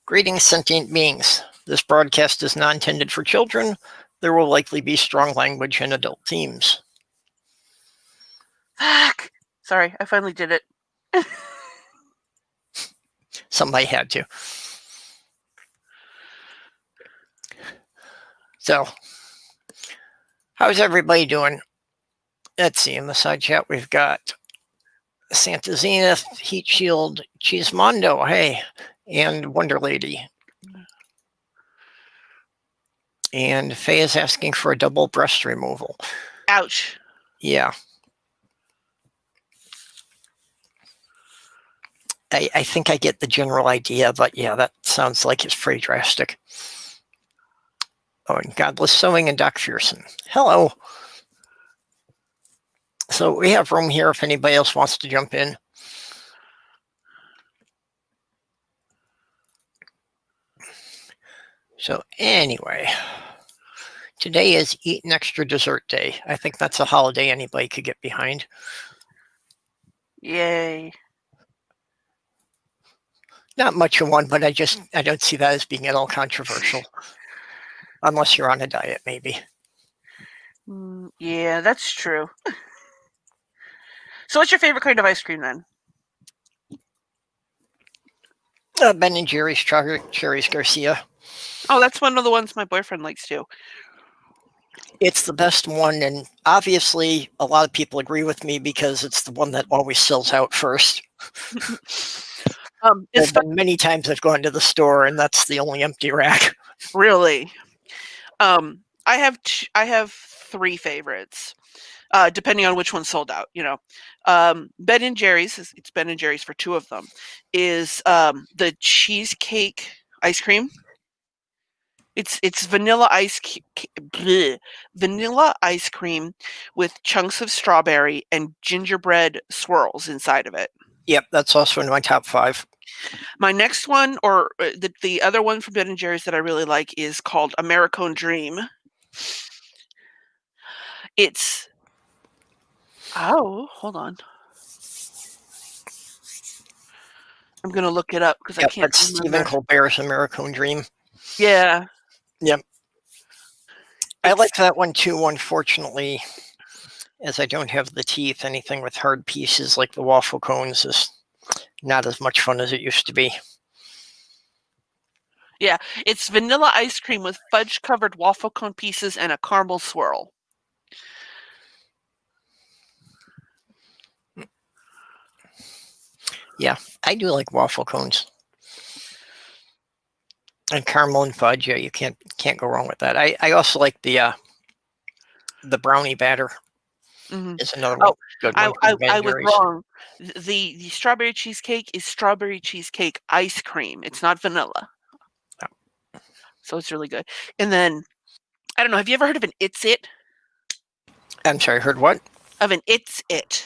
Greetings, sentient beings. This broadcast is not intended for children. There will likely be strong language and adult themes. Fuck! Sorry, I finally did it. Somebody had to. So, how's everybody doing? Let's see, in the side chat we've got Santa Zenith, Heat Shield, Cheesemondo, hey, and Wonder Lady. And Faye is asking for a double breast removal. Ouch. Yeah. I think I get the general idea, but yeah, that sounds like it's pretty drastic. Oh, and Godless Sewing and Doc Fearson. Hello. So we have room here if anybody else wants to jump in. So anyway, today is Eat an Extra Dessert Day. I think that's a holiday anybody could get behind. Yay. Not much of one, but I don't see that as being at all controversial. Unless you're on a diet, maybe. Yeah, that's true. So what's your favorite kind of ice cream then? Ben and Jerry's Cherries Garcia. Oh, that's one of the ones my boyfriend likes too. It's the best one, and obviously a lot of people agree with me because it's the one that always sells out first. There's been many times I've gone to the store and that's the only empty rack. Really? I have three favorites, depending on which one sold out. You know, Ben and Jerry's. It's Ben and Jerry's for two of them. Is the cheesecake ice cream. It's vanilla ice cream with chunks of strawberry and gingerbread swirls inside of it. Yep, that's also in my top 5. My next one, or the other one from Ben & Jerry's that I really like, is called Americone Dream. It's... Oh, hold on. I'm going to look it up because I can't that's Stephen Colbert's Americone Dream. Yeah. Yep. I like that one too, unfortunately. As I don't have the teeth, anything with hard pieces like the waffle cones is not as much fun as it used to be. Yeah, it's vanilla ice cream with fudge-covered waffle cone pieces and a caramel swirl. Yeah, I do like waffle cones. And caramel and fudge, yeah, you can't go wrong with that. I also like the brownie batter. Mm-hmm. It's another one. Good one I was wrong. The strawberry cheesecake is strawberry cheesecake ice cream. It's not vanilla. Oh. So it's really good. And then, I don't know, have you ever heard of an It's It? I'm sorry, heard what? Of an It's It.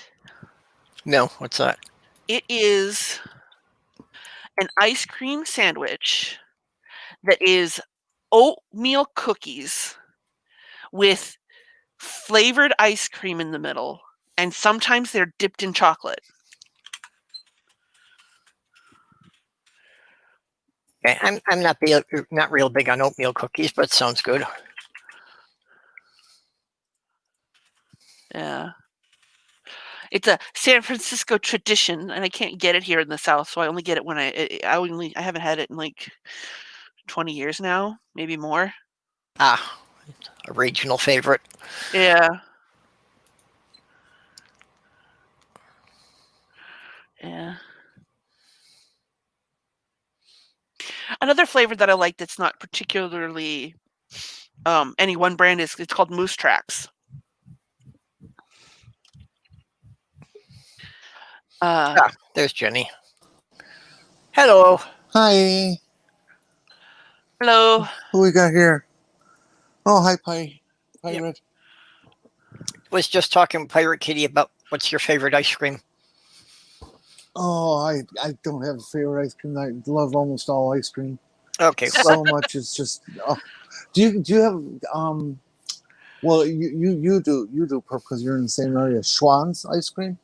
No, what's that? It is an ice cream sandwich that is oatmeal cookies with flavored ice cream in the middle, and sometimes they're dipped in chocolate. Okay, I'm not real big on oatmeal cookies, but it sounds good. Yeah. It's a San Francisco tradition, and I can't get it here in the South, so I only get it when I haven't had it in like 20 years now, maybe more. Ah, a regional favorite. Yeah. Yeah. Another flavor that I like that's not particularly any one brand it's called Moose Tracks. There's Jenny. Hello. Hi. Hello. Who we got here? Oh, hi, Pirate. Yep. Was just talking with Pirate Kitty about what's your favorite ice cream. Oh, I don't have a favorite ice cream. I love almost all ice cream. Okay. So much. It's just. Do you have Well, you do because you're in the same area. Schwann's ice cream.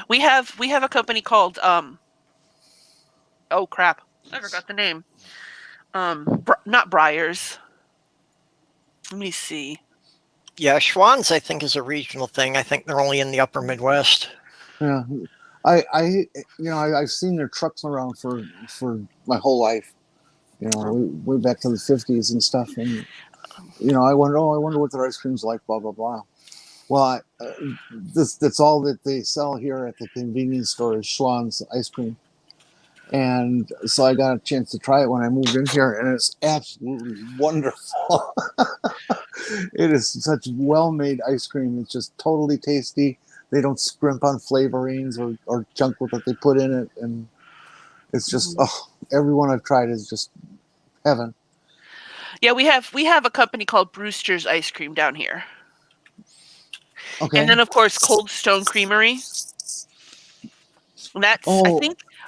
We have a company called Oh crap! I forgot the name. Not Briars. Let me see. Yeah, Schwann's, I think, is a regional thing. I think they're only in the upper Midwest. Yeah, I've seen their trucks around for my whole life. You know, way back to the 50s and stuff. And I wonder what their ice cream's like. Blah blah blah. Well, that's all that they sell here at the convenience store is Schwann's ice cream. And so I got a chance to try it when I moved in here, and it's absolutely wonderful. It is such well-made ice cream. It's just totally tasty. They don't scrimp on flavorings or junk with what they put in it, and it's just every one I've tried is just heaven. Yeah, we have a company called Brewster's Ice Cream down here. Okay. And then of course Cold Stone Creamery. And that's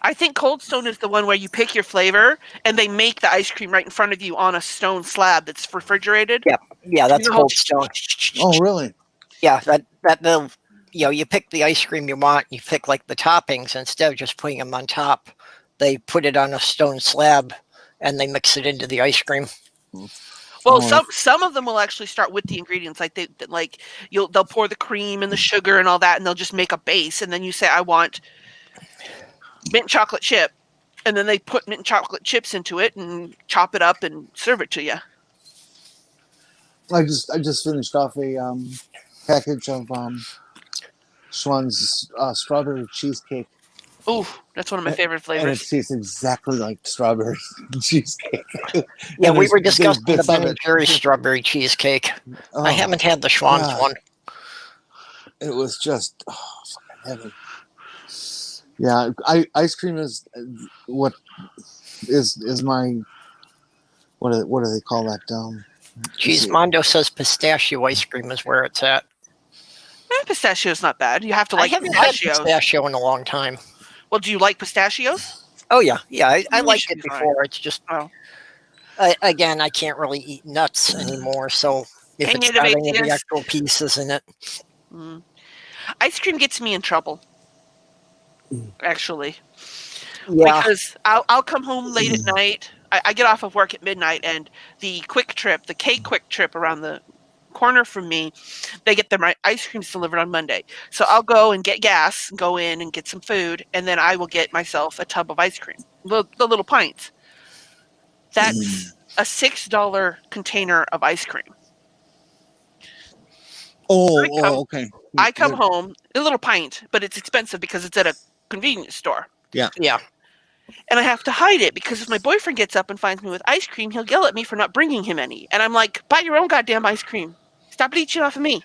I think Cold Stone is the one where you pick your flavor and they make the ice cream right in front of you on a stone slab that's refrigerated. Yeah, that's Cold Stone. Oh, really? Yeah, you pick the ice cream you want. You pick like the toppings instead of just putting them on top. They put it on a stone slab and they mix it into the ice cream. Well, some of them will actually start with the ingredients, like they'll pour the cream and the sugar and all that, and they'll just make a base, and then you say I want mint chocolate chip, and then they put mint chocolate chips into it and chop it up and serve it to you. I just finished off a package of Schwann's strawberry cheesecake. Ooh, that's one of my favorite flavors. And it tastes exactly like strawberry cheesecake. Yeah, we were discussing the Ben & Jerry's strawberry cheesecake. I haven't had the Schwann's one. It was just heaven. Yeah, ice cream is what is my what do they call that? Cheesemondo says pistachio ice cream is where it's at. Pistachio's not bad. You have to like pistachios. I haven't had pistachio in a long time. Well, do you like pistachios? Oh yeah. I liked it before. Fine. It's just again, I can't really eat nuts anymore. So if it's got any of the actual pieces in it, ice cream gets me in trouble. Actually, yeah, because I'll come home late at night. I get off of work at midnight, and the Cake Quick Trip around the corner from me, they get their ice creams delivered on Monday. So I'll go and get gas, go in and get some food, and then I will get myself a tub of ice cream, the little pints. That's a $6 container of ice cream. Okay. I come home, a little pint, but it's expensive because it's at a convenience store. Yeah. And I have to hide it because if my boyfriend gets up and finds me with ice cream, he'll yell at me for not bringing him any. And I'm like, buy your own goddamn ice cream. Stop leeching off of me.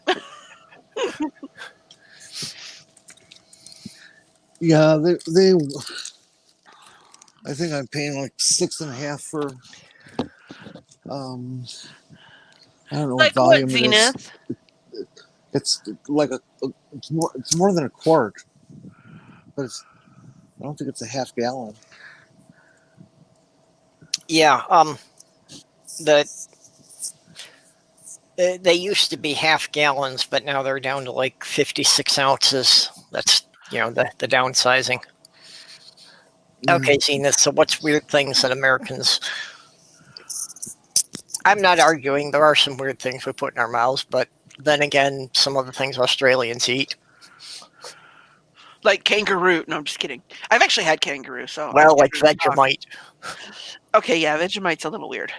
Yeah, they I think I'm paying like $6.50 for I don't know like what volume what, Zenith? it is. It's like it's more than a quart, but I don't think it's a half gallon. Yeah, they used to be half gallons, but now they're down to like 56 ounces. That's the downsizing. Okay, Zenith. So what's weird things that Americans? I'm not arguing. There are some weird things we put in our mouths, but then again, some of the things Australians eat. Like kangaroo. No, I'm just kidding. I've actually had kangaroo. So like Vegemite. Okay, yeah, Vegemite's a little weird.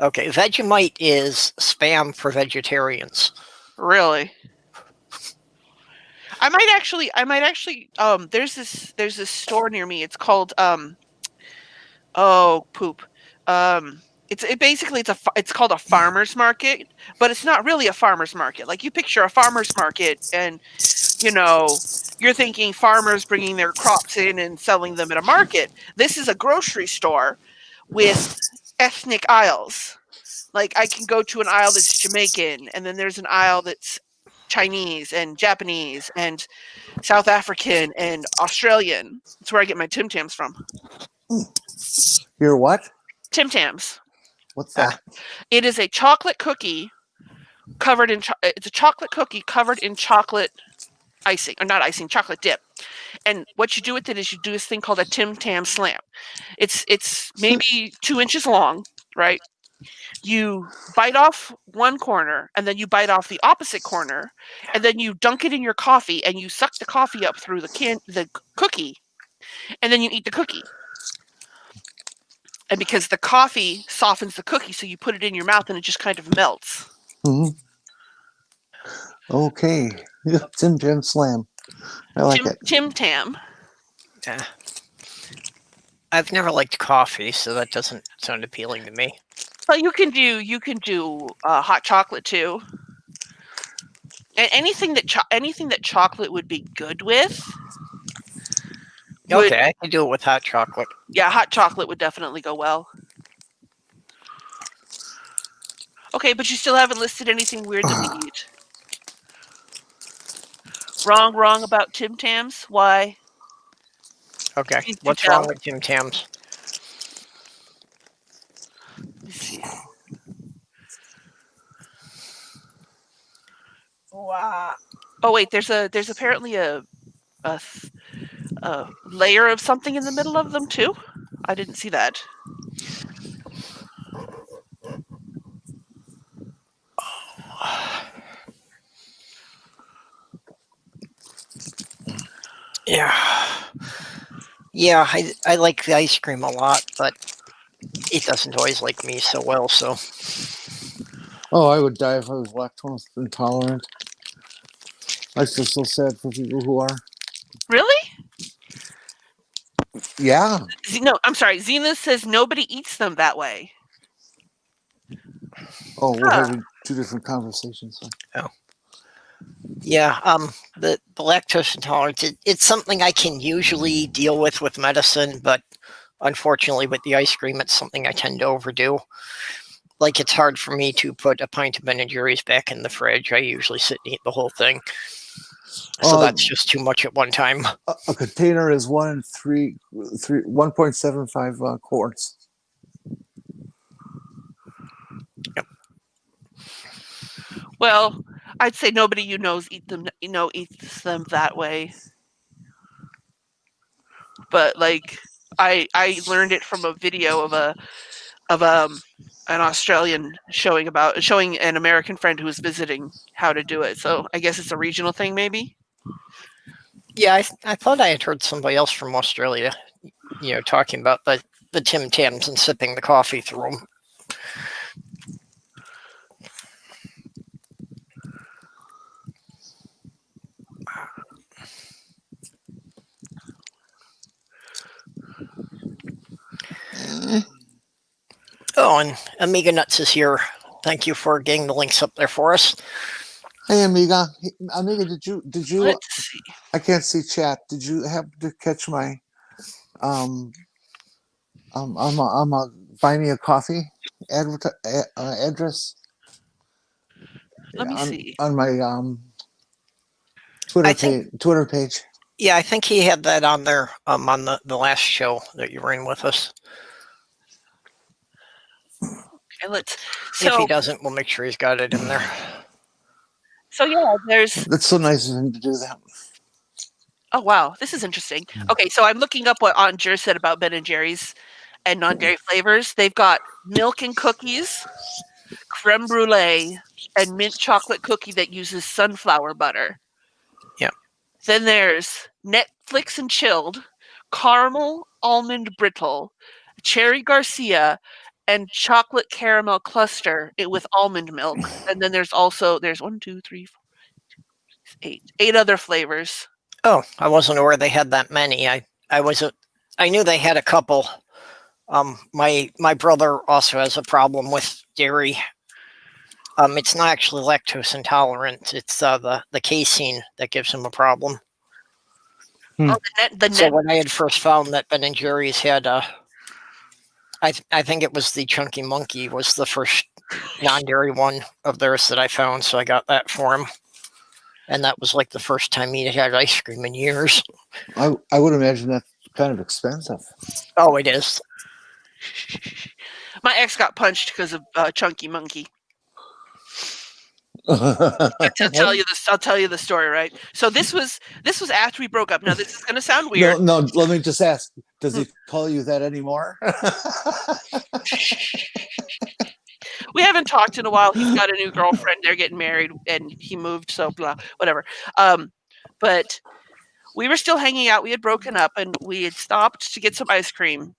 Okay, Vegemite is spam for vegetarians. Really? I might actually. There's this store near me. It's called It's called a farmer's market, but it's not really a farmer's market. Like you picture a farmer's market, and you're thinking farmers bringing their crops in and selling them at a market. This is a grocery store with ethnic aisles. Like I can go to an aisle that's Jamaican, and then there's an aisle that's Chinese and Japanese and South African and Australian. That's where I get my Tim Tams from. Your what? Tim Tams. What's that? It is a chocolate cookie covered in chocolate icing, or not icing, chocolate dip. And what you do with it is you do this thing called a Tim Tam Slam. It's maybe 2 inches long, right? You bite off one corner, and then you bite off the opposite corner, and then you dunk it in your coffee, and you suck the coffee up through the cookie, and then you eat the cookie. And because the coffee softens the cookie, so you put it in your mouth, and it just kind of melts. Hmm. Okay. Tam Slam. I like it. Tim Tam. Yeah. I've never liked coffee, so that doesn't sound appealing to me. Well, you can do hot chocolate too. And anything that chocolate would be good with. Okay, I can do it with hot chocolate. Yeah, hot chocolate would definitely go well. Okay, but you still haven't listed anything weird that we eat. Wrong about Tim Tams? Why? Okay, Please do what's tell. wrong with Tim Tams? Let's see. Wow. Oh wait, there's apparently a layer of something in the middle of them too. I didn't see that. Yeah, I like the ice cream a lot, but it doesn't always like me so well, so. Oh, I would die if I was lactose intolerant. I feel so sad for people who are. Really? Yeah. No, I'm sorry. Zena says nobody eats them that way. Oh, we're having two different conversations. Oh. Yeah, the lactose intolerance, it's something I can usually deal with medicine, but unfortunately with the ice cream, it's something I tend to overdo. Like, it's hard for me to put a pint of Ben & Jerry's back in the fridge. I usually sit and eat the whole thing. So that's just too much at one time. A container is 1.75 quarts. Yep. Well, I'd say nobody you know eats them that way. But like, I learned it from a video of an Australian showing an American friend who was visiting how to do it. So I guess it's a regional thing, maybe. Yeah, I thought I had heard somebody else from Australia, talking about the Tim Tams and sipping the coffee through them. Oh, and Amiga Nuts is here. Thank you for getting the links up there for us. Hey, Amiga. Amiga, did you? Let's see. I can't see chat. Did you happen to catch my I'm a buy me a coffee address? Let me see. On my Twitter page. Yeah, I think he had that on there on the last show that you were in with us. Okay, if he doesn't, we'll make sure he's got it in there. So yeah, That's so nice of him to do that. Oh wow, this is interesting. Okay, so I'm looking up what Aunt Jer said about Ben & Jerry's and non-dairy flavors. They've got milk and cookies, creme brulee, and mint chocolate cookie that uses sunflower butter. Yeah. Then there's Netflix and chilled, caramel almond brittle, cherry Garcia, and chocolate caramel cluster with almond milk. And then there's 1, 2, 3, 4, 8 other flavors. Oh, I wasn't aware they had that many. I knew they had a couple. My brother also has a problem with dairy. It's not actually lactose intolerant. It's the casein that gives him a problem. Oh, So when I had first found that Ben & Jerry's had I think it was the Chunky Monkey was the first non-dairy one of theirs that I found, so I got that for him. And that was like the first time he had ice cream in years. I would imagine that's kind of expensive. Oh, it is. My ex got punched because of Chunky Monkey. To tell you this, I'll tell you the story, right? So this was after we broke up. Now this is going to sound weird. No, let me just ask. Does he call you that anymore? We haven't talked in a while. He's got a new girlfriend. They're getting married, and he moved. So blah, whatever. But we were still hanging out. We had broken up, and we had stopped to get some ice cream.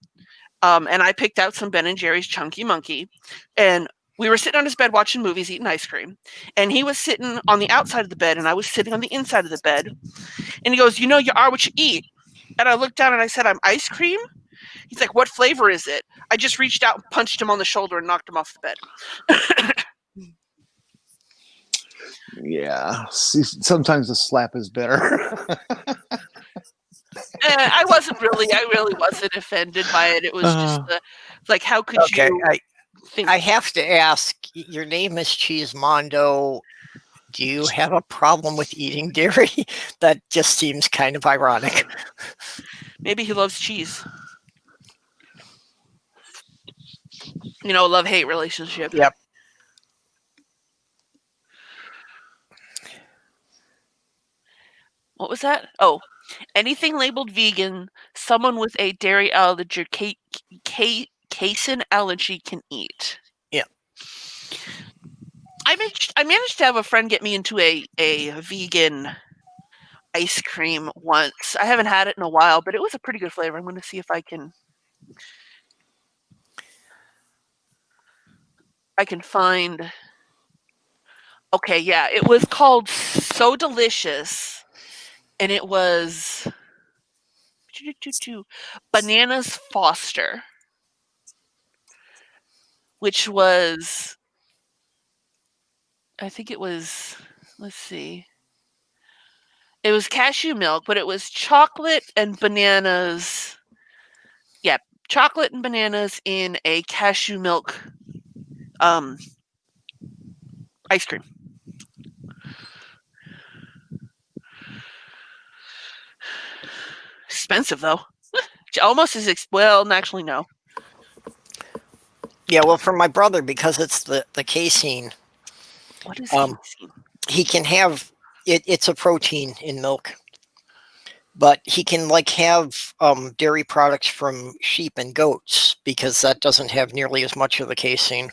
And I picked out some Ben and Jerry's Chunky Monkey, and we were sitting on his bed watching movies, eating ice cream. And he was sitting on the outside of the bed, and I was sitting on the inside of the bed. And he goes, "You know, you are what you eat." And I looked down and I said, "I'm ice cream?" He's like, "What flavor is it?" I just reached out and punched him on the shoulder and knocked him off the bed. Yeah. See, sometimes a slap is better. I really wasn't offended by it. It was just like, how could Okay, you think? I have to ask. Your name is Cheesemondo. Do you have a problem with eating dairy? That just seems kind of ironic. Maybe he loves cheese. You know, love-hate relationship. Yep. What was that? Oh, anything labeled vegan, someone with a dairy allergy, casein allergy can eat. Yeah. I managed to have a friend get me into a vegan ice cream once. I haven't had it in a while, but it was a pretty good flavor. I'm going to see if I can find. Okay, yeah, it was called So Delicious, and it was Bananas Foster, which was, I think it was, let's see, it was cashew milk, but it was chocolate and bananas. Yeah, chocolate and bananas in a cashew milk ice cream. Expensive though. Almost as well, actually no. Yeah, well, for my brother, because it's the casein. What is casein? He can have it. It's a protein in milk, but he can have dairy products from sheep and goats because that doesn't have nearly as much of the casein.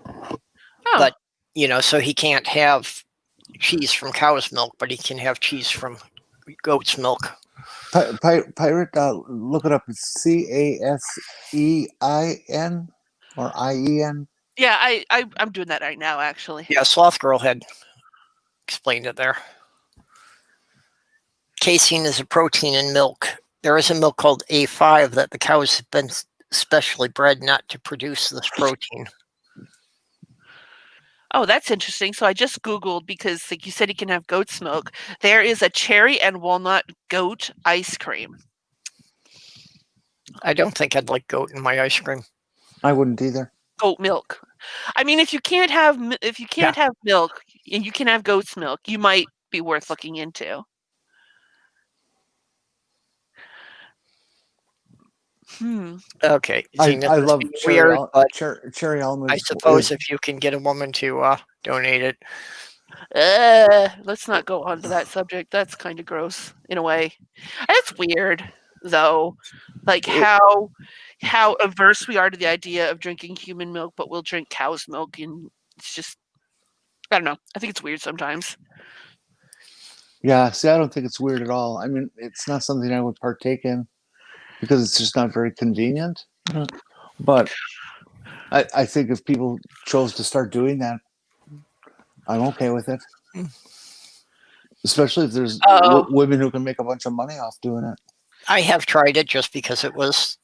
Oh. But so he can't have cheese from cow's milk, but he can have cheese from goat's milk. Pirate, look it up. It's CASEIN or IEN. Yeah, I'm doing that right now, actually. Yeah, Sloth Girl had explained it there. Casein is a protein in milk. There is a milk called A5 that the cows have been specially bred not to produce this protein. Oh, that's interesting. So I just Googled, because like you said, you can have goat's milk. There is a cherry and walnut goat ice cream. I don't think I'd like goat in my ice cream. I wouldn't either. Goat milk. I mean, if you can't have milk and you can have goat's milk, you might be worth looking into. Okay. I love cherry, weird, but cherry almond. I suppose if you can get a woman to donate it. Let's not go on to that subject. That's kind of gross in a way. It's weird though, like how averse we are to the idea of drinking human milk, but we'll drink cow's milk, and it's just, I don't know. I think it's weird sometimes. Yeah, see, I don't think it's weird at all. I mean, it's not something I would partake in because it's just not very convenient. But I think if people chose to start doing that, I'm okay with it. Especially if there's women who can make a bunch of money off doing it. I have tried it just because it was,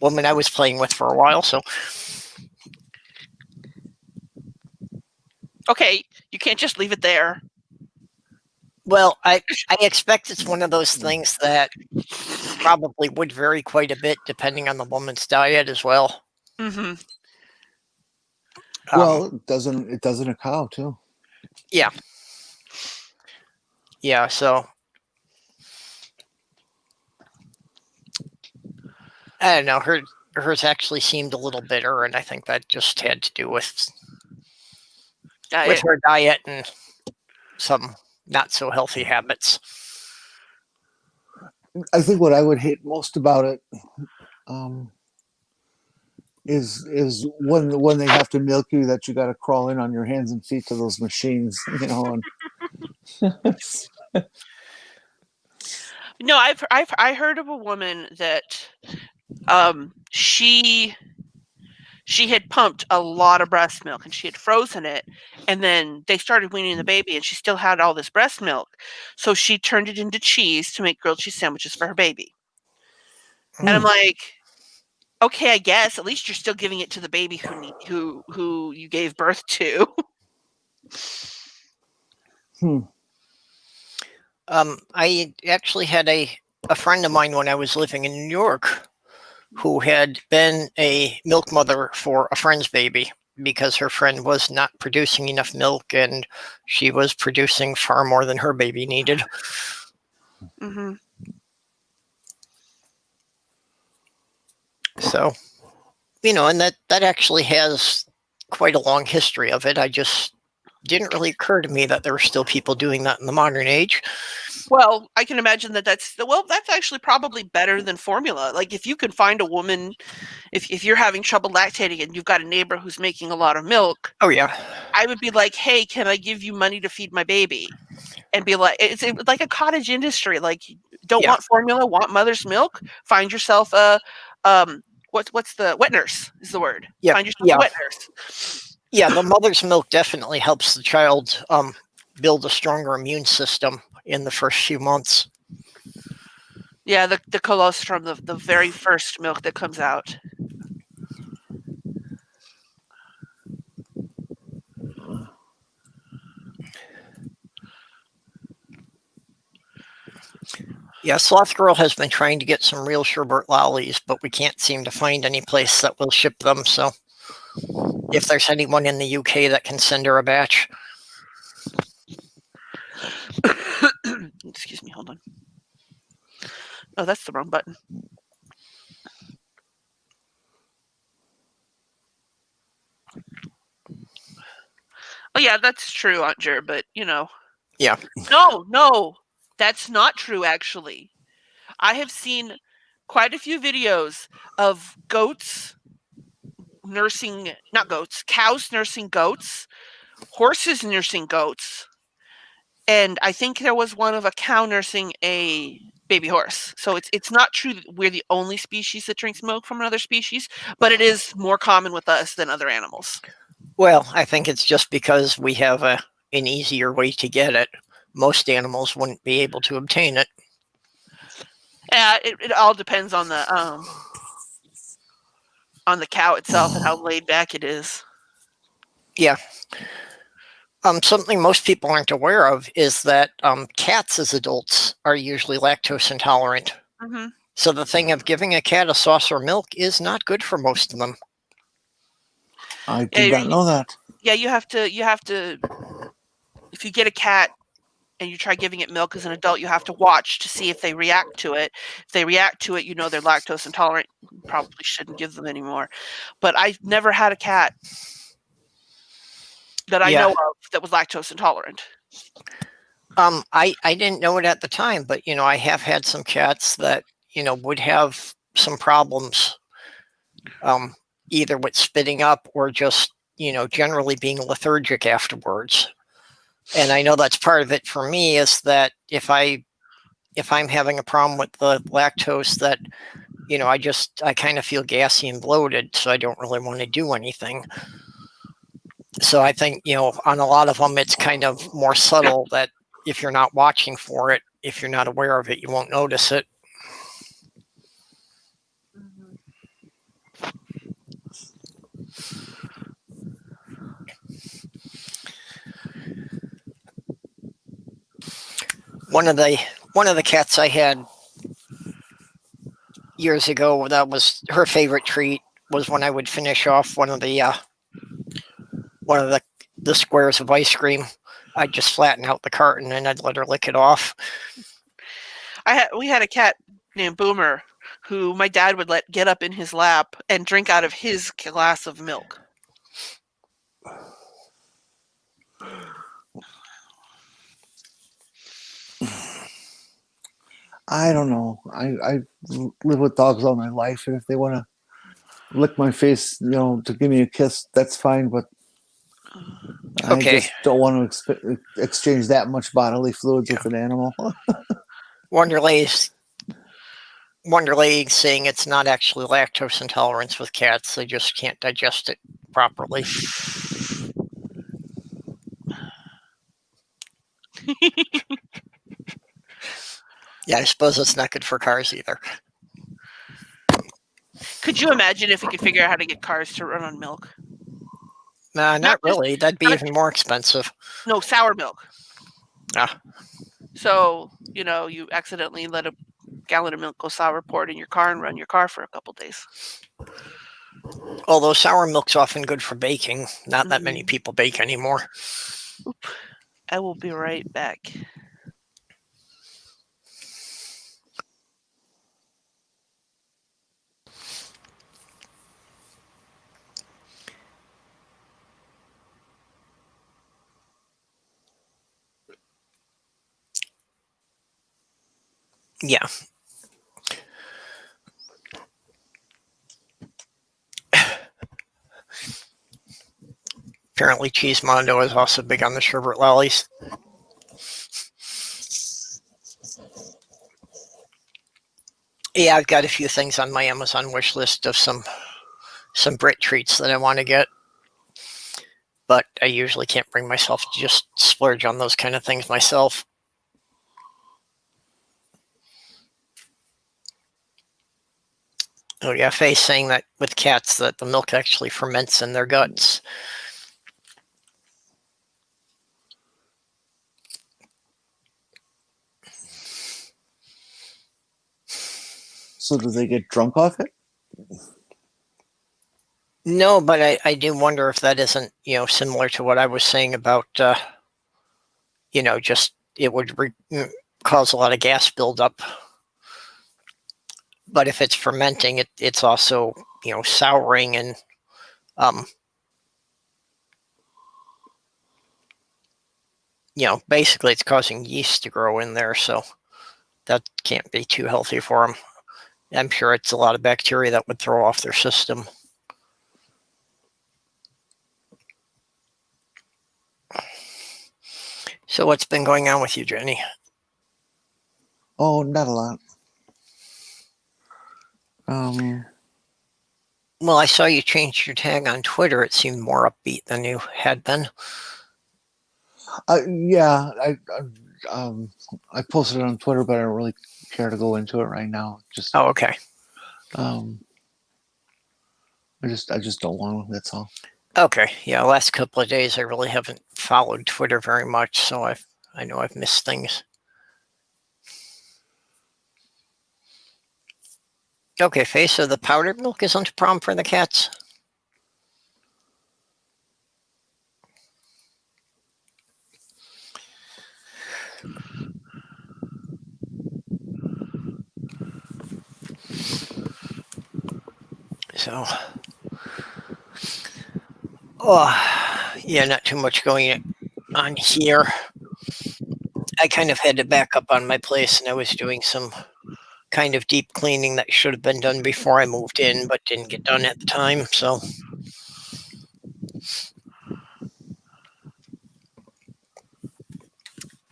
woman I was playing with for a while. So, okay, you can't just leave it there. Well, I expect it's one of those things that probably would vary quite a bit depending on the woman's diet as well. Mm-hmm. Well, it doesn't a cow too. Yeah. Yeah, so I don't know. hers actually seemed a little bitter, and I think that just had to do with her diet and some not so healthy habits. I think what I would hate most about it is when they have to milk you, that you got to crawl in on your hands and feet to those machines, you know. And No, I heard of a woman that she had pumped a lot of breast milk and she had frozen it, and then they started weaning the baby and she still had all this breast milk, so she turned it into cheese to make grilled cheese sandwiches for her baby. And I'm like, okay, I guess at least you're still giving it to the baby who you gave birth to. I actually had a friend of mine when I was living in New York who had been a milk mother for a friend's baby because her friend was not producing enough milk and she was producing far more than her baby needed. Mm-hmm. So, you know, and that actually has quite a long history of it. I just didn't really occur to me that there were still people doing that in the modern age. Well, I can imagine that's actually probably better than formula. Like if you can find a woman, if you're having trouble lactating and you've got a neighbor who's making a lot of milk. Oh yeah. I would be like, hey, can I give you money to feed my baby? And be like, it's like a cottage industry. Like, don't want formula, want mother's milk. Find yourself a what's the wet nurse is the word. Yeah. Find yourself a wet nurse. Yeah, the mother's milk definitely helps the child build a stronger immune system in the first few months. Yeah, the colostrum, the very first milk that comes out. Yeah, Sloth Girl has been trying to get some real sherbet lollies, but we can't seem to find any place that will ship them. So if there's anyone in the UK that can send her a batch. Excuse me, hold on. Oh, that's the wrong button. Oh yeah, that's true, Aunt Jer, but you know. Yeah. No, that's not true, actually. I have seen quite a few videos of cows nursing goats, horses nursing goats, and I think there was one of a cow nursing a baby horse. So it's not true that we're the only species that drinks milk from another species, but it is more common with us than other animals. Well, I think it's just because we have an easier way to get it. Most animals wouldn't be able to obtain it. Yeah, it all depends on the cow itself and how laid back it is. Yeah. Something most people aren't aware of is that cats as adults are usually lactose intolerant. Mm-hmm. So the thing of giving a cat a saucer of milk is not good for most of them. I did not know that. Yeah, you have to, if you get a cat and you try giving it milk as an adult, you have to watch to see if they react to it. If they react to it, you know they're lactose intolerant. You probably shouldn't give them anymore. But I've never had a cat that I know of that was lactose intolerant. I didn't know it at the time, but, you know, I have had some cats that, you know, would have some problems either with spitting up or just, you know, generally being lethargic afterwards. And I know that's part of it for me is that if I'm having a problem with the lactose, that, you know, I kind of feel gassy and bloated, so I don't really want to do anything. So I think, you know, on a lot of them, it's kind of more subtle that if you're not watching for it, if you're not aware of it, you won't notice it. One of the cats I had years ago, that was her favorite treat, was when I would finish off one of the squares of ice cream. I'd just flatten out the carton and I'd let her lick it off. We had a cat named Boomer who my dad would let get up in his lap and drink out of his glass of milk. I don't know. I live with dogs all my life, and if they want to lick my face, to give me a kiss, that's fine. But I Okay. just don't want to exchange that much bodily fluids with an animal. Wonderlay's saying it's not actually lactose intolerance with cats. They just can't digest it properly. Yeah, I suppose it's not good for cars either. Could you imagine if we could figure out how to get cars to run on milk? Nah, not really. That'd be even more expensive. No, sour milk. Ah. So, you accidentally let a gallon of milk go sour, pour it in your car, and run your car for a couple days. Although sour milk's often good for baking. Not that many people bake anymore. Oop. I will be right back. Yeah. Apparently Cheesemondo is also big on the sherbet lollies. Yeah, I've got a few things on my Amazon wish list of some Brit treats that I want to get. But I usually can't bring myself to just splurge on those kind of things myself. Oh yeah, Faye's saying that with cats that the milk actually ferments in their guts. So do they get drunk off it? No, but I do wonder if that isn't, similar to what I was saying about, just it would cause a lot of gas buildup. But if it's fermenting, it's also, souring and, basically it's causing yeast to grow in there. So that can't be too healthy for them. I'm sure it's a lot of bacteria that would throw off their system. So what's been going on with you, Jenny? Oh, not a lot. Well, I saw you changed your tag on Twitter. It seemed more upbeat than you had been. Yeah, I posted it on Twitter, but I don't really care to go into it right now. Oh, okay. I just don't want to. That's all. Okay. Yeah, last couple of days I really haven't followed Twitter very much, so I know I've missed things. Okay, Faye, so the powdered milk isn't a problem for the cats? So, yeah, not too much going on here. I kind of had to back up on my place, and I was doing some kind of deep cleaning that should have been done before I moved in, but didn't get done at the time, so.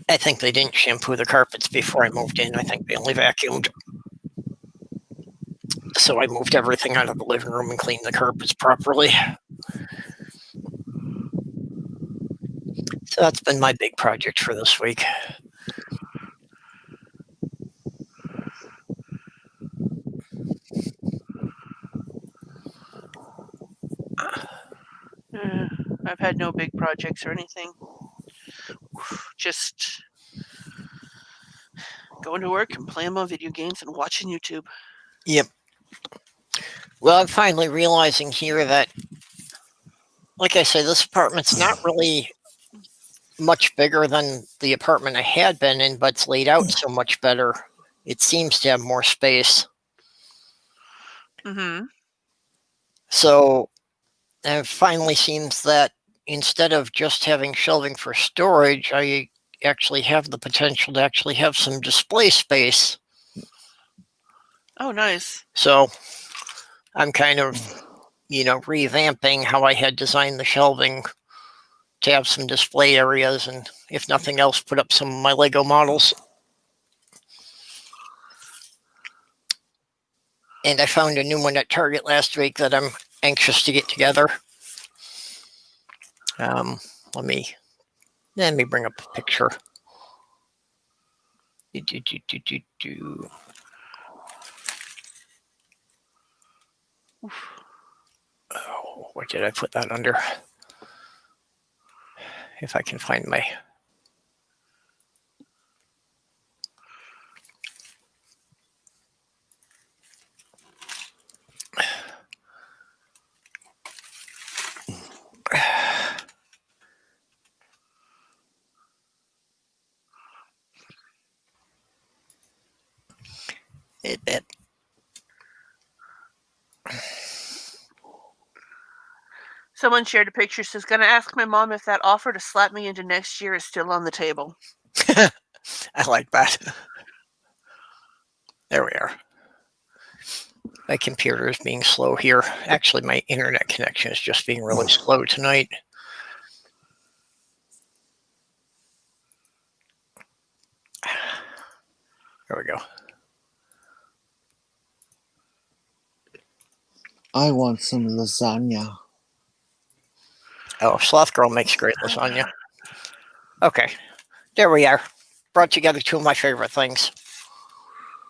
I think they didn't shampoo the carpets before I moved in. I think they only vacuumed. So I moved everything out of the living room and cleaned the carpets properly. So that's been my big project for this week. I've had no big projects or anything. Just going to work and playing my video games and watching YouTube. Yep. Well, I'm finally realizing here that, like I said, this apartment's not really much bigger than the apartment I had been in, but it's laid out so much better. It seems to have more space. Mm-hmm. So it finally seems that instead of just having shelving for storage, I actually have the potential to actually have some display space. Oh, nice. So I'm kind of, revamping how I had designed the shelving to have some display areas, and if nothing else, put up some of my Lego models. And I found a new one at Target last week that I'm anxious to get together. Let me bring up a picture. Oh, what did I put that under? If I can find my... It, Someone shared a picture. Says, "Gonna ask my mom if that offer to slap me into next year is still on the table." I like that. There we are. My computer is being slow here. Actually, my internet connection is just being really slow tonight. There we go. I want some lasagna. Oh, Sloth Girl makes great lasagna. Okay, there we are. Brought together two of my favorite things.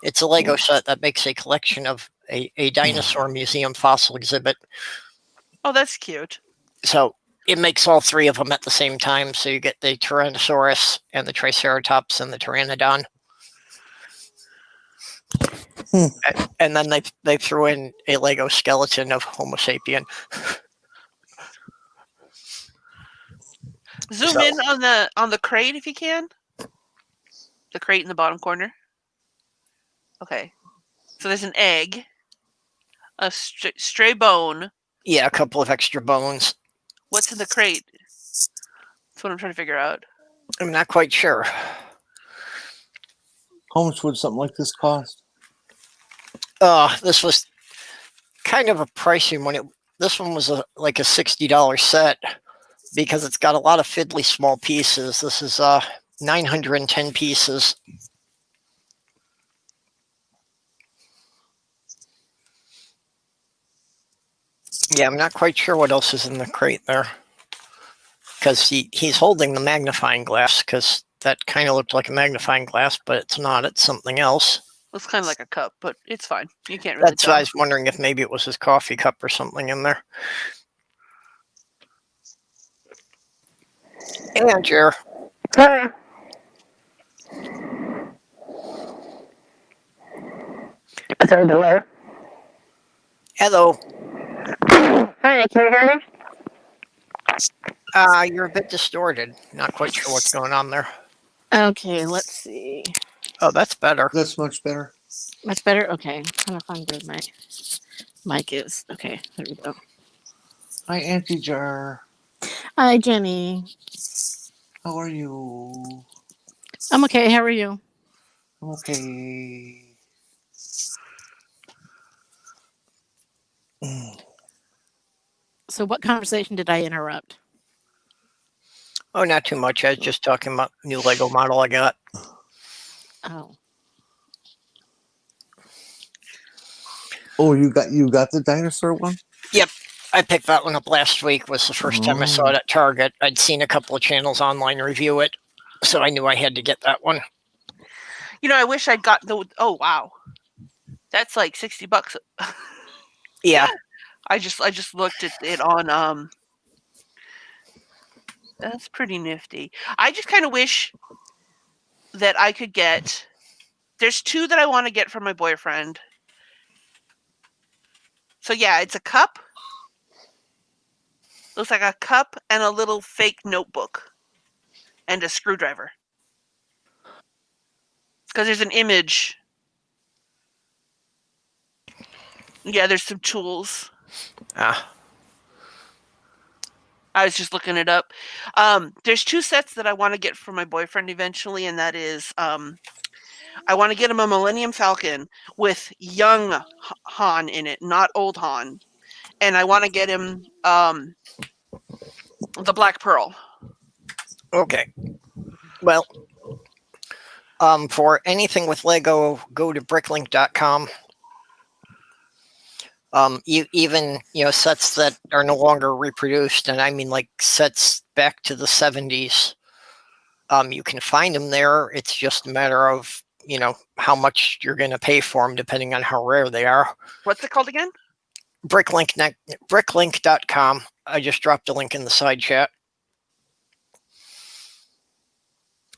It's a Lego set that makes a collection of a dinosaur museum fossil exhibit. Oh, that's cute. So it makes all three of them at the same time. So you get the Tyrannosaurus and the Triceratops and the Pteranodon. And then they threw in a Lego skeleton of Homo sapien. Zoom in on the crate if you can. The crate in the bottom corner. Okay. So there's an egg, a stray bone. Yeah, a couple of extra bones. What's in the crate? That's what I'm trying to figure out. I'm not quite sure. How much would something like this cost? This was kind of a pricey one. This one was like a $60 set because it's got a lot of fiddly small pieces. This is 910 pieces. Yeah, I'm not quite sure what else is in the crate there. Because he's holding the magnifying glass, because that kind of looked like a magnifying glass, but it's not. It's something else. Looks kind of like a cup, but it's fine. You can't really That's tell. why I was wondering if maybe it was his coffee cup or something in there. And Jer. Hi. Sorry, delay. Hello. Hi, can you hear me? You're a bit distorted. Not quite sure what's going on there. Okay, let's see. Oh, that's better. That's much better. Much better? Okay, I'm trying to find where my mic is. Okay, there we go. Hi, Auntie Jar. Hi, Jenny. How are you? I'm okay. How are you? I'm okay. So, what conversation did I interrupt? Oh, not too much. I was just talking about new Lego model I got. Oh, Oh, you got the dinosaur one? Yep. I picked that one up last week. Was the first time I saw it at Target. I'd seen a couple of channels online review it, so I knew I had to get that one. You know, I wish I'd got the. Oh wow, that's like $60. Yeah. I just looked at it on. That's pretty nifty. I just kind of wish that I could get. There's two that I want to get for my boyfriend. So yeah, it's a cup. Looks like a cup and a little fake notebook and a screwdriver. Because there's an image. Yeah, there's some tools. Ah, I was just looking it up. There's 2 sets that I want to get for my boyfriend eventually, and that is I want to get him a Millennium Falcon with young Han in it, not old Han. And I want to get him the Black Pearl. okay. Well, for anything with Lego, go to bricklink.com. Even sets that are no longer reproduced, and I mean like sets back to the 70s. You can find them there. It's just a matter of how much you're going to pay for them, depending on how rare they are. What's it called again? Bricklink.com. I just dropped a link in the side chat.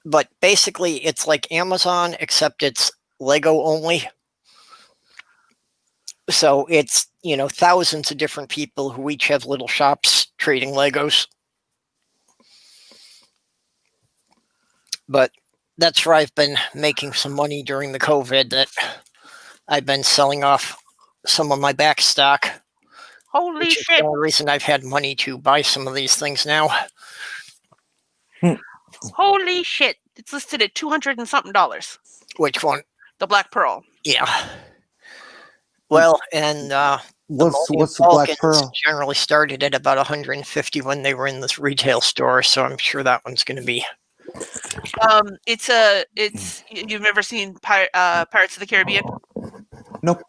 But basically, it's like Amazon, except it's Lego only. So it's, thousands of different people who each have little shops trading Legos. But that's where I've been making some money during the COVID, that I've been selling off some of my back stock. Holy which is shit. the only reason I've had money to buy some of these things now. Holy shit. It's listed at $200 and something. Which one? The Black Pearl. Yeah. Well, and What's the Black Falcons Pearl? generally started at about 150 when they were in this retail store, so I'm sure that one's going to be. You've never seen Pirates of the Caribbean Nope.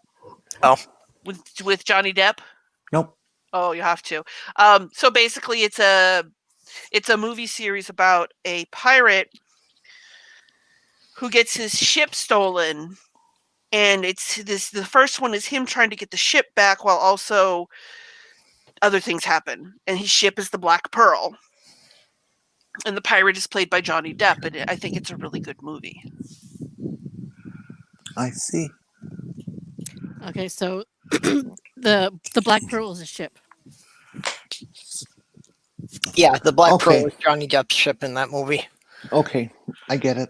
Oh, with Johnny Depp? Nope. Oh, you have to. So basically, it's a movie series about a pirate who gets his ship stolen, and the first one is him trying to get the ship back while also other things happen, and his ship is the Black Pearl, and the pirate is played by Johnny Depp, and I think it's a really good movie. I see. Okay, so the Black Pearl is a ship. yeah, the Black Okay. Pearl is Johnny Depp's ship in that movie. Okay, I get it.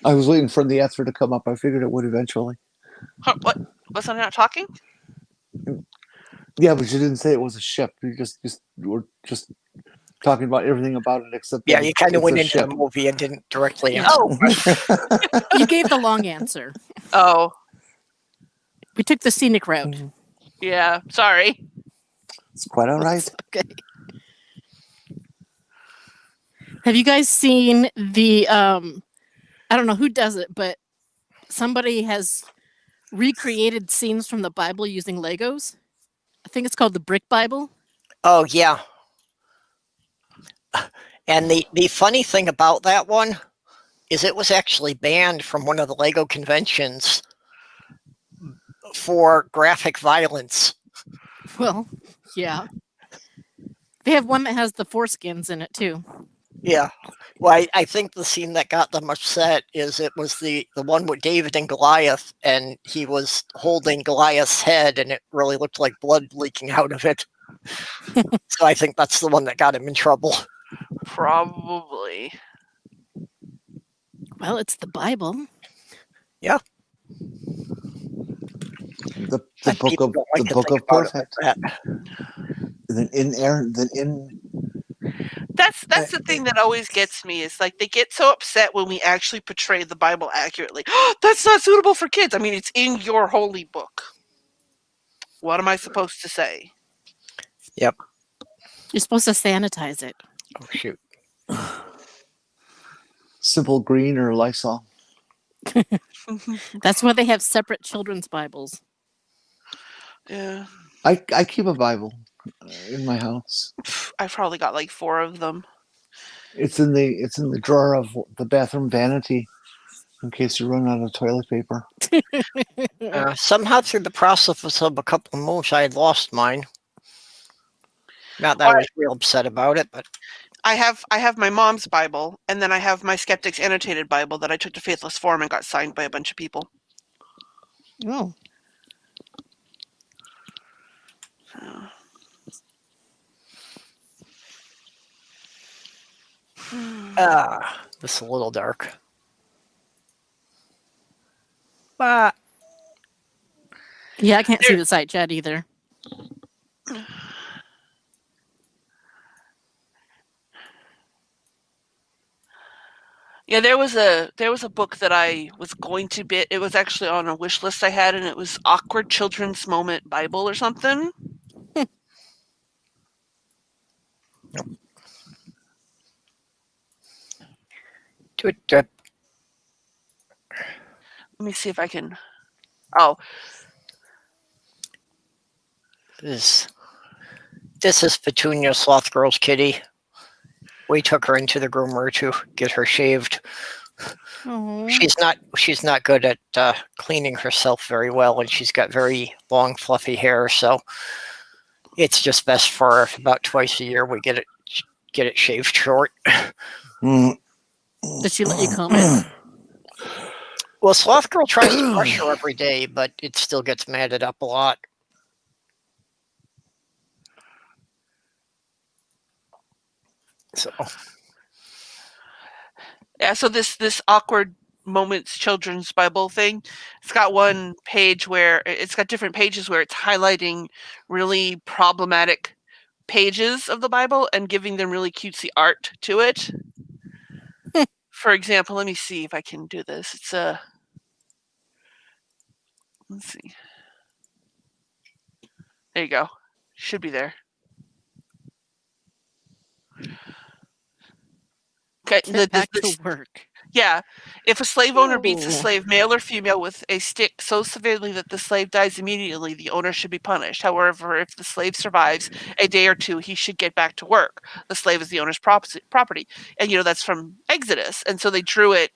I was waiting for the answer to come up. I figured it would eventually. Huh, what? Was I not talking? Yeah, but you didn't say it was a ship. You just were just talking about everything about it except Yeah, that you kind of it's went a into ship. the movie and didn't directly Yeah. answer. You gave the long answer. Oh, We took the scenic route. yeah. Sorry. It's quite all right. Okay. Have you guys seen the I don't know who does it, but somebody has recreated scenes from the Bible using Legos? I think it's called the Brick Bible. Oh, yeah. And the funny thing about that one is it was actually banned from one of the Lego conventions for graphic violence. Well, yeah. They have one that has the foreskins in it too. Yeah. Well, I think the scene that got them upset is it was the one with David and Goliath, and he was holding Goliath's head, and it really looked like blood leaking out of it. So I think that's the one that got him in trouble. Probably. Well, it's the Bible. Yeah. The But book people of don't like the to book think of about it perfect. like that. That's the thing that always gets me, is like they get so upset when we actually portray the Bible accurately. That's not suitable for kids. I mean, it's in your holy book. What am I supposed to say? Yep. You're supposed to sanitize it. Oh shoot. Simple Green or Lysol. That's why they have separate children's Bibles. Yeah. I keep a Bible in my house. I've probably got like 4 of them. It's in the drawer of the bathroom vanity in case you run out of toilet paper. Somehow through the process of a couple of moves, I had lost mine. Not that I was real upset about it, but I have my mom's Bible, and then I have my Skeptic's Annotated Bible that I took to Faithless Forum and got signed by a bunch of people. Oh. this is a little dark. But Yeah, I can't see the side chat either. Yeah, there was a book that I was going to bit. It was actually on a wish list I had, and it was Awkward Children's Moment Bible or something. Let Let me see if I can. Oh, this is Petunia Sloth Girl's kitty. We took her into the groomer to get her shaved. Oh, She's not good at cleaning herself very well, and she's got very long, fluffy hair. So it's just best for her. About twice a year we get it shaved short. Mm. did she let you comb it? Well, Sloth Girl tries to brush her every day, but it still gets matted up a lot. So yeah. So this Awkward Moments Children's Bible thing, it's got one page where it's got different pages where it's highlighting really problematic pages of the Bible and giving them really cutesy art to it. For example, let me see if I can do this. It's let's see. There you go. Should be there. Okay. Get back to work. Yeah. If a slave owner beats a Oh. slave, male or female, with a stick so severely that the slave dies immediately, the owner should be punished. However, if the slave survives a day or two, he should get back to work. The slave is the owner's property. And, that's from Exodus. And so they drew it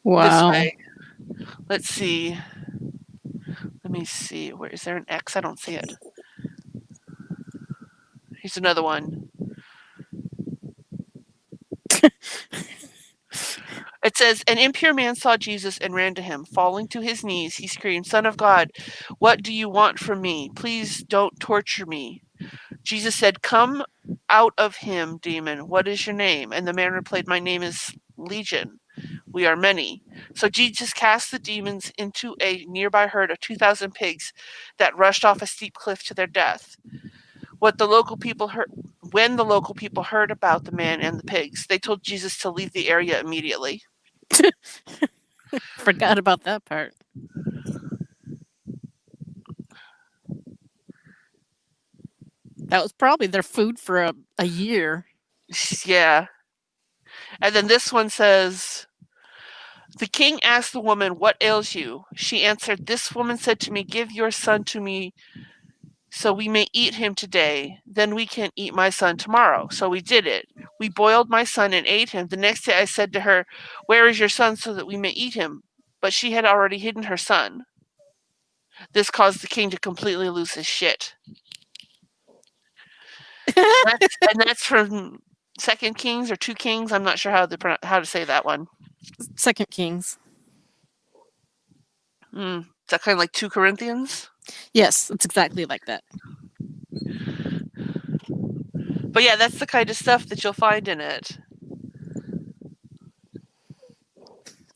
this Wow. way. Let's see. Let me see. Where is there an X? I don't see it. Here's another one. It says, an impure man saw Jesus and ran to him. Falling to his knees, he screamed, Son of God, what do you want from me? Please don't torture me. Jesus said, come out of him, demon. What is your name? And the man replied, my name is Legion. We are many. So Jesus cast the demons into a nearby herd of 2,000 pigs that rushed off a steep cliff to their death. When the local people heard about the man and the pigs, they told Jesus to leave the area immediately. Forgot about that part. That was probably their food for a year. Yeah. And then this one says, the king asked the woman, what ails you? She answered, this woman said to me, give your son to me so we may eat him today. Then we can eat my son tomorrow. So we did it. We boiled my son and ate him. The next day I said to her, where is your son so that we may eat him? But she had already hidden her son. This caused the king to completely lose his shit. And that's from 2 Kings or 2 Kings. I'm not sure how to say that one. 2 Kings. Is that kind of like 2 Corinthians? Yes, it's exactly like that. But yeah, that's the kind of stuff that you'll find in it.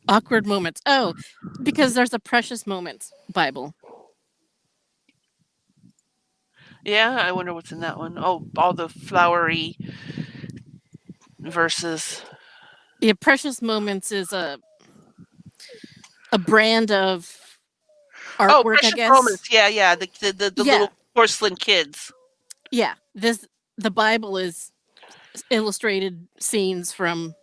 Awkward moments. Oh, because there's a Precious Moments Bible. Yeah, I wonder what's in that one. Oh, all the flowery verses. Yeah, Precious Moments is a brand of artwork, Precious I guess. Moments. Yeah. The little porcelain kids. Yeah, the Bible is illustrated scenes from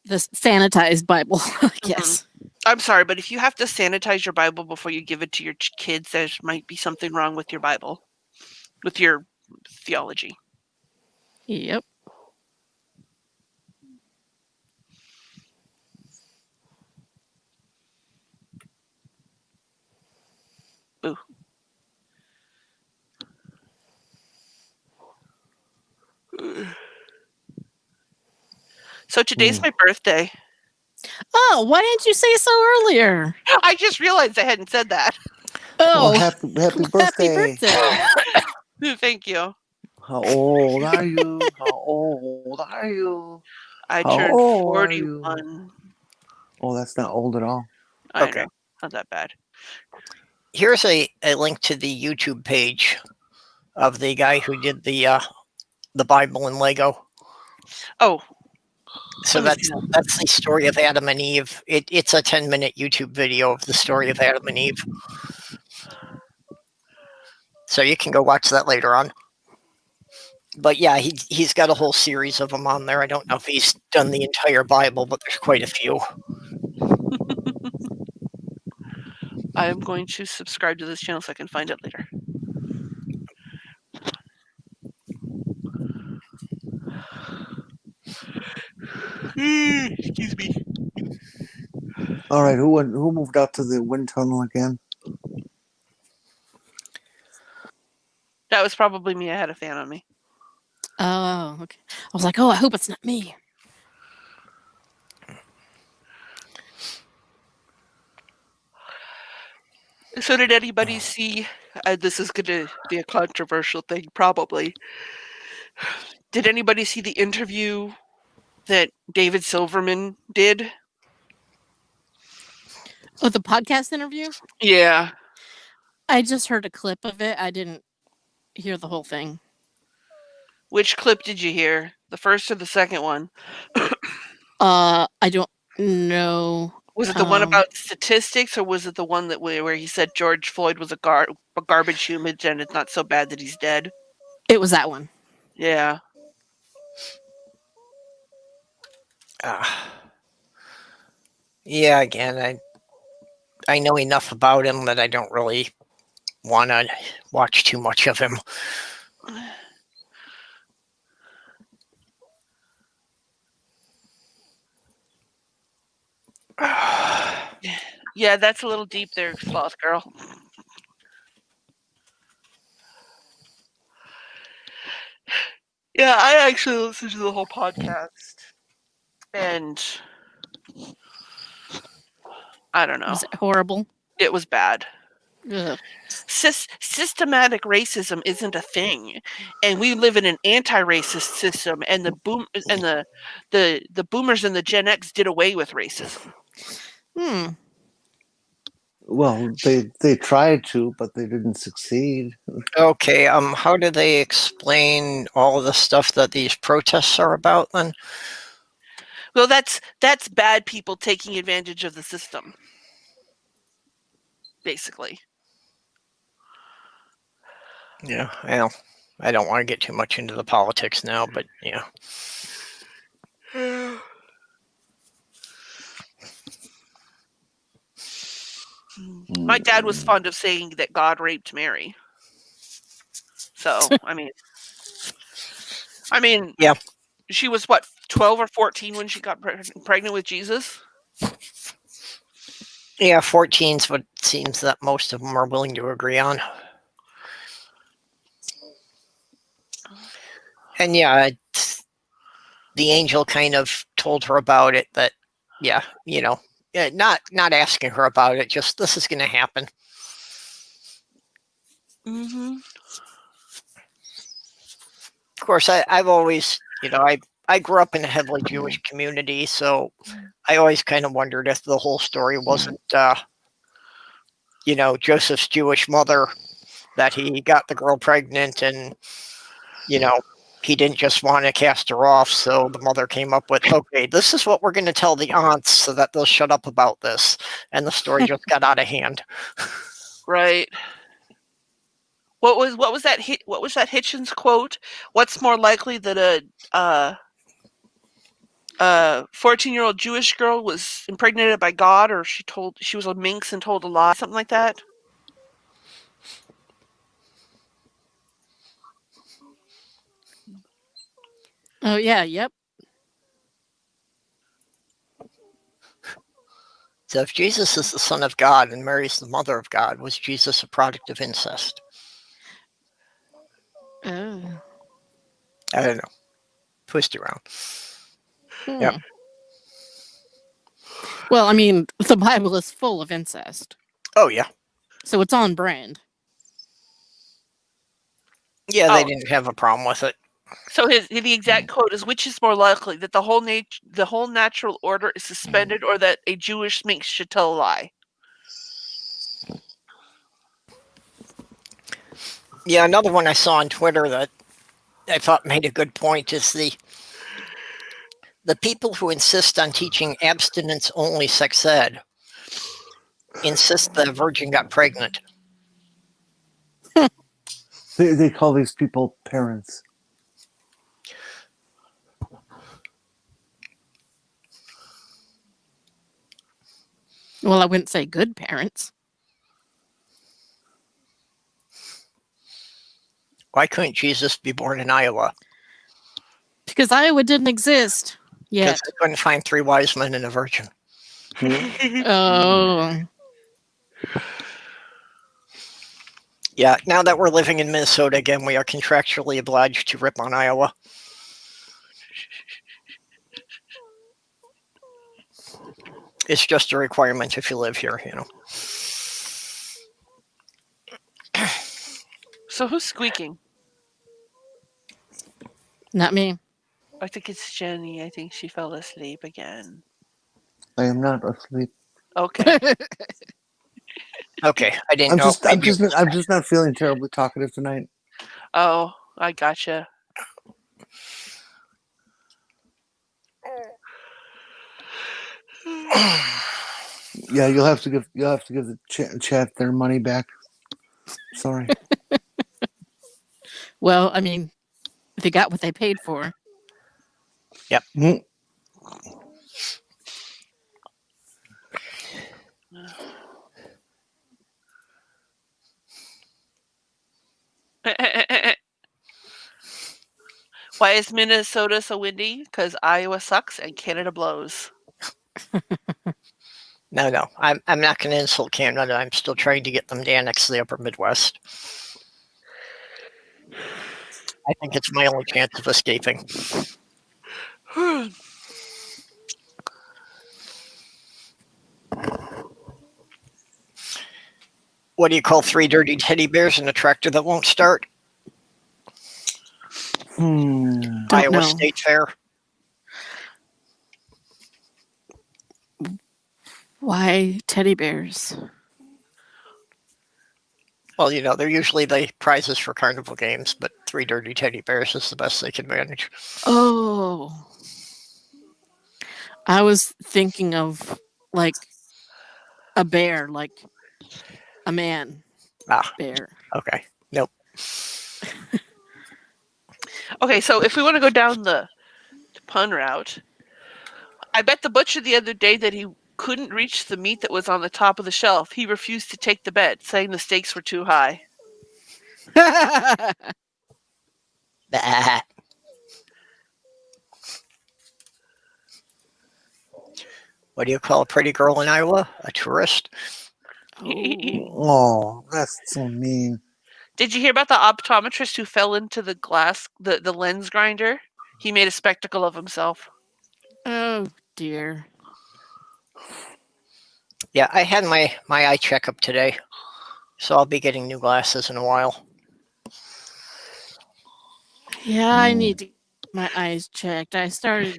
the sanitized Bible, I guess. I'm sorry, but if you have to sanitize your Bible before you give it to your kids, there might be something wrong with your Bible, with your theology. Yep. Boo. So today's my birthday. Oh, why didn't you say so earlier? I just realized I hadn't said that. Oh, happy birthday. Happy birthday. Thank you. How old are you? How old are you? I How turned old are you? 41. Oh, that's not old at all. I Okay. know, not that bad. Here's a link to the YouTube page of the guy who did the Bible in Lego. Oh, So let me see that's the story of Adam and Eve. It's a 10-minute YouTube video of the story of Adam and Eve. So you can go watch that later on. But yeah, he's got a whole series of them on there. I don't know if he's done the entire Bible, but there's quite a few. I am going to subscribe to this channel so I can find it later. Excuse me. All right, who moved out to the wind tunnel again? That was probably me. I had a fan on me. Oh, okay. I was like, oh, I hope it's not me. So did anybody see, this is going to be a controversial thing, probably. Did anybody see the interview that David Silverman did? Oh, the podcast interview? Yeah. I just heard a clip of it. I didn't hear the whole thing. Which clip did you hear? The first or the second one? I don't know. Was it the one about statistics, or was it the one that where he said George Floyd was a garbage human and it's not so bad that he's dead? It was that one. Yeah. Yeah, again, I know enough about him that I don't really want to watch too much of him. Yeah, that's a little deep there, Sloth Girl. Yeah, I actually listened to the whole podcast, and I don't know. Was it horrible? It was bad. Ugh. Systematic racism isn't a thing, and we live in an anti-racist system. And the boomers and the Gen X did away with racism. Well, they tried to, but they didn't succeed. Okay, how do they explain all of the stuff that these protests are about then? Well, that's bad people taking advantage of the system, basically. Yeah, well, I don't want to get too much into the politics now, but yeah. My dad was fond of saying that God raped Mary. So, I mean, yeah. She was what, 12 or 14 when she got pregnant with Jesus? Yeah, 14's what it seems that most of them are willing to agree on. And yeah, the angel kind of told her about it, that, yeah, you know, not asking her about it, just this is going to happen. Mm-hmm. Of course, I've always, you know, I grew up in a heavily Jewish community, so I always kind of wondered if the whole story wasn't, you know, Joseph's Jewish mother, that he got the girl pregnant and, you know, he didn't just want to cast her off, so the mother came up with, okay, this is what we're going to tell the aunts so that they'll shut up about this, and the story just got out of hand. Right. What was that Hitchens quote? What's more likely that a 14-year-old Jewish girl was impregnated by God, or she was a minx and told a lie, something like that? Oh, yeah, yep. So if Jesus is the son of God and Mary's the mother of God, was Jesus a product of incest? Oh. I don't know. Twist around. Yep. Well, I mean, the Bible is full of incest. Oh, yeah. So it's on brand. Yeah, they didn't have a problem with it. So the exact quote is: "Which is more likely, that the whole natural order is suspended, or that a Jewish Sphinx should tell a lie?" Yeah, another one I saw on Twitter that I thought made a good point is the people who insist on teaching abstinence-only sex ed insist that a virgin got pregnant. They call these people parents. Well, I wouldn't say good parents. Why couldn't Jesus be born in Iowa? Because Iowa didn't exist yet. Because they couldn't find 3 wise men and a virgin. Oh. Yeah, now that we're living in Minnesota again, we are contractually obliged to rip on Iowa. It's just a requirement if you live here, you know. So who's squeaking? Not me. I think it's Jenny. I think she fell asleep again. I am not asleep. Okay. Okay, I didn't I'm know. I'm just not feeling terribly talkative tonight. Oh, I gotcha. Yeah, you'll have to give the chat their money back. Sorry. Well, I mean, they got what they paid for. Yep. Mhm. Why is Minnesota so windy? Because Iowa sucks and Canada blows. No. I'm not going to insult Canada. I'm still trying to get them to annex the upper Midwest. I think it's my only chance of escaping. What do you call 3 dirty teddy bears in a tractor that won't start? Don't Iowa know. State Fair. Why teddy bears? Well, you know, they're usually the prizes for carnival games, but 3 dirty teddy bears is the best they can manage. Oh. I was thinking of like a bear, like a man bear. Okay. Nope. Okay, so if we want to go down the pun route, I bet the butcher the other day that he couldn't reach the meat that was on the top of the shelf. He refused to take the bet, saying the stakes were too high. Bah. What do you call a pretty girl in Iowa? A tourist? Oh, that's so mean. Did you hear about the optometrist who fell into the the lens grinder? He made a spectacle of himself. Oh dear. Yeah, I had my eye checkup today, so I'll be getting new glasses in a while. Yeah, I need to get my eyes checked. I started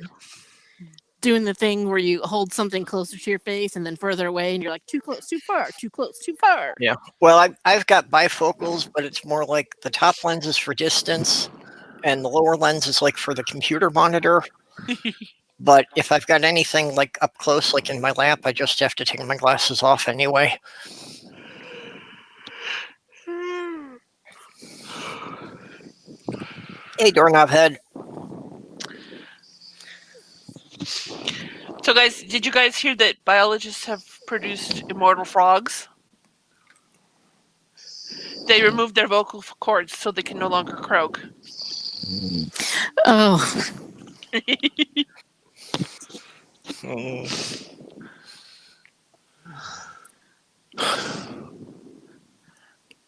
doing the thing where you hold something closer to your face and then further away, and you're like, too close, too far, too close, too far. Yeah. Well, I've got bifocals, but it's more like the top lens is for distance, and the lower lens is like for the computer monitor. But if I've got anything like up close, like in my lap, I just have to take my glasses off anyway. Hey, doorknob head. So, guys, did you guys hear that biologists have produced immortal frogs? They removed their vocal cords so they can no longer croak. Oh.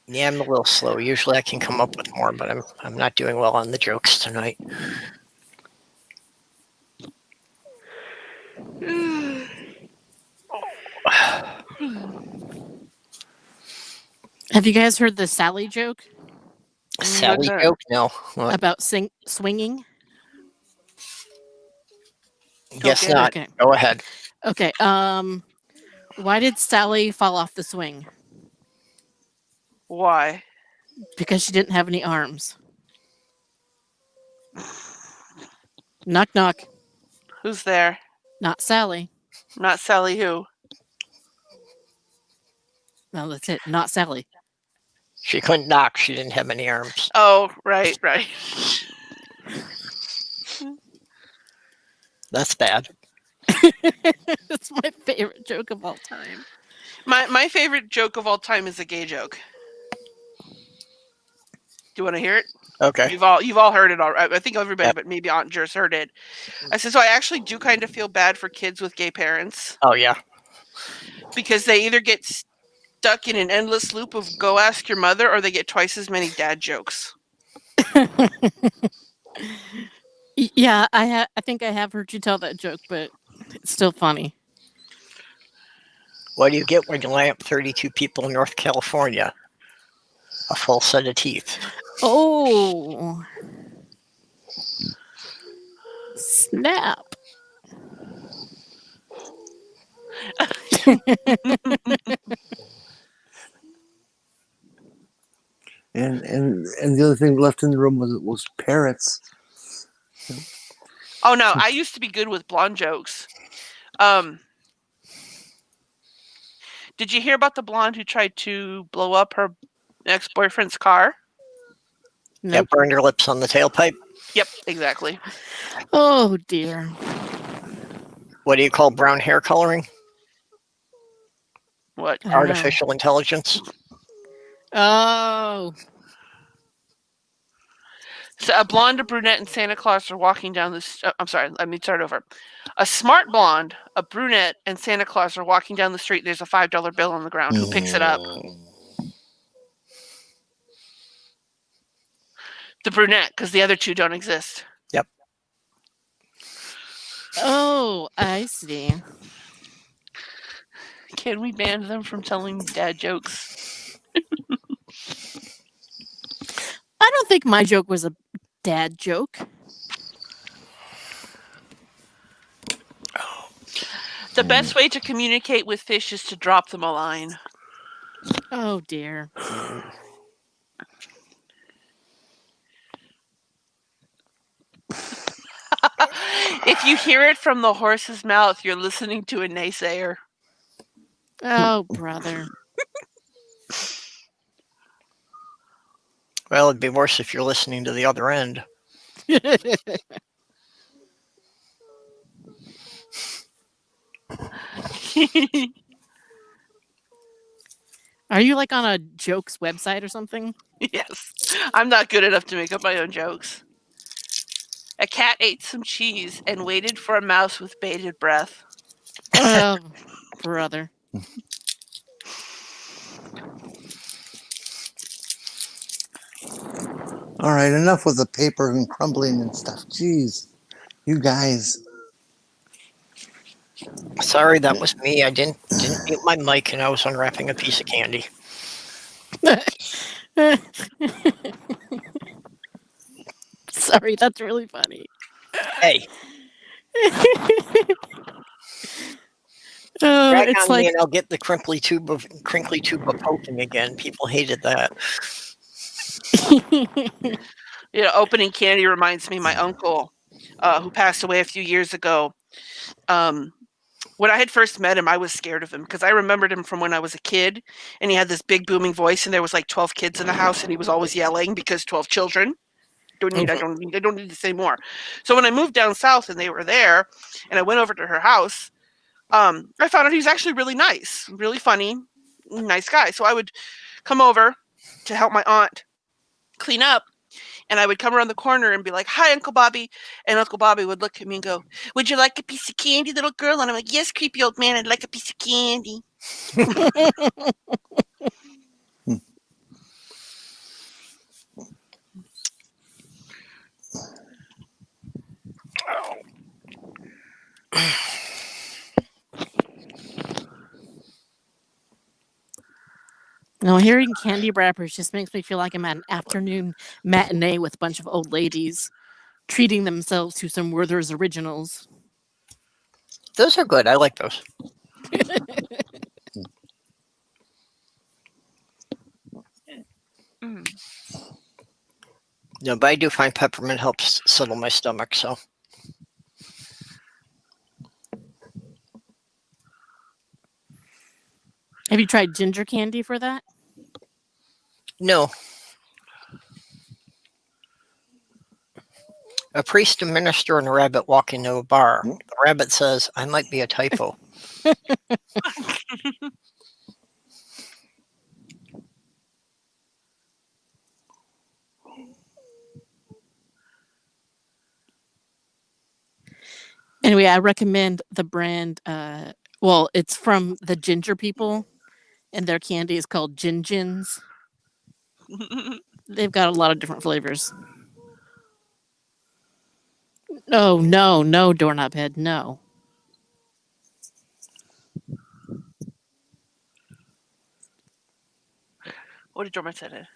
Yeah, I'm a little slow. Usually I can come up with more, but I'm not doing well on the jokes tonight. Have you guys heard the Sally joke? Sally that? joke? No. What? About swinging. Guess get it. not. Okay. Go ahead. Okay. Why did Sally fall off the swing? Why? Because she didn't have any arms. Knock knock. Who's there? Not Sally. Not Sally who? No, that's it. Not Sally. She couldn't knock. She didn't have any arms. Oh, right. That's bad. That's my favorite joke of all time. My favorite joke of all time is a gay joke. Do you want to hear it? Okay. You've all heard it already. I think everybody, Yep. but maybe Aunt Jers heard it. I said, so I actually do kind of feel bad for kids with gay parents Oh, yeah. because they either get stuck in an endless loop of go ask your mother, or they get twice as many dad jokes. Yeah, I think I have heard you tell that joke, but it's still funny. What do you get when you line up 32 people in North California? A full set of teeth. Oh, snap. And the other thing left in the room was parrots. Oh no, I used to be good with blonde jokes. Did you hear about the blonde who tried to blow up her ex-boyfriend's car? Yeah, Nope. burn your lips on the tailpipe. Yep, exactly. Oh dear. What do you call brown hair coloring? What? I don't know. Artificial intelligence. Oh. So a blonde, a brunette, and Santa Claus are walking down this. I'm sorry, let me start over. A smart blonde, a brunette, and Santa Claus are walking down the street. There's a $5 bill on the ground. Who picks it up? The brunette, because the other two don't exist. Yep. Oh, I see. Can we ban them from telling dad jokes? I don't think my joke was a dad joke. The best way to communicate with fish is to drop them a line. Oh dear. If you hear it from the horse's mouth, you're listening to a naysayer. Oh brother. Well, it'd be worse if you're listening to the other end. Are you like on a jokes website or something? Yes, I'm not good enough to make up my own jokes. A cat ate some cheese and waited for a mouse with bated breath. Oh brother. All right, enough with the paper and crumbling and stuff. Jeez, you guys. Sorry, that was me. I didn't mute my mic, and I was unwrapping a piece of candy. Sorry, that's really funny. Hey, Oh, drag it's on me, like and I'll get the crinkly tube of poking again. People hated that. You know, opening candy reminds me of my uncle, who passed away a few years ago. When I had first met him, I was scared of him because I remembered him from when I was a kid, and he had this big booming voice, and there was like 12 kids in the house, and he was always yelling because 12 children. I don't need to say more. So when I moved down south and they were there, and I went over to her house, I found out he was actually really nice, really funny, nice guy. So I would come over to help my aunt clean up, and I would come around the corner and be like, "Hi, Uncle Bobby," and Uncle Bobby would look at me and go, "Would you like a piece of candy, little girl?" And I'm like, "Yes, creepy old man, I'd like a piece of candy." No, hearing candy wrappers just makes me feel like I'm at an afternoon matinee with a bunch of old ladies treating themselves to some Werther's Originals. Those are good. I like those. Mm. No, but I do find peppermint helps settle my stomach. So Have you tried ginger candy for that? no. A priest, a minister, and a rabbit walk into a bar. The rabbit says, "I might be a typo." Anyway, I recommend the brand. Well, it's from the Ginger people, and their candy is called Gin Gins. They've got a lot of different flavors. No, doorknob head, no. What did Dorma say?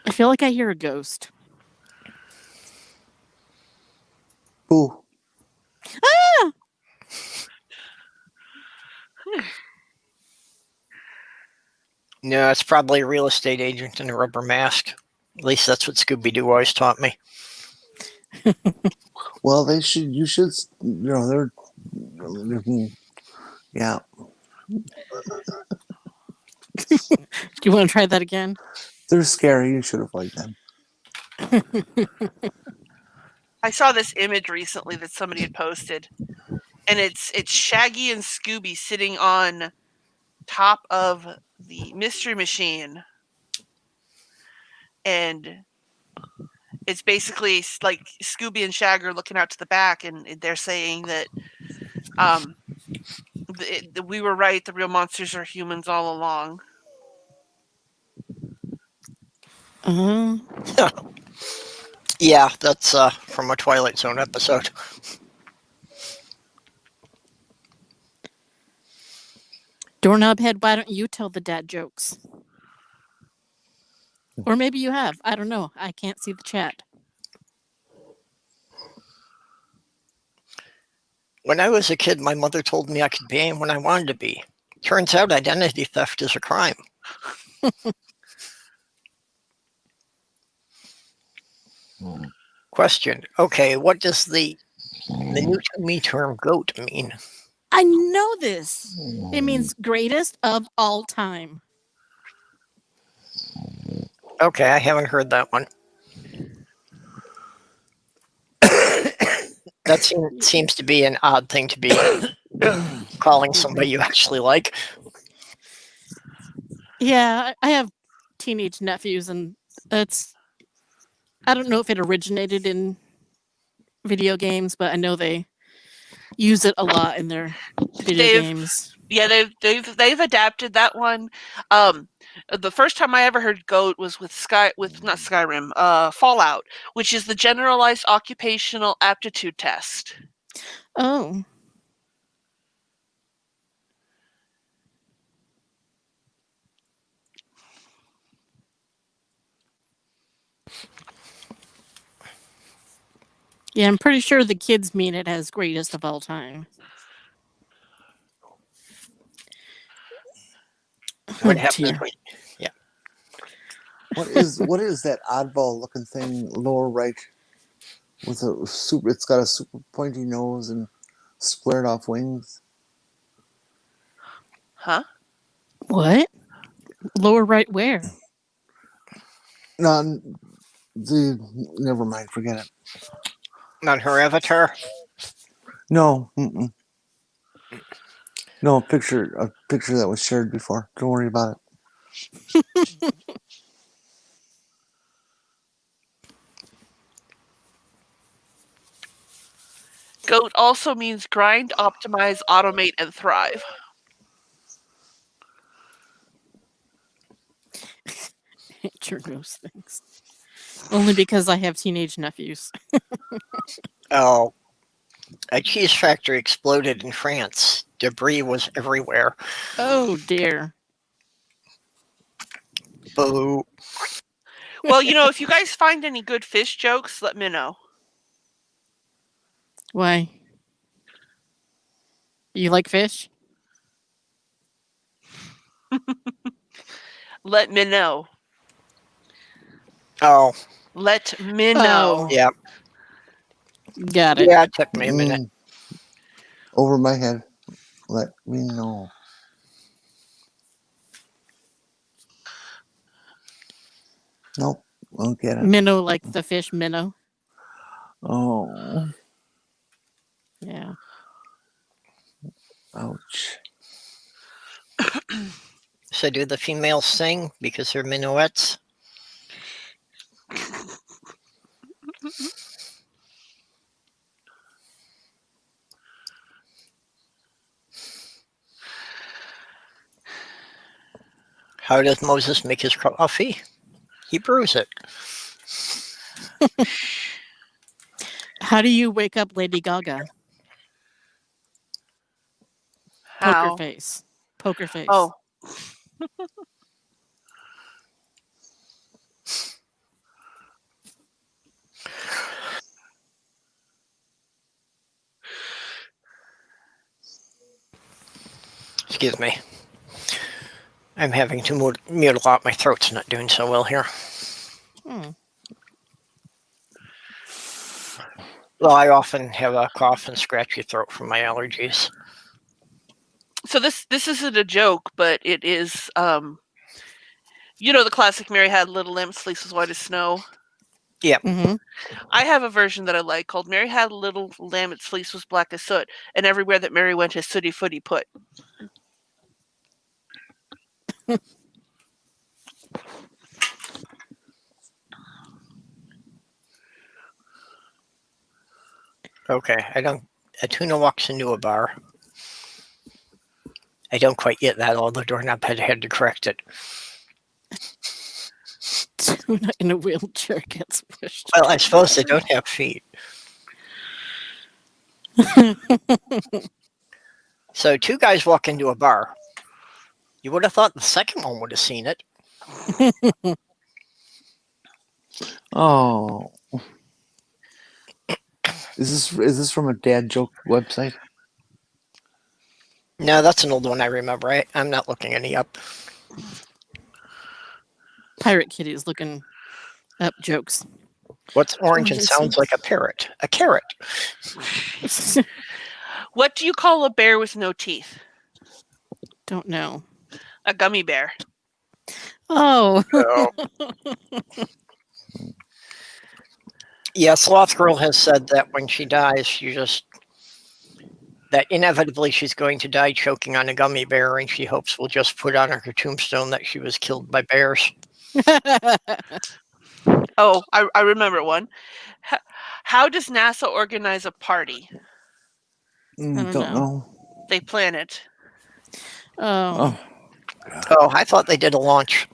I feel like I hear a ghost. Ooh. No, it's probably a real estate agent in a rubber mask. At least that's what Scooby Doo always taught me. Well, they should. You should. You know, they're. Yeah. Do you want to try that again? They're scary. You should have liked them. I saw this image recently that somebody had posted, and it's Shaggy and Scooby sitting on top of the Mystery Machine, and it's basically like Scooby and Shaggy are looking out to the back, and they're saying that we were right. The real monsters are humans all along. Yeah, that's from a Twilight Zone episode. Doorknob head, why don't you tell the dad jokes? Or maybe you have. I don't know. I can't see the chat. When I was a kid, my mother told me I could be anyone I wanted to be. Turns out identity theft is a crime. Question. Okay, what does the new to me term goat mean? I know this. It means greatest of all time. Okay, I haven't heard that one. That seems to be an odd thing to be calling somebody you actually like. Yeah, I have teenage nephews, and it's. I don't know if it originated in video games, but I know they use it a lot in their video games. Yeah, they've adapted that one. The first time I ever heard goat was with not Skyrim, Fallout, which is the generalized occupational aptitude test. Oh. Yeah, I'm pretty sure the kids mean it as greatest of all time. What happens? Yeah. What is that oddball looking thing lower right with a super? It's got a super pointy nose and squared off wings. Huh? What? Lower right where? No, never mind. Forget it. On her avatar? No. No, a picture that was shared before. Don't worry about it. Goat also means grind, optimize, automate, and thrive. sure knows things. Only because I have teenage nephews. Oh, a cheese factory exploded in France. Debris was everywhere. Oh dear. Boo. Well, you know, if you guys find any good fish jokes, let me know. Why? You like fish? Let me know. Oh, Let me know. yeah. Got it. Yeah, it took me a minute. Over my head. Let me know. Nope. Won't get it. Minnow, like the fish minnow. Oh, Yeah. ouch. So do the females sing because they're minuets? How does Moses make his coffee? He brews it. How do you wake up Lady Gaga? How? Poker face. Poker face. Oh. Excuse me. I'm having to mute a lot. My throat's not doing so well here. Hmm. Well, I often have a cough and scratchy throat from my allergies. So this isn't a joke, but it is you know the classic Mary Had a Little Lamb, its fleece was white as snow. Yep. Mm-hmm. I have a version that I like called Mary Had a Little Lamb, its fleece was black as soot, and everywhere that Mary went his sooty footy put. Okay, a tuna walks into a bar. I don't quite get that, although the doorknob had to correct it. Tuna in a wheelchair gets pushed. Well, I suppose they don't have feet. So two guys walk into a bar. You would have thought the second one would have seen it. Oh. Is this from a dad joke website? No, that's an old one I remember. I'm not looking any up. Pirate Kitty is looking up jokes. What's orange and Orange sounds like a parrot? A carrot. What do you call a bear with no teeth? Don't know. A gummy bear. Oh. Yeah, Sloth Girl has said that when she dies, that inevitably she's going to die choking on a gummy bear, and she hopes we'll just put on her tombstone that she was killed by bears. Oh, I remember one. How does NASA organize a party? don't Don't know. They plan it. Oh. Oh, I thought they did a launch.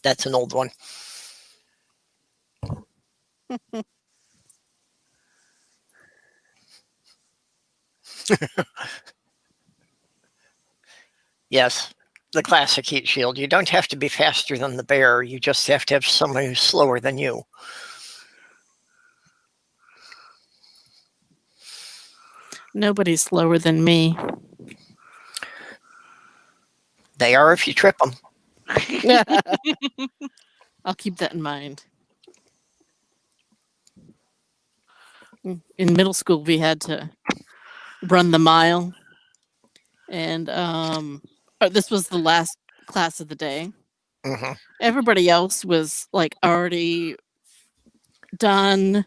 That's an old one. Yes, the classic heat shield. You don't have to be faster than the bear. You just have to have someone who's slower than you. Nobody's slower than me. They are if you trip them. I'll keep that in mind. In middle school, we had to run the mile, and this was the last class of the day. Mm-hmm. Everybody else was like already done,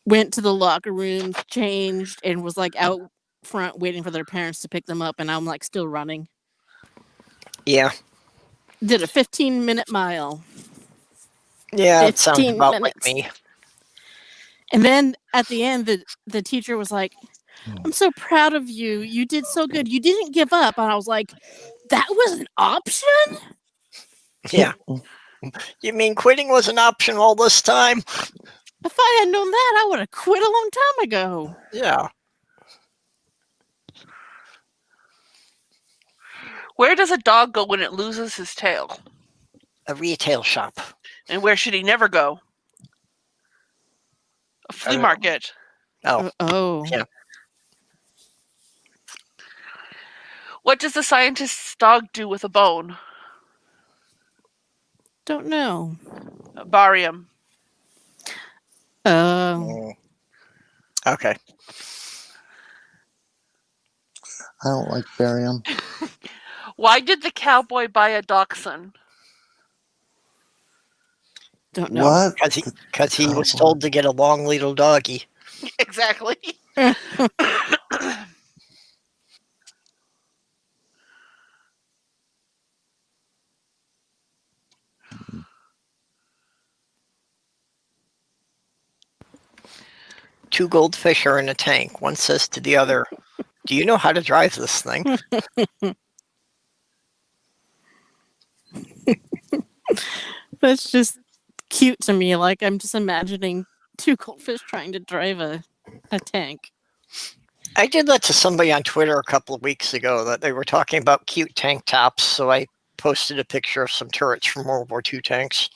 went to the locker room, changed, and was like out front waiting for their parents to pick them up, and I'm like still running. Yeah. Did a 15-minute mile. Yeah, it sounds 15 about minutes. like me. And then at the end, the teacher was like, I'm so proud of you. You did so good. You didn't give up. And I was like, that was an option? Yeah. You mean quitting was an option all this time? If I had known that, I would have quit a long time ago. Yeah. Where does a dog go when it loses his tail? A retail shop. And where should he never go? A flea market. Oh. Oh. Yeah. What does the scientist's dog do with a bone? Don't know. Barium. Oh. Okay. I don't like barium. Why did the cowboy buy a dachshund? Don't know. What? Because he was told to get a long little doggy. Exactly. Two goldfish are in a tank. One says to the other, "Do you know how to drive this thing?" That's just cute to me. Like, I'm just imagining two goldfish trying to drive a tank. I did that to somebody on Twitter a couple of weeks ago, that they were talking about cute tank tops, so I posted a picture of some turrets from World War II tanks.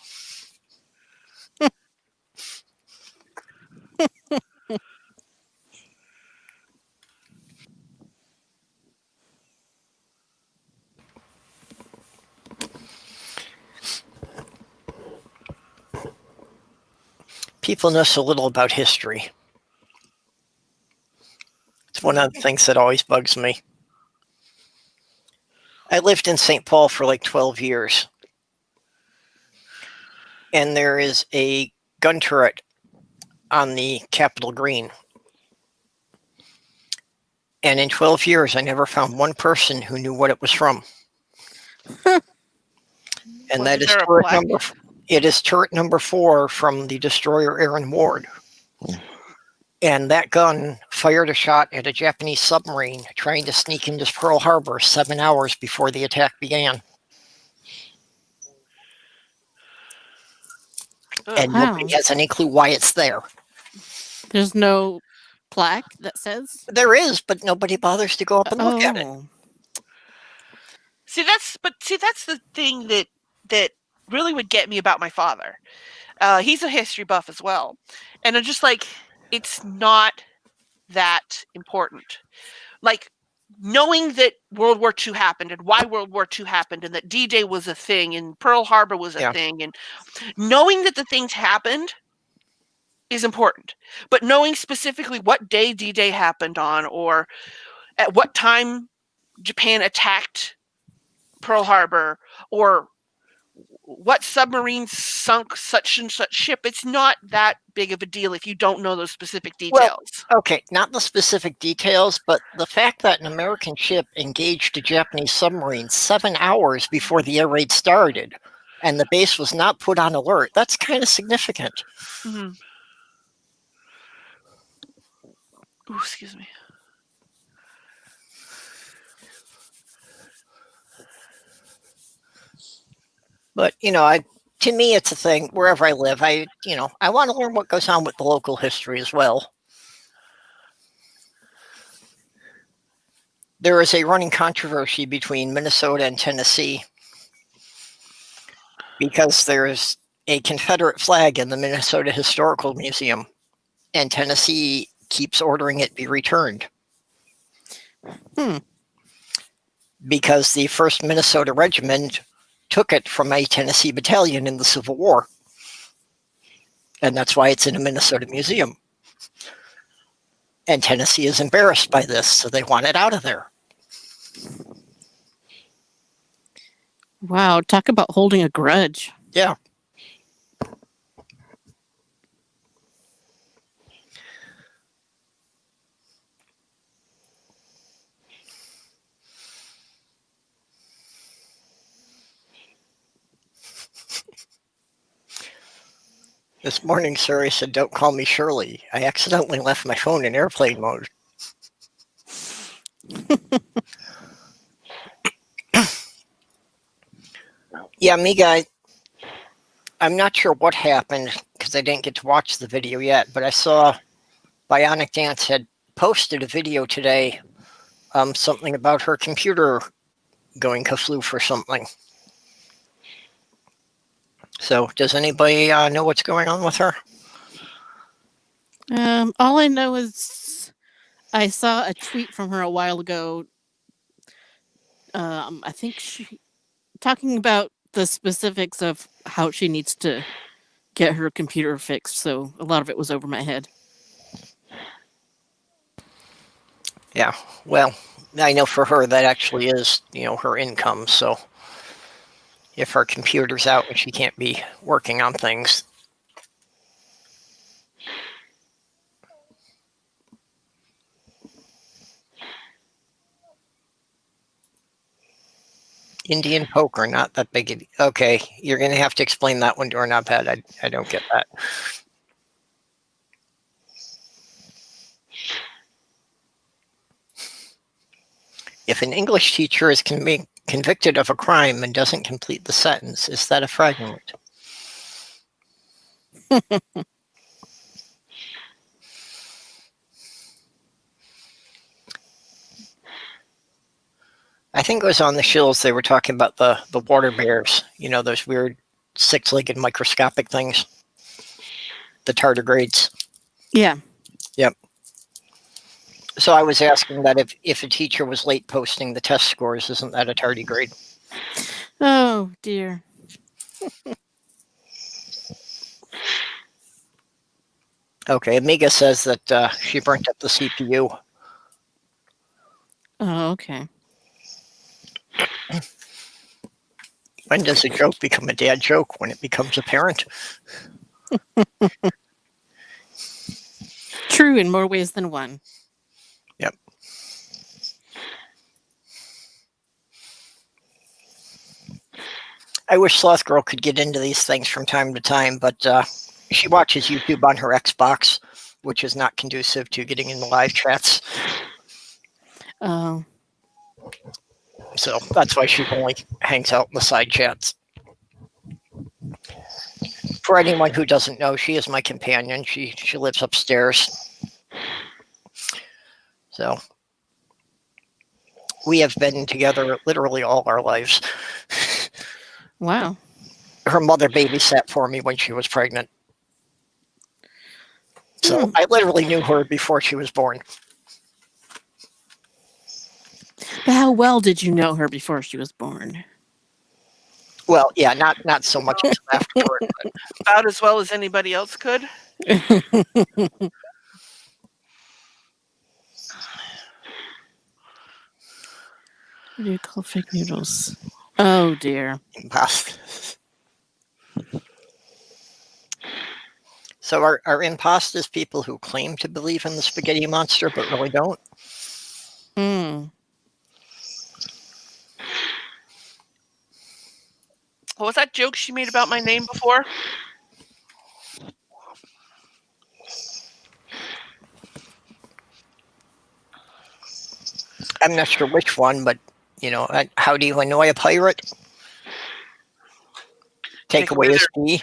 People know so little about history. It's one of the things that always bugs me. I lived in St. Paul for like 12 years. And there is a gun turret on the Capitol Green. And in 12 years, I never found one person who knew what it was from. And that is turret number 4 from the destroyer Aaron Ward. And that gun fired a shot at a Japanese submarine trying to sneak into Pearl Harbor 7 hours before the attack began. And nobody has any clue why it's there. There's no plaque that says? There is, but nobody bothers to go up and look at it. See, that's the thing that really would get me about my father. He's a history buff as well. And I'm just like, it's not that important. Like, knowing that World War II happened and why World War II happened and that D-Day was a thing and Pearl Harbor was a thing, and knowing that the things happened is important. But knowing specifically what day D-Day happened on, or at what time Japan attacked Pearl Harbor, or what submarine sunk such and such ship, it's not that big of a deal if you don't know those specific details. Well, okay, not the specific details, but the fact that an American ship engaged a Japanese submarine 7 hours before the air raid started, and the base was not put on alert, that's kind of significant. Mm-hmm. Ooh, excuse me. But, to me, it's a thing. Wherever I live, I want to learn what goes on with the local history as well. There is a running controversy between Minnesota and Tennessee because there's a Confederate flag in the Minnesota Historical Museum, and Tennessee keeps ordering it be returned. Because the 1st Minnesota Regiment took it from a Tennessee battalion in the Civil War. And that's why it's in a Minnesota museum. And Tennessee is embarrassed by this, so they want it out of there. Wow, talk about holding a grudge. Yeah. This morning, Suri said, "Don't call me Shirley. I accidentally left my phone in airplane mode." Yeah, me guy. I'm not sure what happened because I didn't get to watch the video yet, but I saw Bionic Dance had posted a video today, something about her computer going kafloof or something. So, does anybody know what's going on with her? All I know is I saw a tweet from her a while ago. I think she talking about the specifics of how she needs to get her computer fixed. So a lot of it was over my head. Yeah, well, I know for her that actually is, her income. So, if her computer's out and she can't be working on things. Indian poker, not that big. Okay, you're going to have to explain that one, Doorknob Head. I don't get that. If an English teacher is convicted of a crime and doesn't complete the sentence, is that a fraudulent? I think it was on the shills they were talking about the water bears, those weird six-legged microscopic things, the tardigrades. Yeah. Yep. So I was asking that if a teacher was late posting the test scores, isn't that a tardigrade? Oh dear. Okay, Amiga says that she burnt up the CPU. Oh, okay. When does a joke become a dad joke? When it becomes apparent? True in more ways than one. Yep. I wish Sloth Girl could get into these things from time to time, but she watches YouTube on her Xbox, which is not conducive to getting in the live chats. Oh. So that's why she only hangs out in the side chats. For anyone who doesn't know, she is my companion. She lives upstairs. So we have been together literally all our lives. Wow. Her mother babysat for me when she was pregnant. So I literally knew her before she was born. But how well did you know her before she was born? Well, yeah, not so much afterward. But About as well as anybody else could. What do you call fake noodles? Oh dear. So are imposters people who claim to believe in the spaghetti monster but really don't? What was that joke she made about my name before? I'm not sure which one, but how do you annoy a pirate? Take away his pee.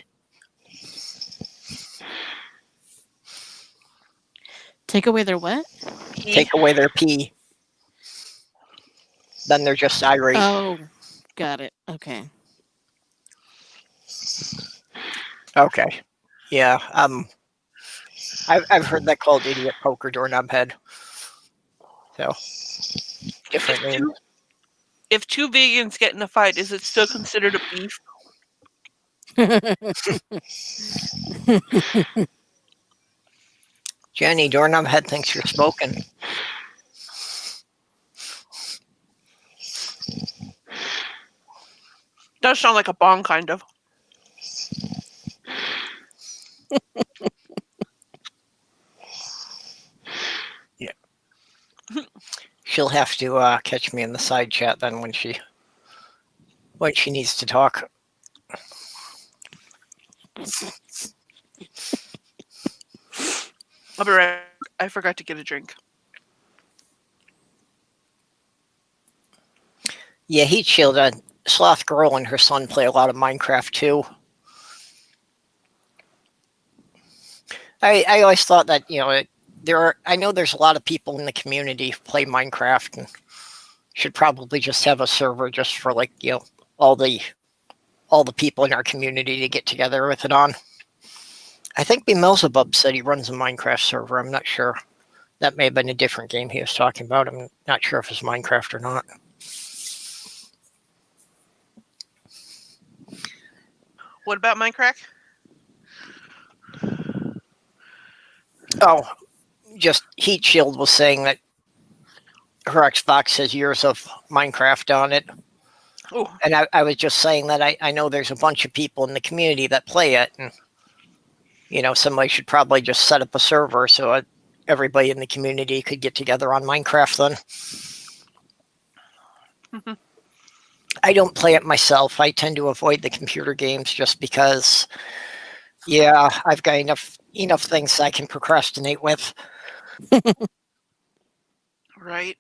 Take away their what? Take away their pee. Then they're just irate. Oh, got it. Okay. Okay. Yeah. I've heard that called idiot poker, Doorknob Head. So different name. If two vegans get in a fight, is it still considered a beef? Jenny, Doorknob Head thinks you're smoking. Does sound like a bong, kind of. Yeah. She'll have to catch me in the side chat then when she needs to talk. I'll be right back. I forgot to get a drink. Yeah, Heat Shield. Sloth Girl and her son play a lot of Minecraft too. I always thought that I know there's a lot of people in the community who play Minecraft and should probably just have a server just for all the people in our community to get together with it on. I think Beelzebub said he runs a Minecraft server. I'm not sure. That may have been a different game he was talking about. I'm not sure if it's Minecraft or not. What about Minecraft? Oh, just Heat Shield was saying that her Xbox has years of Minecraft on it. Oh, And I was just saying that I know there's a bunch of people in the community that play it. And, somebody should probably just set up a server so everybody in the community could get together on Minecraft then. Mm-hmm. I don't play it myself. I tend to avoid the computer games just because, I've got enough things I can procrastinate with. Right.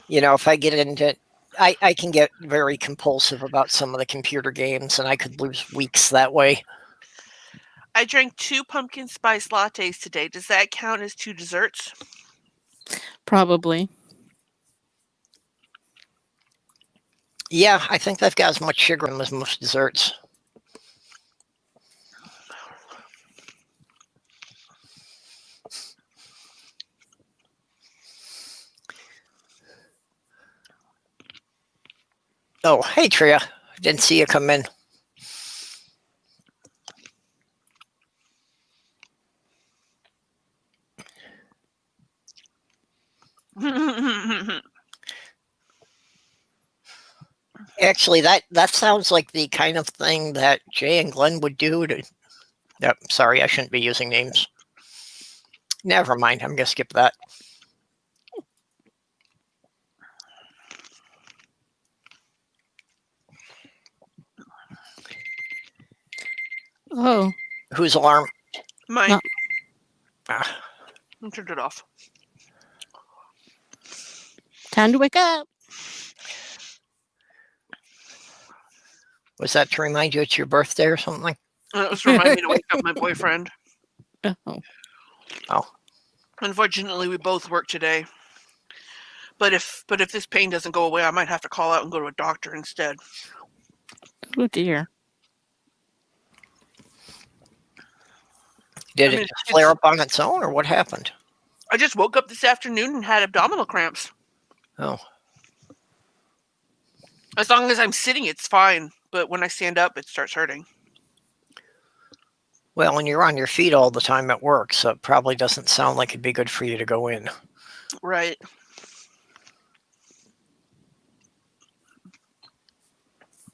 If I get into it, I can get very compulsive about some of the computer games, and I could lose weeks that way. I drank 2 pumpkin spice lattes today. Does that count as 2 desserts? Probably. Yeah, I think they've got as much sugar in them as most desserts. Oh, hey, Tria. Didn't see you come in. Actually, that sounds like the kind of thing that Jay and Glenn would do to... sorry, I shouldn't be using names. Never mind, I'm going to skip that. Oh, Whose alarm? Mine. No. Ah, I turned it off. time to wake up. was that to remind you it's your birthday or something? And it was to remind me to wake up my boyfriend. Oh, Unfortunately, we both work today. But if this pain doesn't go away, I might have to call out and go to a doctor instead. oh dear. Did it just flare up on its own, or what happened? I just woke up this afternoon and had abdominal cramps. Oh, As long as I'm sitting, it's fine. But when I stand up, it starts hurting. well, and you're on your feet all the time at work, so it probably doesn't sound like it'd be good for you to go in. Right.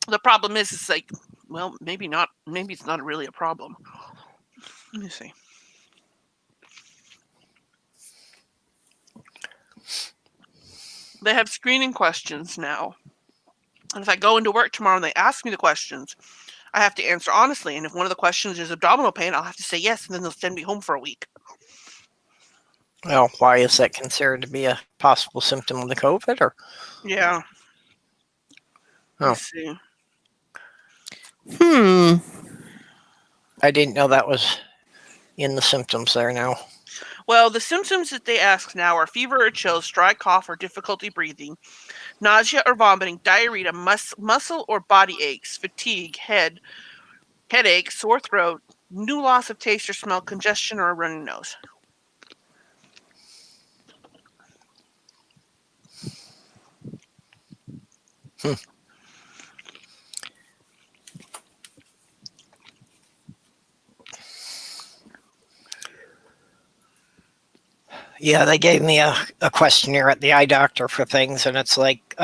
The problem is, it's like, well, maybe not. Maybe it's not really a problem. Let me see. They have screening questions now. And if I go into work tomorrow and they ask me the questions, I have to answer honestly. And if one of the questions is abdominal pain, I'll have to say yes, and then they'll send me home for a week. Well, why is that considered to be a possible symptom of the COVID? Or Yeah. Oh. Let's see. I didn't know that was in the symptoms there now. Well, the symptoms that they ask now are fever or chills, dry cough or difficulty breathing, nausea or vomiting, diarrhea, muscle or body aches, fatigue, headache, sore throat, new loss of taste or smell, congestion, or a running nose. Yeah, they gave me a questionnaire at the eye doctor for things, and it's like,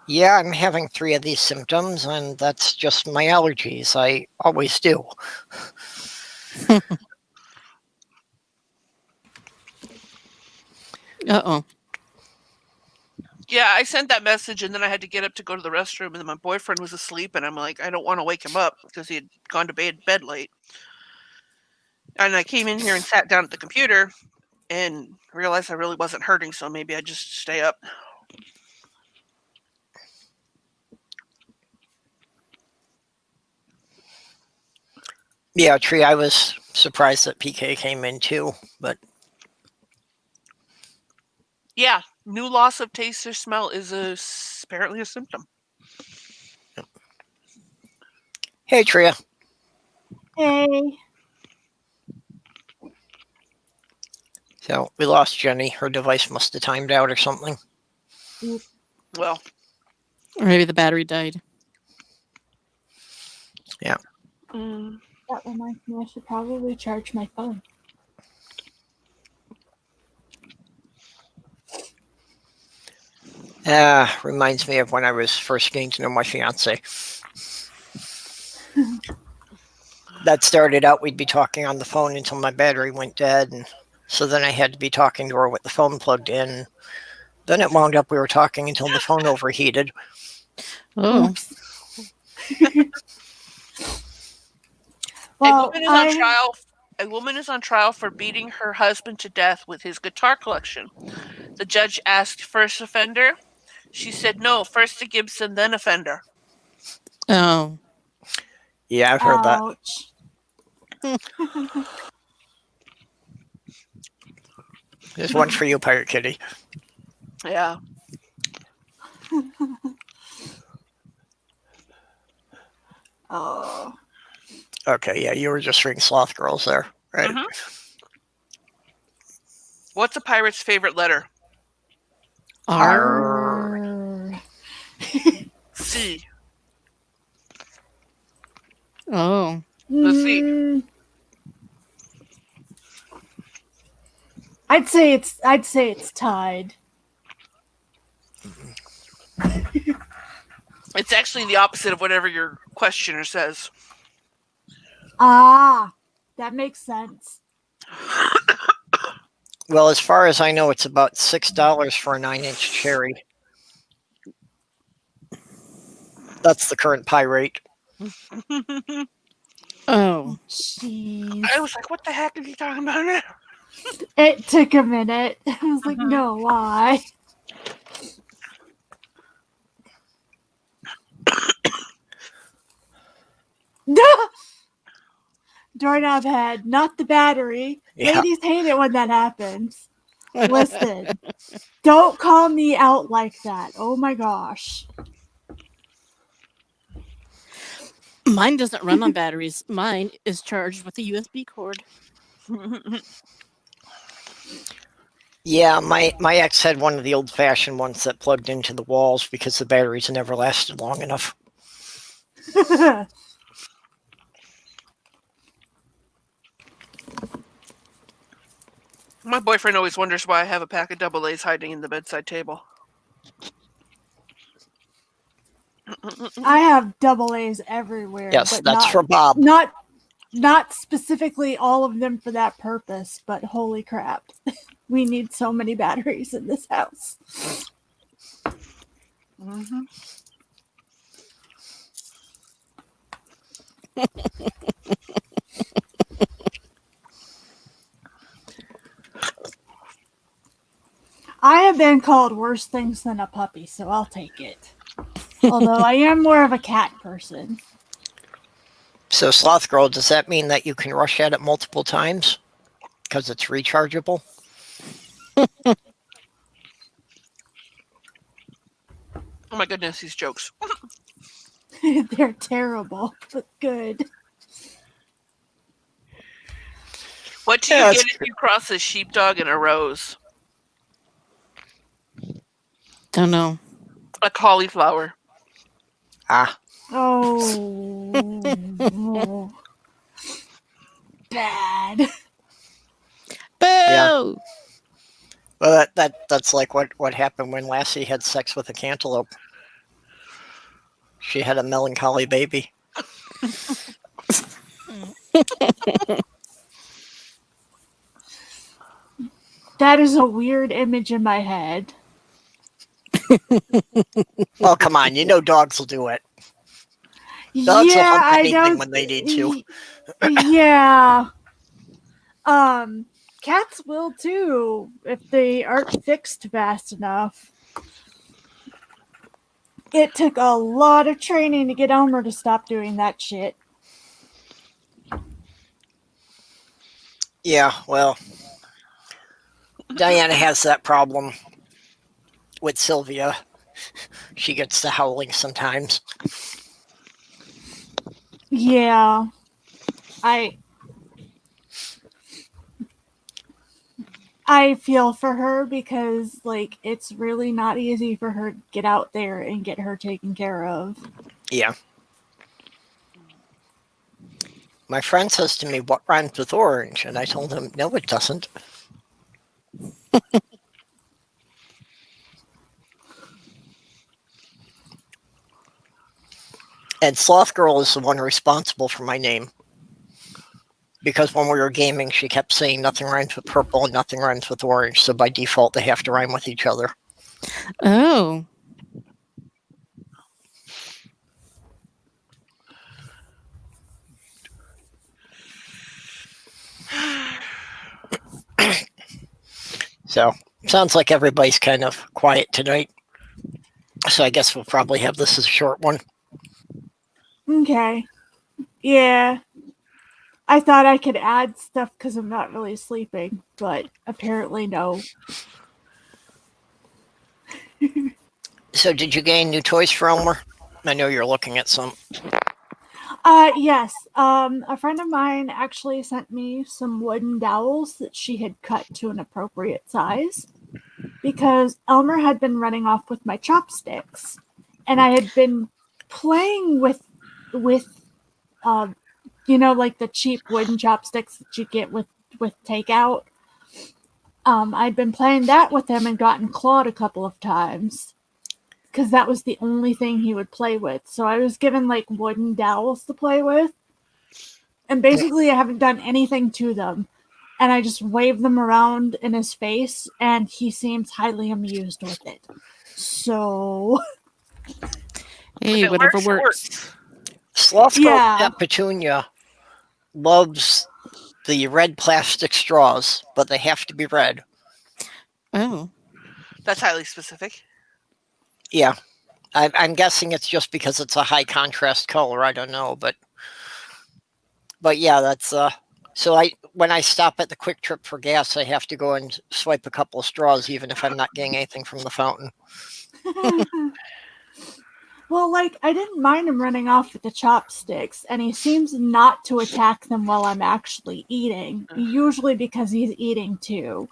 yeah, I'm having 3 of these symptoms, and that's just my allergies. I always do. Uh-oh. Yeah, I sent that message, and then I had to get up to go to the restroom, and then my boyfriend was asleep, and I'm like, I don't want to wake him up because he had gone to bed late. And I came in here and sat down at the computer and realized I really wasn't hurting, so maybe I just stay up. Yeah, Tree, I was surprised that PK came in too, but Yeah, new loss of taste or smell is apparently a symptom. hey, Tria. Hey. So we lost Jenny. Her device must have timed out or something. Well, Or maybe the battery died. mm, That reminds me, I should probably charge my phone. Reminds me of when I was first getting to know my fiance. That started out, we'd be talking on the phone until my battery went dead. And so then I had to be talking to her with the phone plugged in. Then it wound up we were talking until the phone overheated. Oh. Oops. Well, a woman is on trial for beating her husband to death with his guitar collection. The judge asked first offender. She said no, first a Gibson, then a Fender. Oh. Yeah, I've heard that. ouch. There's one for you, Pirate Kitty. Yeah. Oh. Okay, yeah, you were just reading Sloth Girls there, right? Mhm. What's a pirate's favorite letter? R. Arr. C. Oh. Let's see. I'd say it's tied. It's actually the opposite of whatever your questioner says. Ah, that makes sense. Well, as far as I know, it's about $6 for a 9-inch cherry. That's the current pie rate. Oh. Jeez. I was like, what the heck is he talking about now? It took a minute. I was like, no, why? Doorknob head, not the battery. Yeah. Ladies hate it when that happens. Listen, don't call me out like that. Oh my gosh. Mine doesn't run on batteries. Mine is charged with a USB cord. Yeah, my ex had one of the old-fashioned ones that plugged into the walls because the batteries never lasted long enough. My boyfriend always wonders why I have a pack of double A's hiding in the bedside table. I have double A's everywhere. Yes, but that's not, for Bob. Not specifically all of them for that purpose, but holy crap. We need so many batteries in this house. Mm-hmm. I have been called worse things than a puppy, so I'll take it. Although I am more of a cat person. So, Sloth Girl, does that mean that you can rush at it multiple times? Because it's rechargeable? Oh my goodness, these jokes. They're terrible, but good. What do Yeah, you that's get if you cross a sheepdog and a rose? Don't know. A cauliflower. Ah, Oh. Bad. Boo! Yeah. well, that's like what happened when Lassie had sex with a cantaloupe. She had a melancholy baby. That is a weird image in my head. Oh, come on, you know dogs will do it. Dogs will Yeah, hump I anything don't. when they need to. Yeah. Cats will too if they aren't fixed fast enough. It took a lot of training to get Elmer to stop doing that shit. Yeah, well, Diana has that problem with Sylvia. She gets the howling sometimes. Yeah. I feel for her because like it's really not easy for her to get out there and get her taken care of. Yeah. My friend says to me, "What rhymes with orange?" And I told him, "No, it doesn't." And Sloth Girl is the one responsible for my name. Because when we were gaming, she kept saying nothing rhymes with purple and nothing rhymes with orange. So by default, they have to rhyme with each other. Oh. So sounds like everybody's kind of quiet tonight. So I guess we'll probably have this as a short one. Okay. Yeah. I thought I could add stuff because I'm not really sleeping, but apparently no. So did you gain new toys for Elmer? I know you're looking at some. Yes. A friend of mine actually sent me some wooden dowels that she had cut to an appropriate size because Elmer had been running off with my chopsticks, and I had been playing with like the cheap wooden chopsticks that you get with takeout. I'd been playing that with him and gotten clawed a couple of times because that was the only thing he would play with. So I was given like wooden dowels to play with, and basically I haven't done anything to them, and I just wave them around in his face, and he seems highly amused with it. So Hey, If it whatever works, it works. Sloth Girl Yeah. Pet Petunia loves the red plastic straws, but they have to be red. Oh. That's highly specific. Yeah. I'm guessing it's just because it's a high contrast color. I don't know, but yeah, that's so when I stop at the Quick Trip for gas, I have to go and swipe a couple of straws, even if I'm not getting anything from the fountain. well, like, I didn't mind him running off with the chopsticks, and he seems not to attack them while I'm actually eating, usually because he's eating too.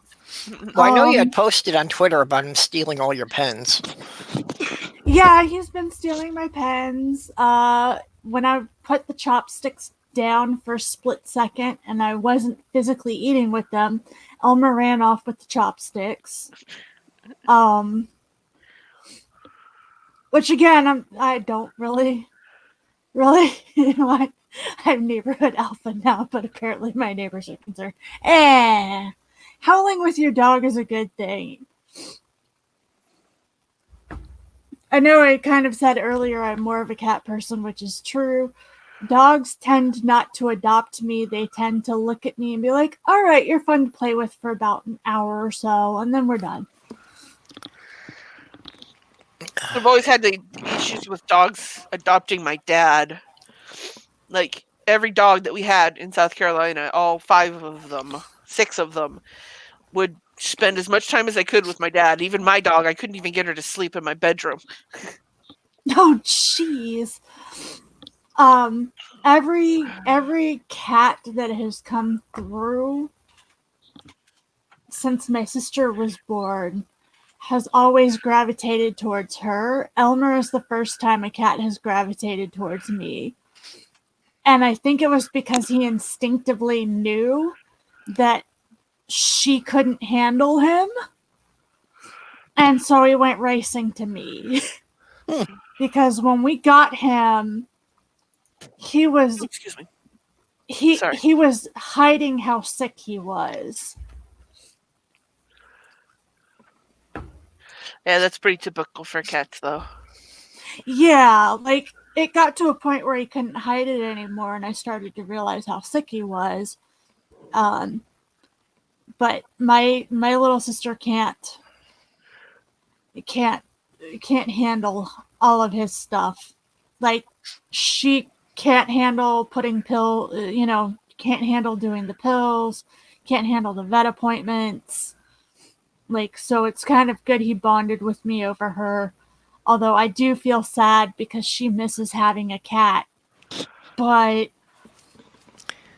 Well, I know you had posted on Twitter about him stealing all your pens. Yeah, he's been stealing my pens. When I put the chopsticks down for a split second and I wasn't physically eating with them, Elmer ran off with the chopsticks. Which again, I don't really, I'm neighborhood alpha now, but apparently my neighbors are concerned. Howling with your dog is a good thing. I know I kind of said earlier I'm more of a cat person, which is true. Dogs tend not to adopt me. They tend to look at me and be like, all right, you're fun to play with for about an hour or so, and then we're done. I've always had the issues with dogs adopting my dad. Like every dog that we had in South Carolina, all 6 of them, would spend as much time as I could with my dad. Even my dog, I couldn't even get her to sleep in my bedroom. Oh, jeez. Every cat that has come through since my sister was born has always gravitated towards her. Elmer is the first time a cat has gravitated towards me. And I think it was because he instinctively knew that she couldn't handle him. And so he went racing to me. Because when we got him, he was Excuse me. he was hiding how sick he was. Yeah, that's pretty typical for cats, though. Yeah, like it got to a point where he couldn't hide it anymore, and I started to realize how sick he was. But my little sister can't handle all of his stuff. Like she can't handle putting can't handle doing the pills, can't handle the vet appointments. Like, so it's kind of good he bonded with me over her. Although I do feel sad because she misses having a cat. But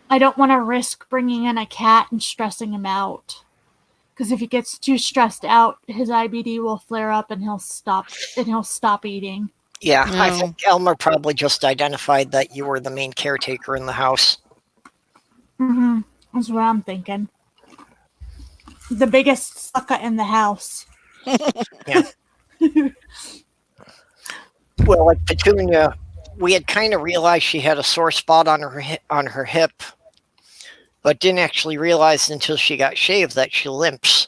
I don't want to risk bringing in a cat and stressing him out. Because if he gets too stressed out, his IBD will flare up and he'll stop eating. Yeah, I No. think Elmer probably just identified that you were the main caretaker in the house. Mm-hmm. That's what I'm thinking. The biggest sucker in the house. Yeah. Well, like Petunia, we had kind of realized she had a sore spot on her hip, but didn't actually realize until she got shaved that she limps.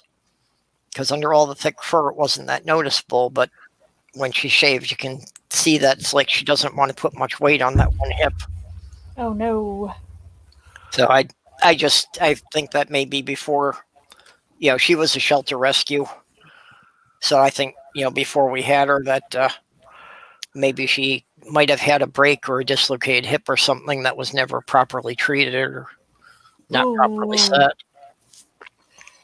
Because under all the thick fur, it wasn't that noticeable. But when she shaves, you can see that it's like she doesn't want to put much weight on that one hip. Oh no. So I think that maybe before, she was a shelter rescue. So I think, before we had her, that maybe she might have had a break or a dislocated hip or something that was never properly treated or not properly set.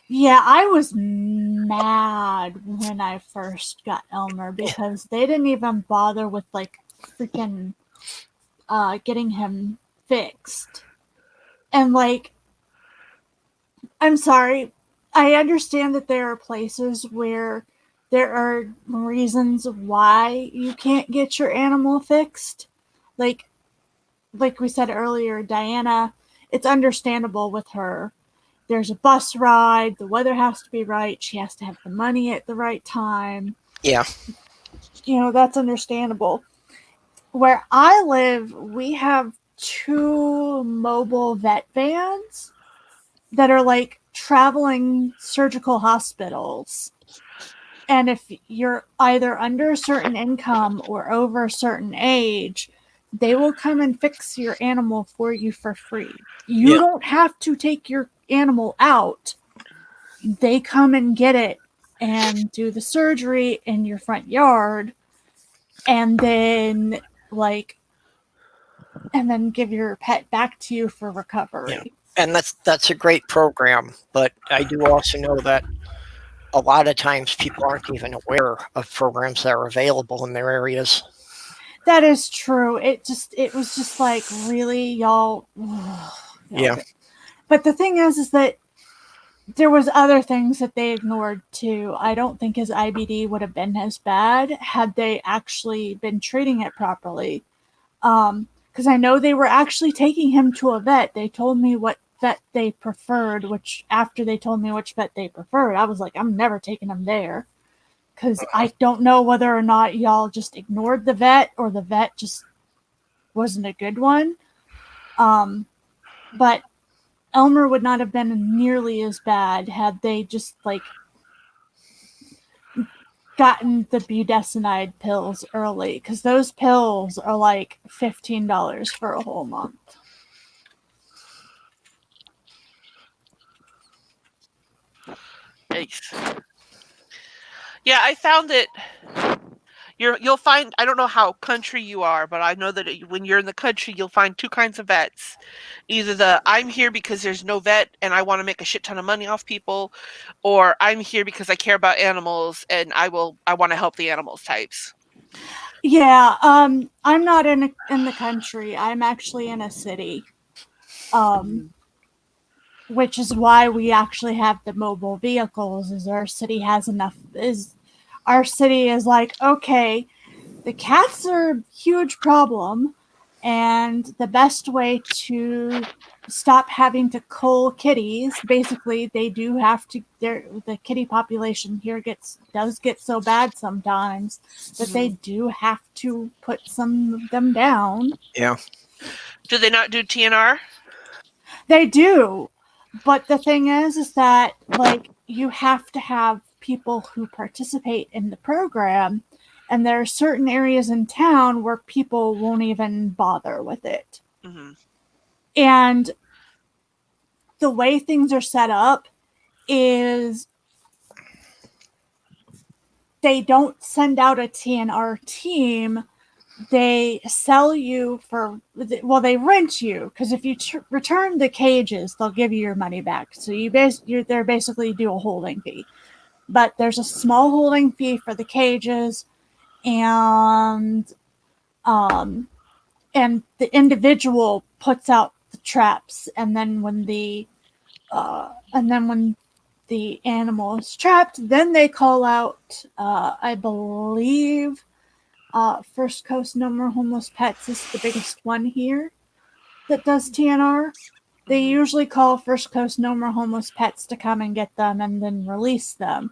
Yeah, I was mad when I first got Elmer because they didn't even bother with like freaking getting him fixed. And like, I'm sorry, I understand that there are places where there are reasons why you can't get your animal fixed. Like we said earlier, Diana, it's understandable with her. There's a bus ride, the weather has to be right, she has to have the money at the right time. Yeah. That's understandable. Where I live, we have 2 mobile vet vans that are like traveling surgical hospitals. And if you're either under a certain income or over a certain age, they will come and fix your animal for you for free. You don't have to take your animal out. They come and get it and do the surgery in your front yard and then give your pet back to you for recovery. Yeah. And that's a great program, but I do also know that a lot of times people aren't even aware of programs that are available in their areas. That is true. It was just like, really, y'all. Yeah. But the thing is that there was other things that they ignored too. I don't think his IBD would have been as bad had they actually been treating it properly. Because I know they were actually taking him to a vet. They told me what vet they preferred, which after they told me which vet they preferred, I was like, I'm never taking him there. Because I don't know whether or not y'all just ignored the vet or the vet just wasn't a good one. But Elmer would not have been nearly as bad had they just gotten the budesonide pills early, because those pills are like $15 for a whole month. Yikes. Yeah, I found it. You'll find, I don't know how country you are, but I know that when you're in the country, you'll find 2 kinds of vets. Either the I'm here because there's no vet and I want to make a shit ton of money off people, or I'm here because I care about animals and I want to help the animals types. Yeah, I'm not in the country. I'm actually in a city. Which is why we actually have the mobile vehicles, is our city has enough, our city is like, okay, the cats are a huge problem, and the best way to stop having to cull kitties, basically they do have to, the kitty population here does get so bad sometimes that they do have to put some of them down. Yeah. Do they not do TNR? They do. But the thing is that you have to have people who participate in the program, and there are certain areas in town where people won't even bother with it. Mm-hmm. And the way things are set up is they don't send out a TNR team they sell you for, well, they rent you, because if you return the cages, they'll give you your money back. So they're basically do a holding fee, but there's a small holding fee for the cages, and the individual puts out the traps, and then when the animal is trapped, then they call out, I believe, First Coast No More Homeless Pets is the biggest one here that does TNR. They usually call First Coast No More Homeless Pets to come and get them and then release them.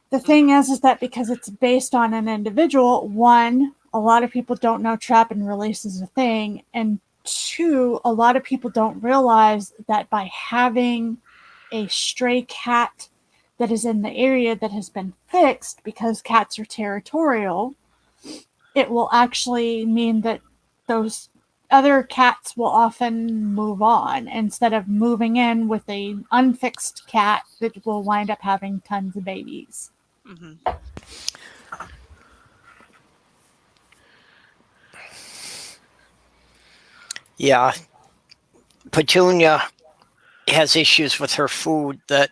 The thing is that because it's based on an individual, one, a lot of people don't know trap and release is a thing, and two, a lot of people don't realize that by having a stray cat that is in the area that has been fixed, because cats are territorial, it will actually mean that those other cats will often move on instead of moving in with an unfixed cat that will wind up having tons of babies. Mm-hmm. Yeah. Petunia has issues with her food that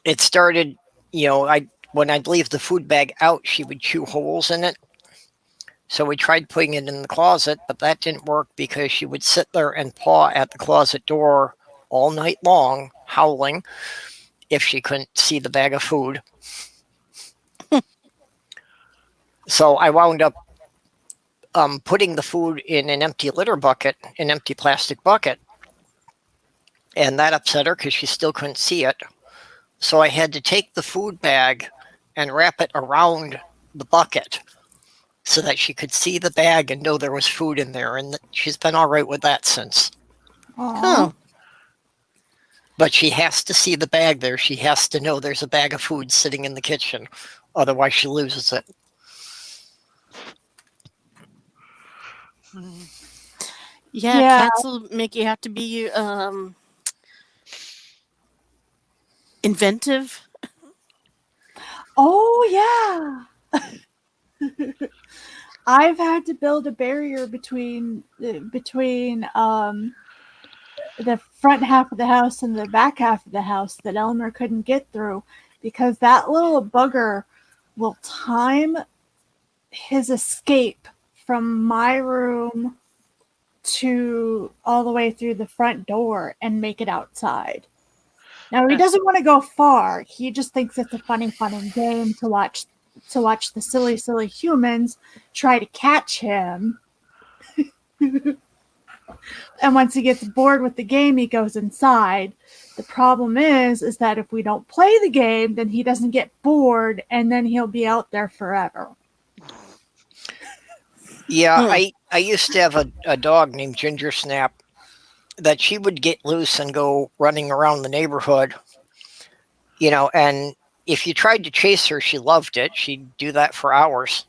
it started, when I'd leave the food bag out, she would chew holes in it. So we tried putting it in the closet, but that didn't work because she would sit there and paw at the closet door all night long, howling, if she couldn't see the bag of food. So I wound up putting the food in an empty litter bucket, an empty plastic bucket. And that upset her because she still couldn't see it. So I had to take the food bag and wrap it around the bucket so that she could see the bag and know there was food in there. And she's been all right with that since. Oh, But she has to see the bag there. She has to know there's a bag of food sitting in the kitchen. Otherwise, she loses it. yeah. Cats will make you have to be inventive. Oh, yeah. I've had to build a barrier between the front half of the house and the back half of the house that Elmer couldn't get through, because that little bugger will time his escape from my room to all the way through the front door and make it outside. Now, he doesn't want to go far. He just thinks it's a funny game to watch the silly humans try to catch him. And once he gets bored with the game, he goes inside. The problem is that if we don't play the game, then he doesn't get bored, and then he'll be out there forever. Yeah, I used to have a dog named Ginger Snap that she would get loose and go running around the neighborhood, and if you tried to chase her, she loved it. She'd do that for hours.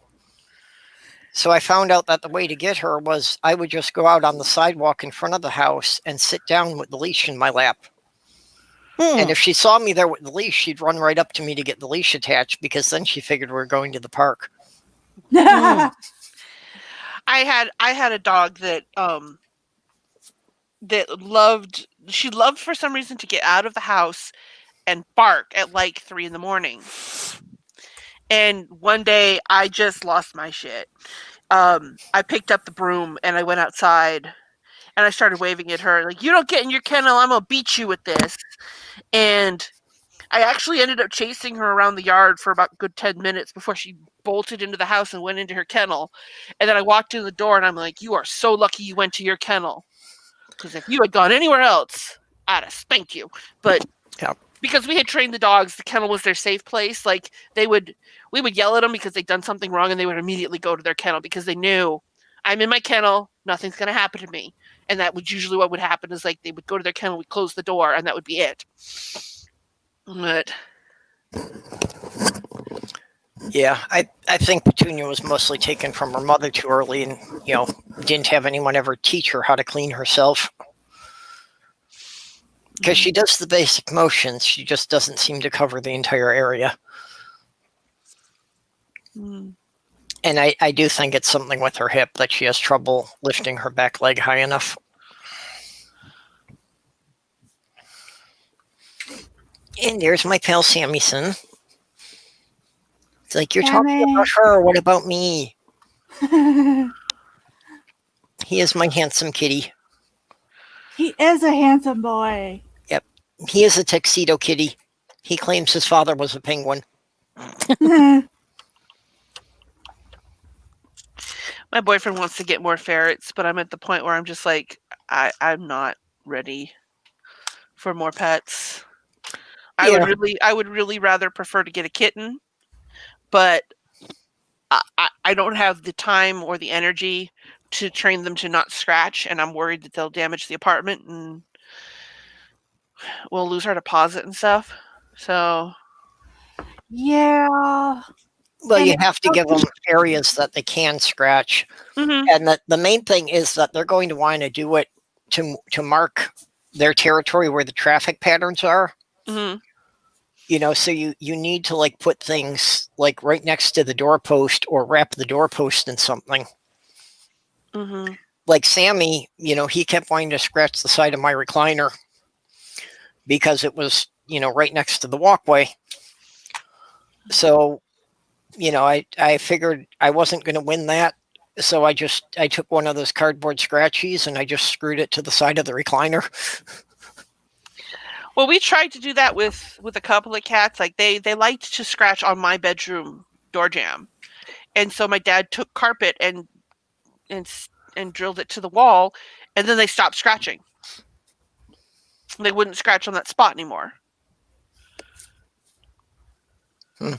So I found out that the way to get her was I would just go out on the sidewalk in front of the house and sit down with the leash in my lap. And if she saw me there with the leash, she'd run right up to me to get the leash attached, because then she figured we were going to the park. I had a dog that she loved for some reason to get out of the house and bark at like 3 a.m. And one day I just lost my shit. I picked up the broom and I went outside and I started waving at her like, "You don't get in your kennel, I'm gonna beat you with this." And I actually ended up chasing her around the yard for about a good 10 minutes before she bolted into the house and went into her kennel. And then I walked in the door and I'm like, "You are so lucky you went to your kennel. Because if you had gone anywhere else, I'd have spanked you." But because we had trained the dogs, the kennel was their safe place. Like we would yell at them because they'd done something wrong, and they would immediately go to their kennel because they knew, I'm in my kennel, nothing's going to happen to me. And that would usually what would happen is like they would go to their kennel, we'd close the door, and that would be it. But yeah, I think Petunia was mostly taken from her mother too early, and didn't have anyone ever teach her how to clean herself. Because she does the basic motions, she just doesn't seem to cover the entire area. And I do think it's something with her hip that she has trouble lifting her back leg high enough. And there's my pal Sammyson. It's like, you're talking about her, what about me? He is my handsome kitty. He is a handsome boy. Yep. He is a tuxedo kitty. He claims his father was a penguin. My boyfriend wants to get more ferrets, but I'm at the point where I'm just like, I'm not ready for more pets. I would really rather prefer to get a kitten, but I don't have the time or the energy to train them to not scratch, and I'm worried that they'll damage the apartment and we'll lose our deposit and stuff. So yeah. Well, And you have to give them areas that they can scratch. mhm. And the main thing is that they're going to want to do it to mark their territory where the traffic patterns are. Mhm. You know, so you need to like put things like right next to the doorpost or wrap the doorpost in something. Mhm. Like Sammy, you know, he kept wanting to scratch the side of my recliner because it was, you know, right next to the walkway. So, you know, I figured I wasn't going to win that. So I took one of those cardboard scratchies and I just screwed it to the side of the recliner. Well, we tried to do that with a couple of cats. Like they liked to scratch on my bedroom door jamb, and so my dad took carpet and drilled it to the wall, and then they stopped scratching. They wouldn't scratch on that spot anymore. Hmm.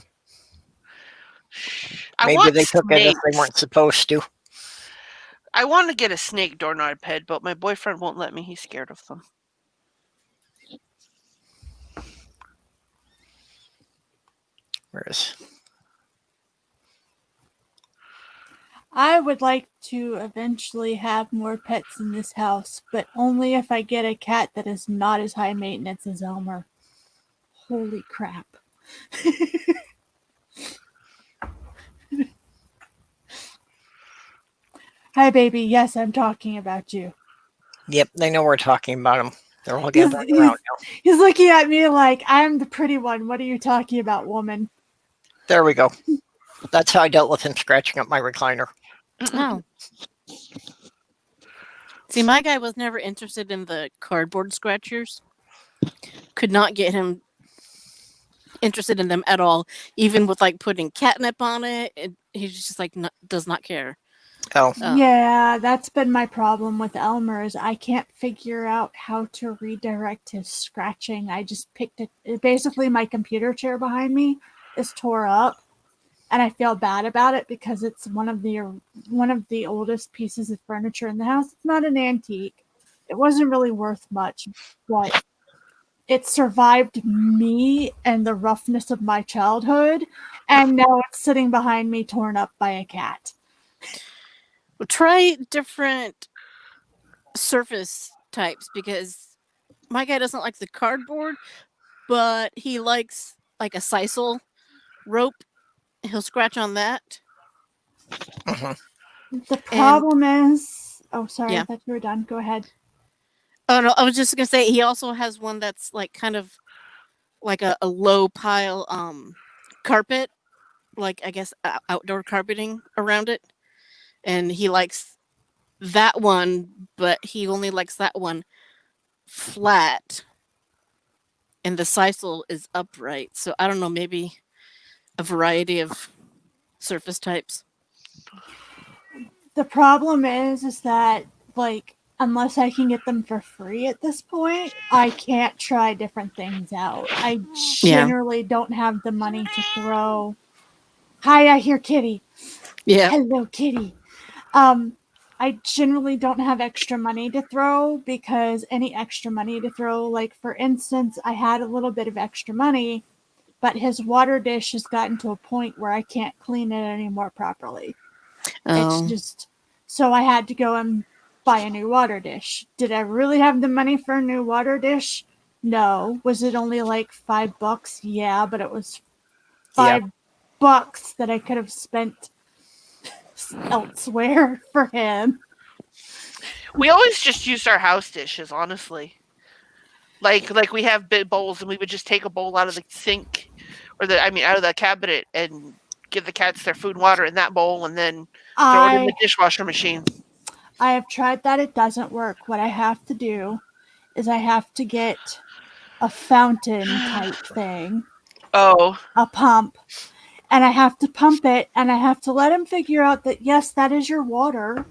I Maybe want they took it if they snakes. weren't supposed to. I want to get a snake doorknob pet, but my boyfriend won't let me. He's scared of them. Whereas, I would like to eventually have more pets in this house, but only if I get a cat that is not as high maintenance as Elmer. Holy crap. Hi, baby. Yes, I'm talking about you. yep, they know we're talking about them. They're all gathering around now. He's looking at me like, I'm the pretty one. What are you talking about, woman? There we go. That's how I dealt with him scratching up my recliner. Oh. See, my guy was never interested in the cardboard scratchers. Could not get him interested in them at all. Even with like putting catnip on it, he's just like does not care. Oh, Yeah, that's been my problem with Elmer is I can't figure out how to redirect his scratching. I just picked it. Basically, my computer chair behind me is tore up, and I feel bad about it because it's one of the oldest pieces of furniture in the house. It's not an antique. It wasn't really worth much, but it survived me and the roughness of my childhood, and now it's sitting behind me torn up by a cat. Well, try different surface types because my guy doesn't like the cardboard, but he likes like a sisal rope. He'll scratch on that. mhm. The problem is, oh, sorry, Yeah. I thought you were done. Go ahead. Oh no, I was just gonna say he also has one that's like kind of like a low pile carpet, like I guess outdoor carpeting around it, and he likes that one, but he only likes that one flat, and the sisal is upright. So I don't know, maybe a variety of surface types. The problem is that like unless I can get them for free at this point, I can't try different things out. I generally don't have the money to throw. Hi, I hear Kitty. Yeah. Hello, Kitty. I generally don't have extra money to throw because any extra money to throw, like for instance, I had a little bit of extra money, but his water dish has gotten to a point where I can't clean it anymore properly. It's just so I had to go and buy a new water dish. Did I really have the money for a new water dish? No. Was it only like $5? Yeah, but it was $5 that I could have spent elsewhere for him. We always just used our house dishes, honestly. Like we have big bowls, and we would just take a bowl out of the sink, or out of the cabinet, and give the cats their food and water in that bowl, and then throw it in the dishwasher machine. I have tried that. It doesn't work. What I have to do is I have to get a fountain type thing. Oh. A pump. And I have to pump it, and I have to let him figure out that, yes, that is your water,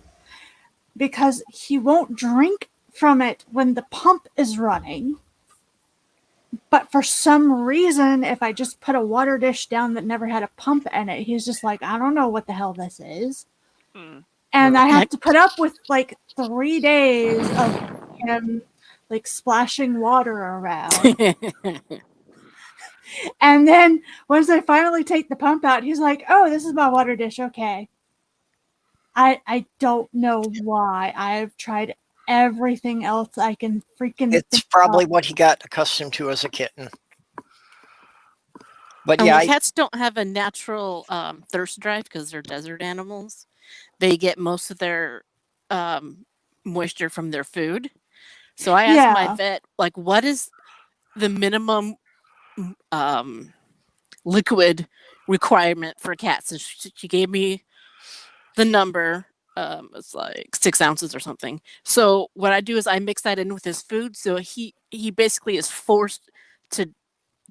because he won't drink from it when the pump is running. But for some reason, if I just put a water dish down that never had a pump in it, he's just like, I don't know what the hell this is. And I have to put up with like 3 days of him like splashing water around. And then once I finally take the pump out, he's like, oh, this is my water dish. Okay. I don't know why. I've tried everything else I can freaking It's probably what he got accustomed to as a kitten. But And yeah, cats don't have a natural thirst drive because they're desert animals. They get most of their moisture from their food. So I asked my vet, like, what is the minimum liquid requirement for cats? And she gave me the number. It's like 6 ounces or something. So what I do is I mix that in with his food. So he basically is forced to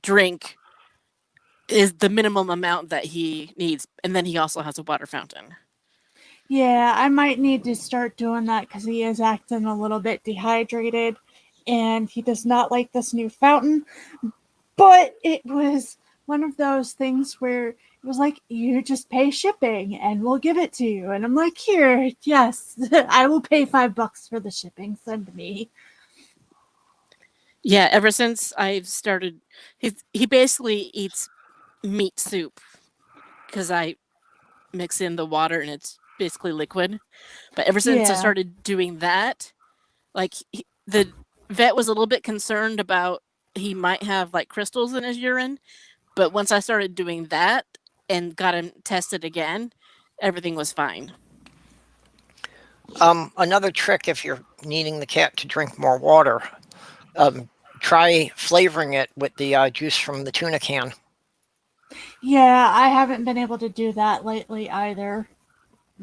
drink is the minimum amount that he needs. And then he also has a water fountain. Yeah, I might need to start doing that because he is acting a little bit dehydrated and he does not like this new fountain. But it was one of those things where it was like, you just pay shipping and we'll give it to you. And I'm like, here, yes, I will pay $5 for the shipping. Send me. Yeah, ever since I've started, he basically eats meat soup because I mix in the water and it's basically liquid. But ever since I started doing that, like the vet was a little bit concerned about he might have like crystals in his urine. But once I started doing that and got him tested again, everything was fine. Another trick if you're needing the cat to drink more water, try flavoring it with the juice from the tuna can. Yeah, I haven't been able to do that lately either.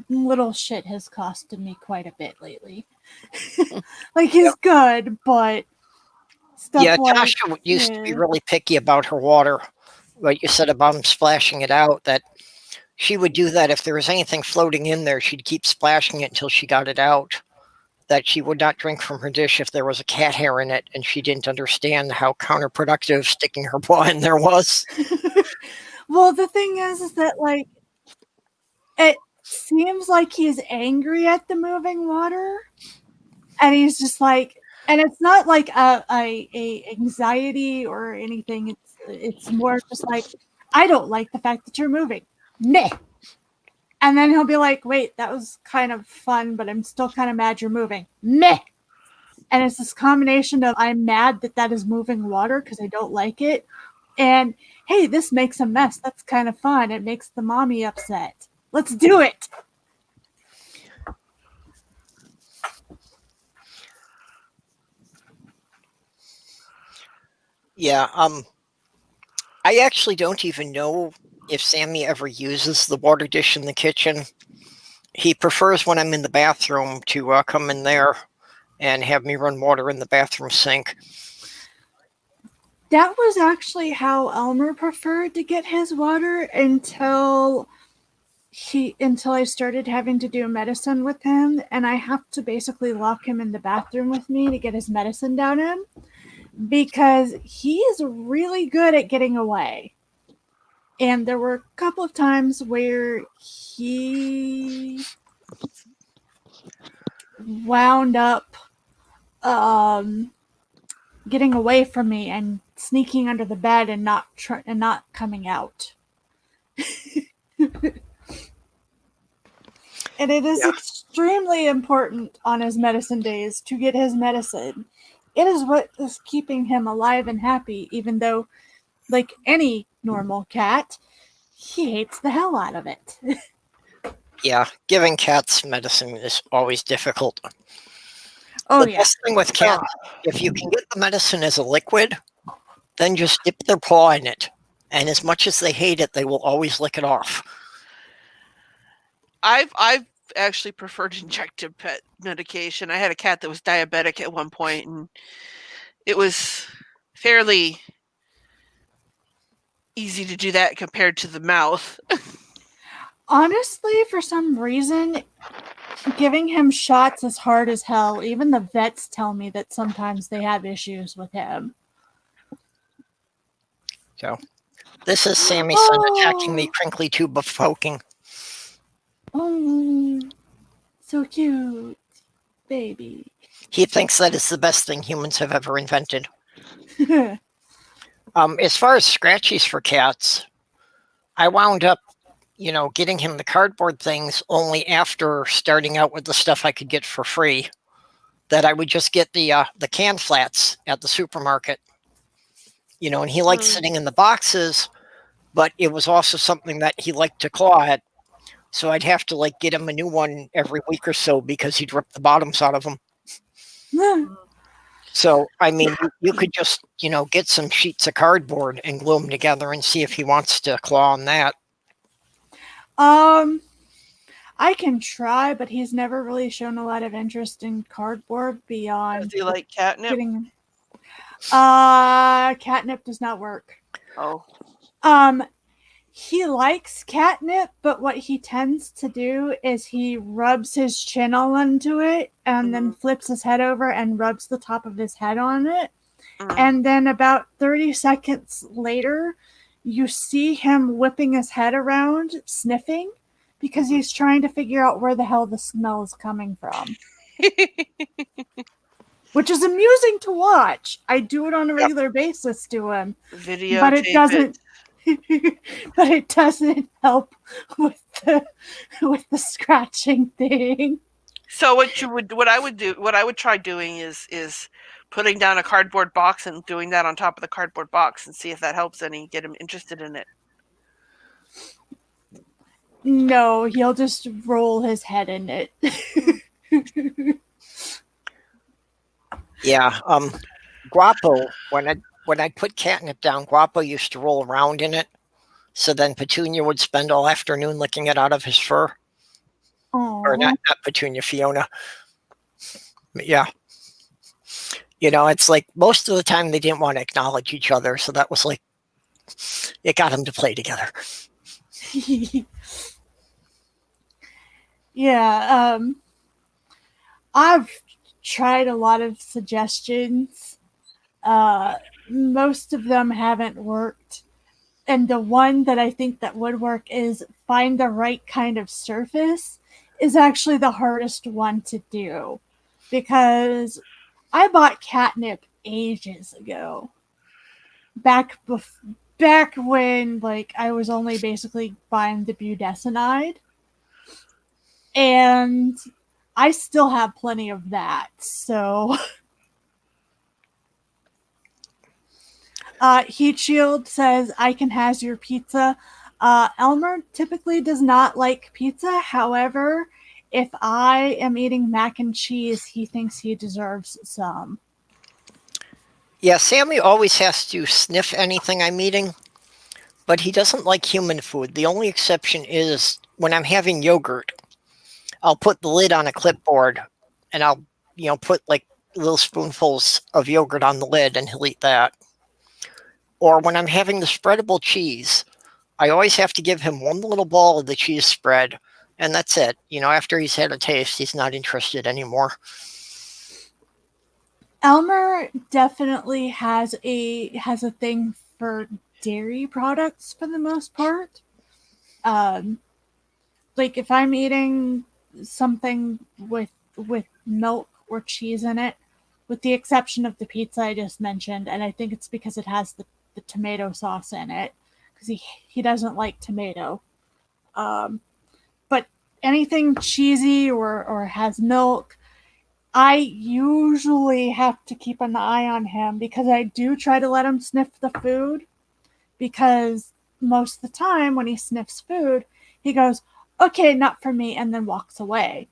Little shit has costed me quite a bit lately. Like, he's good, but stuff Tasha used to be really picky about her water. What you said about him splashing it out, that she would do that if there was anything floating in there, she'd keep splashing it until she got it out. That she would not drink from her dish if there was a cat hair in it, and she didn't understand how counterproductive sticking her paw in there was. Well, the thing is that, like, it seems like he's angry at the moving water, and he's just like, and it's not like a anxiety or anything. It's more just like, I don't like the fact that you're moving. Meh. And then he'll be like, wait, that was kind of fun, but I'm still kind of mad you're moving. Meh. And it's this combination of I'm mad that is moving water because I don't like it. And, hey, this makes a mess. That's kind of fun. It makes the mommy upset. Let's do it. Yeah, I actually don't even know if Sammy ever uses the water dish in the kitchen. He prefers when I'm in the bathroom to come in there and have me run water in the bathroom sink. That was actually how Elmer preferred to get his water until I started having to do medicine with him, and I have to basically lock him in the bathroom with me to get his medicine down him because he is really good at getting away. And there were a couple of times where he wound up getting away from me and sneaking under the bed and not coming out. And it is extremely important on his medicine days to get his medicine. It is what is keeping him alive and happy, even though, like any normal cat, he hates the hell out of it. Yeah, giving cats medicine is always difficult. Oh The yeah. best thing with cats, if you can get the medicine as a liquid, then just dip their paw in it. And as much as they hate it, they will always lick it off. I've actually preferred injected pet medication. I had a cat that was diabetic at one point, and it was fairly easy to do that compared to the mouth. Honestly, for some reason, giving him shots is hard as hell. Even the vets tell me that sometimes they have issues with him. So, this is Sammy's son attacking the crinkly tube of poking. Oh, so cute, baby. He thinks that is the best thing humans have ever invented. As far as scratchies for cats, I wound up, getting him the cardboard things only after starting out with the stuff I could get for free. That I would just get the can flats at the supermarket. And he liked sitting in the boxes, but it was also something that he liked to claw at. So I'd have to get him a new one every week or so because he'd rip the bottoms out of them. So, I mean, you could just, get some sheets of cardboard and glue them together and see if he wants to claw on that. I can try, but he's never really shown a lot of interest in cardboard beyond. Does he like catnip? Getting... catnip does not work. Oh. He likes catnip, but what he tends to do is he rubs his chin all into it and then flips his head over and rubs the top of his head on it. And then about 30 seconds later, you see him whipping his head around, sniffing, because he's trying to figure out where the hell the smell is coming from. Which is amusing to watch. I do it on a regular basis to him. But it doesn't but it doesn't help with the scratching thing. So what I would try doing is putting down a cardboard box and doing that on top of the cardboard box and see if that helps any, get him interested in it. No, he'll just roll his head in it. Yeah, Guapo, when I put catnip down, Guapo used to roll around in it. So then Petunia would spend all afternoon licking it out of his fur. Aww. Or not Petunia, Fiona. But yeah. It's like most of the time they didn't want to acknowledge each other. So that was it got them to play together. Yeah, I've tried a lot of suggestions. Most of them haven't worked. And the one that I think that would work is find the right kind of surface is actually the hardest one to do. Because I bought catnip ages ago. Back when I was only basically buying the budesonide. And I still have plenty of that, so... Heat Shield says, I can has your pizza. Elmer typically does not like pizza. However, if I am eating mac and cheese, he thinks he deserves some. Yeah, Sammy always has to sniff anything I'm eating, but he doesn't like human food. The only exception is when I'm having yogurt. I'll put the lid on a clipboard and I'll, put little spoonfuls of yogurt on the lid and he'll eat that. Or when I'm having the spreadable cheese, I always have to give him one little ball of the cheese spread and that's it. After he's had a taste, he's not interested anymore. Elmer definitely has a thing for dairy products for the most part. If I'm eating something with milk or cheese in it, with the exception of the pizza I just mentioned, and I think it's because it has the tomato sauce in it, because he doesn't like tomato. But anything cheesy or has milk, I usually have to keep an eye on him because I do try to let him sniff the food, because most of the time when he sniffs food, he goes, okay, not for me, and then walks away.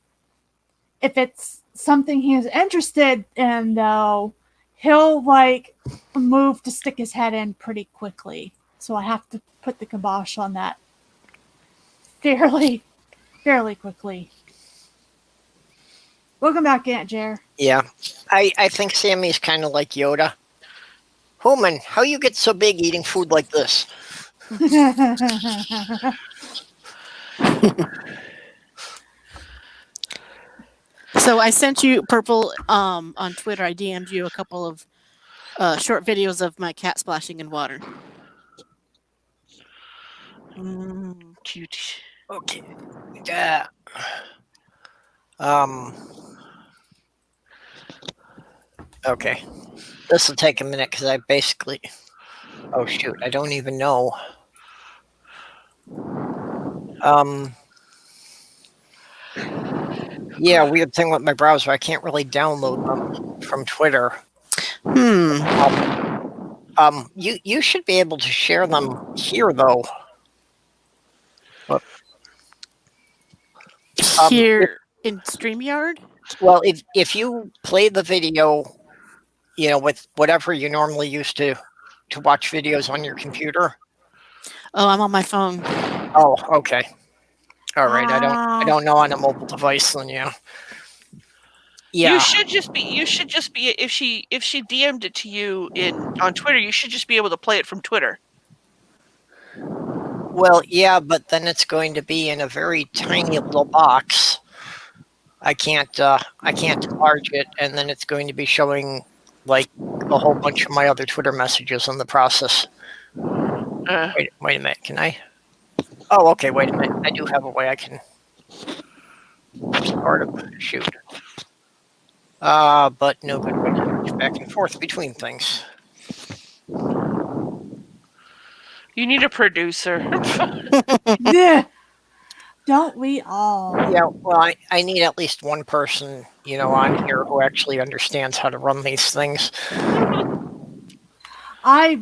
If it's something he is interested in, though, he'll like move to stick his head in pretty quickly. So I have to put the kibosh on that fairly quickly. Welcome back, Aunt Jer. Yeah. I think Sammy's kind of like Yoda. Human, how you get so big eating food like this? So I sent you Purple on Twitter. I DM'd you a couple of short videos of my cat splashing in water. Cute. Okay. Yeah. Okay. This will take a minute because I basically. Oh shoot! I don't even know. Yeah, weird thing with my browser. I can't really download them from Twitter. You should be able to share them here though. Here in StreamYard? Well, if you play the video, with whatever you normally use to watch videos on your computer. Oh, I'm on my phone. Oh, okay. All right. I don't know on a mobile device, then yeah. Yeah. You should just be if she DM'd it to you on Twitter, you should just be able to play it from Twitter. Well, yeah, but then it's going to be in a very tiny little box. I can't enlarge it, and then it's going to be showing like a whole bunch of my other Twitter messages in the process. Wait a minute, can I? Oh, okay, wait a minute. I do have a way I can sort of shoot. But no good way to switch back and forth between things. You need a producer. Yeah. Don't we all? Yeah, well, I need at least one person, on here who actually understands how to run these things. I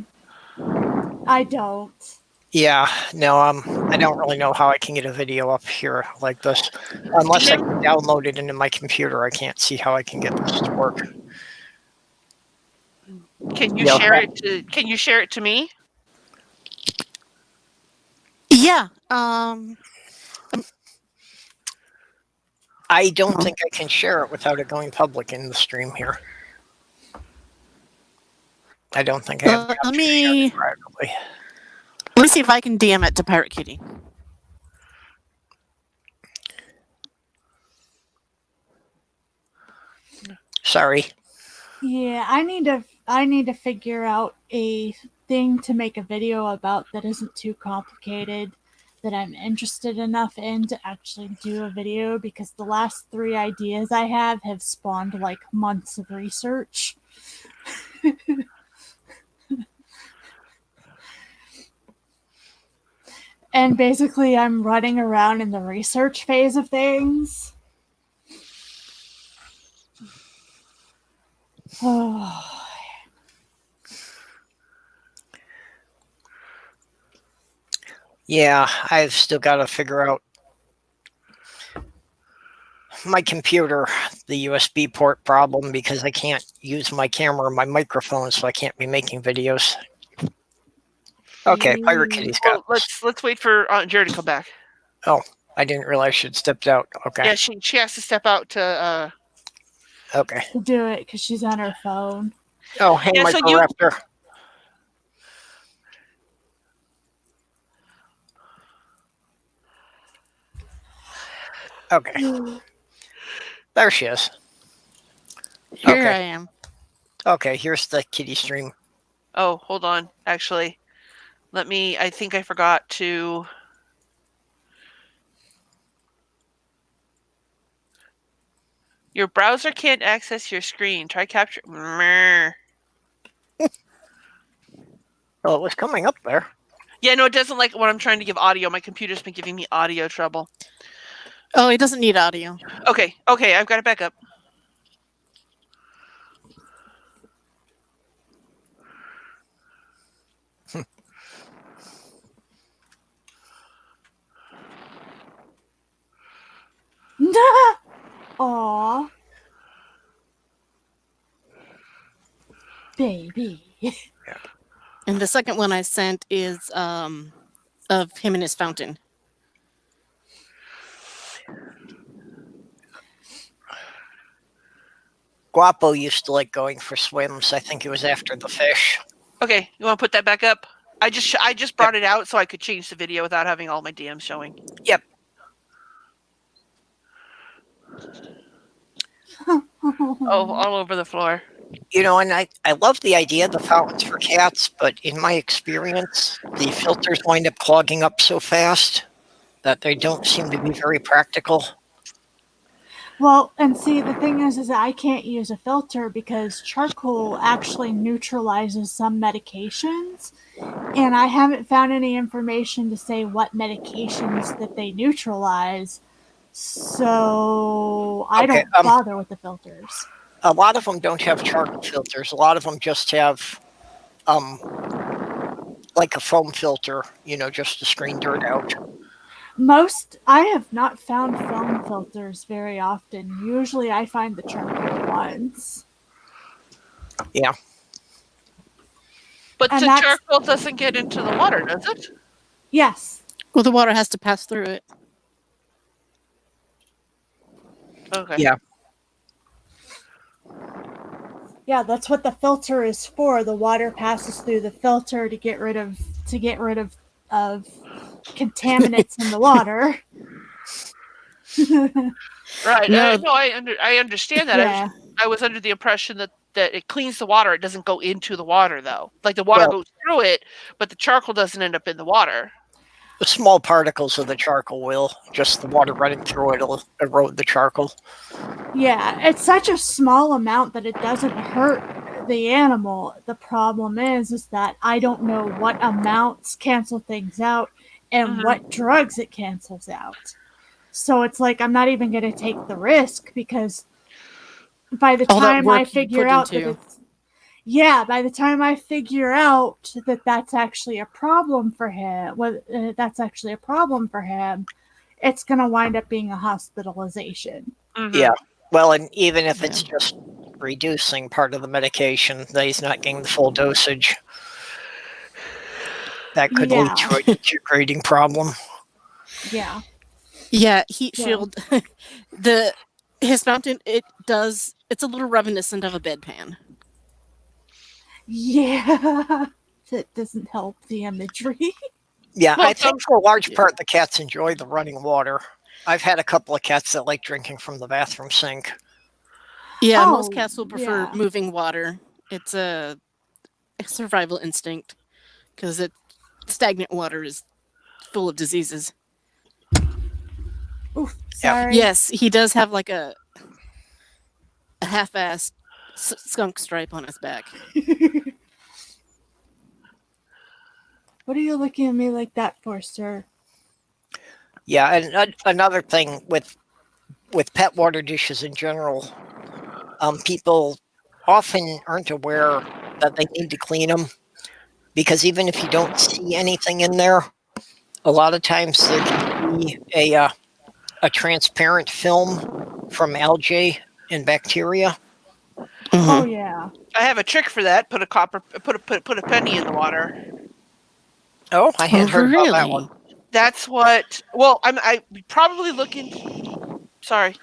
don't. Yeah, no, I don't really know how I can get a video up here like this. Unless I can download it into my computer, I can't see how I can get this to work. Can you share it to? Can you share it to me? Yeah. I don't think I can share it without it going public in the stream here. I don't think I have the option to share it privately. Let me see if I can DM it to Pirate Kitty. Sorry. Yeah, I need to figure out a thing to make a video about that isn't too complicated, that I'm interested enough in to actually do a video, because the last 3 ideas I have spawned like months of research. And basically I'm running around in the research phase of things. Oh. Yeah, I've still got to figure out my computer, the USB port problem, because I can't use my camera or my microphone, so I can't be making videos. Okay, Pirate Kitty's got this. Let's wait for Aunt Jared to come back. Oh, I didn't realize she'd stepped out. Okay. Yeah, she has to step out to. Okay. To do it because she's on her phone. Oh, hey, Yeah, so you- Microraptor. Okay. There she is. Here Okay. I am. Okay, here's the kitty stream. Oh, hold on. Actually, I think I forgot to. Your browser can't access your screen. Try capture. Oh, it was coming up there. Yeah, no, it doesn't like when I'm trying to give audio. My computer's been giving me audio trouble. Oh, it doesn't need audio. Okay, I've got it back up. baby. And the second one I sent is of him and his fountain. Guapo used to like going for swims. I think it was after the fish. Okay, you want to put that back up? I just brought it out so I could change the video without having all my DMs showing. Yep. Oh, all over the floor. You know, and I love the idea of the fountains for cats, but in my experience, the filters wind up clogging up so fast that they don't seem to be very practical. Well, and see, the thing is that I can't use a filter because charcoal actually neutralizes some medications, and I haven't found any information to say what medications that they neutralize, so I Okay, don't bother with the filters. A lot of them don't have charcoal filters. A lot of them just have, like a foam filter, you know, just to screen dirt out. I have not found foam filters very often. Usually I find the charcoal ones. Yeah. But And the that's- charcoal doesn't get into the water, does it? Yes. Well, the water has to pass through it. Okay. Yeah. Yeah, that's what the filter is for. The water passes through the filter to get rid of contaminants in the water. Right. No. I understand that. Yeah. I was under the impression that it cleans the water. It doesn't go into the water, though. Like the water goes through it, but the charcoal doesn't end up in the water. The small particles of the charcoal will. Just the water running through it will erode the charcoal. Yeah, it's such a small amount that it doesn't hurt the animal. The problem is that I don't know what amounts cancel things out and what drugs it cancels out. So it's like I'm not even going to take the risk because by the All that time work I you figure put out into- that it's by the time I figure out that that's actually a problem for him, it's going to wind up being a hospitalization. Mhm. Yeah. Well, and even if it's just reducing part of the medication, that he's not getting the full dosage, that could lead to a degrading problem. Yeah. Yeah, heat Yeah. shield. His fountain, it's a little reminiscent of a bedpan. Yeah. That doesn't help the imagery. Yeah, Well, I think for a large part the cats enjoy the running water. I've had a couple of cats that like drinking from the bathroom sink. Yeah, Oh, most cats will prefer yeah. moving water. It's a survival instinct because stagnant water is full of diseases. Oof, sorry. Yes, he does have like a half-assed skunk stripe on his back. What are you looking at me like that for, sir? Yeah, and another thing with pet water dishes in general, people often aren't aware that they need to clean them because even if you don't see anything in there, a lot of times there can be a transparent film from algae and bacteria. Oh yeah. I have a trick for that. Put a penny in the water. Oh, I hadn't heard about that one. That's what. Well, I would probably look in. Sorry,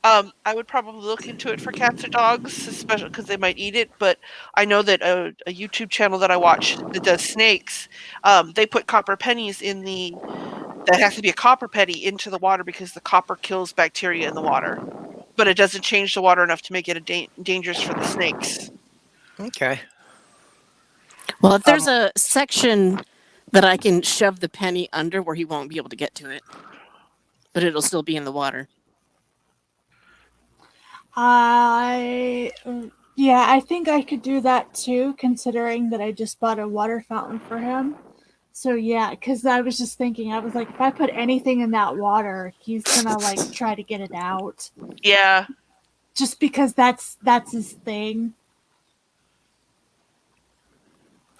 I would probably look into it for cats or dogs, especially because they might eat it. But I know that a YouTube channel that I watch that does snakes, they put copper pennies in the. That has to be a copper penny into the water because the copper kills bacteria in the water, but it doesn't change the water enough to make it dangerous for the snakes. Okay. Well, if there's a section that I can shove the penny under where he won't be able to get to it, but it'll still be in the water. I think I could do that too, considering that I just bought a water fountain for him. So yeah, because I was just thinking, I was like, if I put anything in that water, he's gonna like try to get it out. Yeah. Just because that's his thing.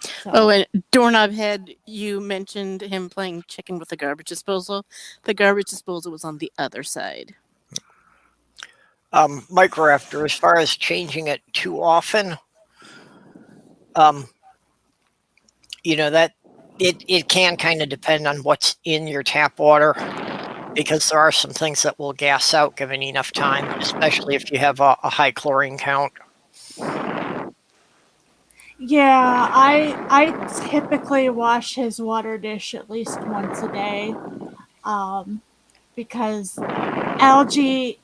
So. Oh, and Doorknob Head, you mentioned him playing chicken with the garbage disposal. The garbage disposal was on the other side. Microraptor, as far as changing it too often, That it can kind of depend on what's in your tap water, because there are some things that will gas out given enough time, especially if you have a high chlorine count. Yeah, I typically wash his water dish at least once a day, because algae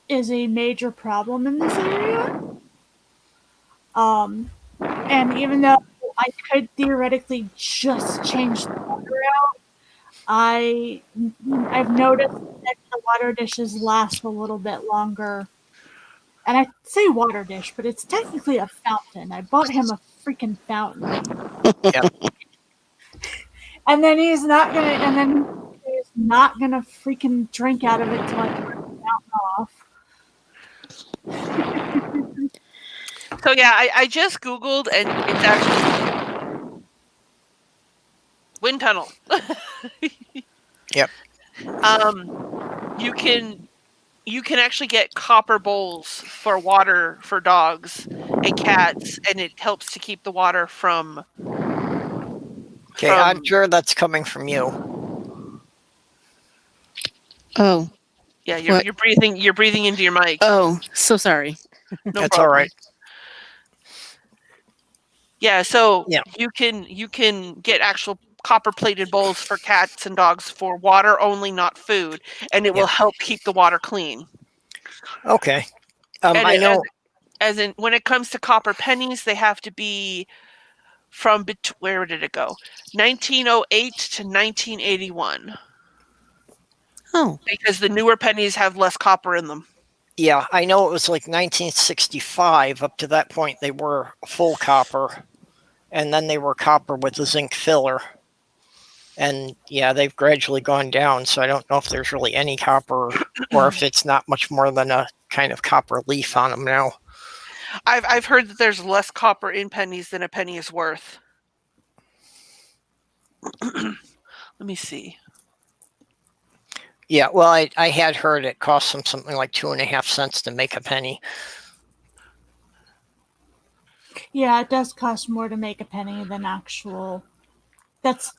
is a major problem in this area. And even though I could theoretically just change the water out, I've noticed that the water dishes last a little bit longer. And I say water dish, but it's technically a fountain. I bought him a freaking fountain. Yep. And then he's not gonna freaking drink out of it till I turn the fountain off. So yeah, I just Googled, and it's actually wind tunnel. Yep. You can actually get copper bowls for water for dogs and cats, and it helps to keep the water from. Okay, I'm sure that's coming from you. Oh, Yeah, you're breathing into your mic. oh, so sorry. No That's problem. all right. Yeah, so Yeah. you can get actual copper plated bowls for cats and dogs for water only, not food, and it will help keep the water clean. Okay. And I know. as in when it comes to copper pennies, they have to be from where did it go? 1908 to 1981. Oh, Because the newer pennies have less copper in them. Yeah, I know it was like 1965. Up to that point, they were full copper, and then they were copper with a zinc filler. And yeah, they've gradually gone down, so I don't know if there's really any copper or if it's not much more than a kind of copper leaf on them now. I've heard that there's less copper in pennies than a penny is worth. Let me see. Yeah, well, I had heard it cost them something like 2.5 cents to make a penny. Yeah, it does cost more to make a penny than actual.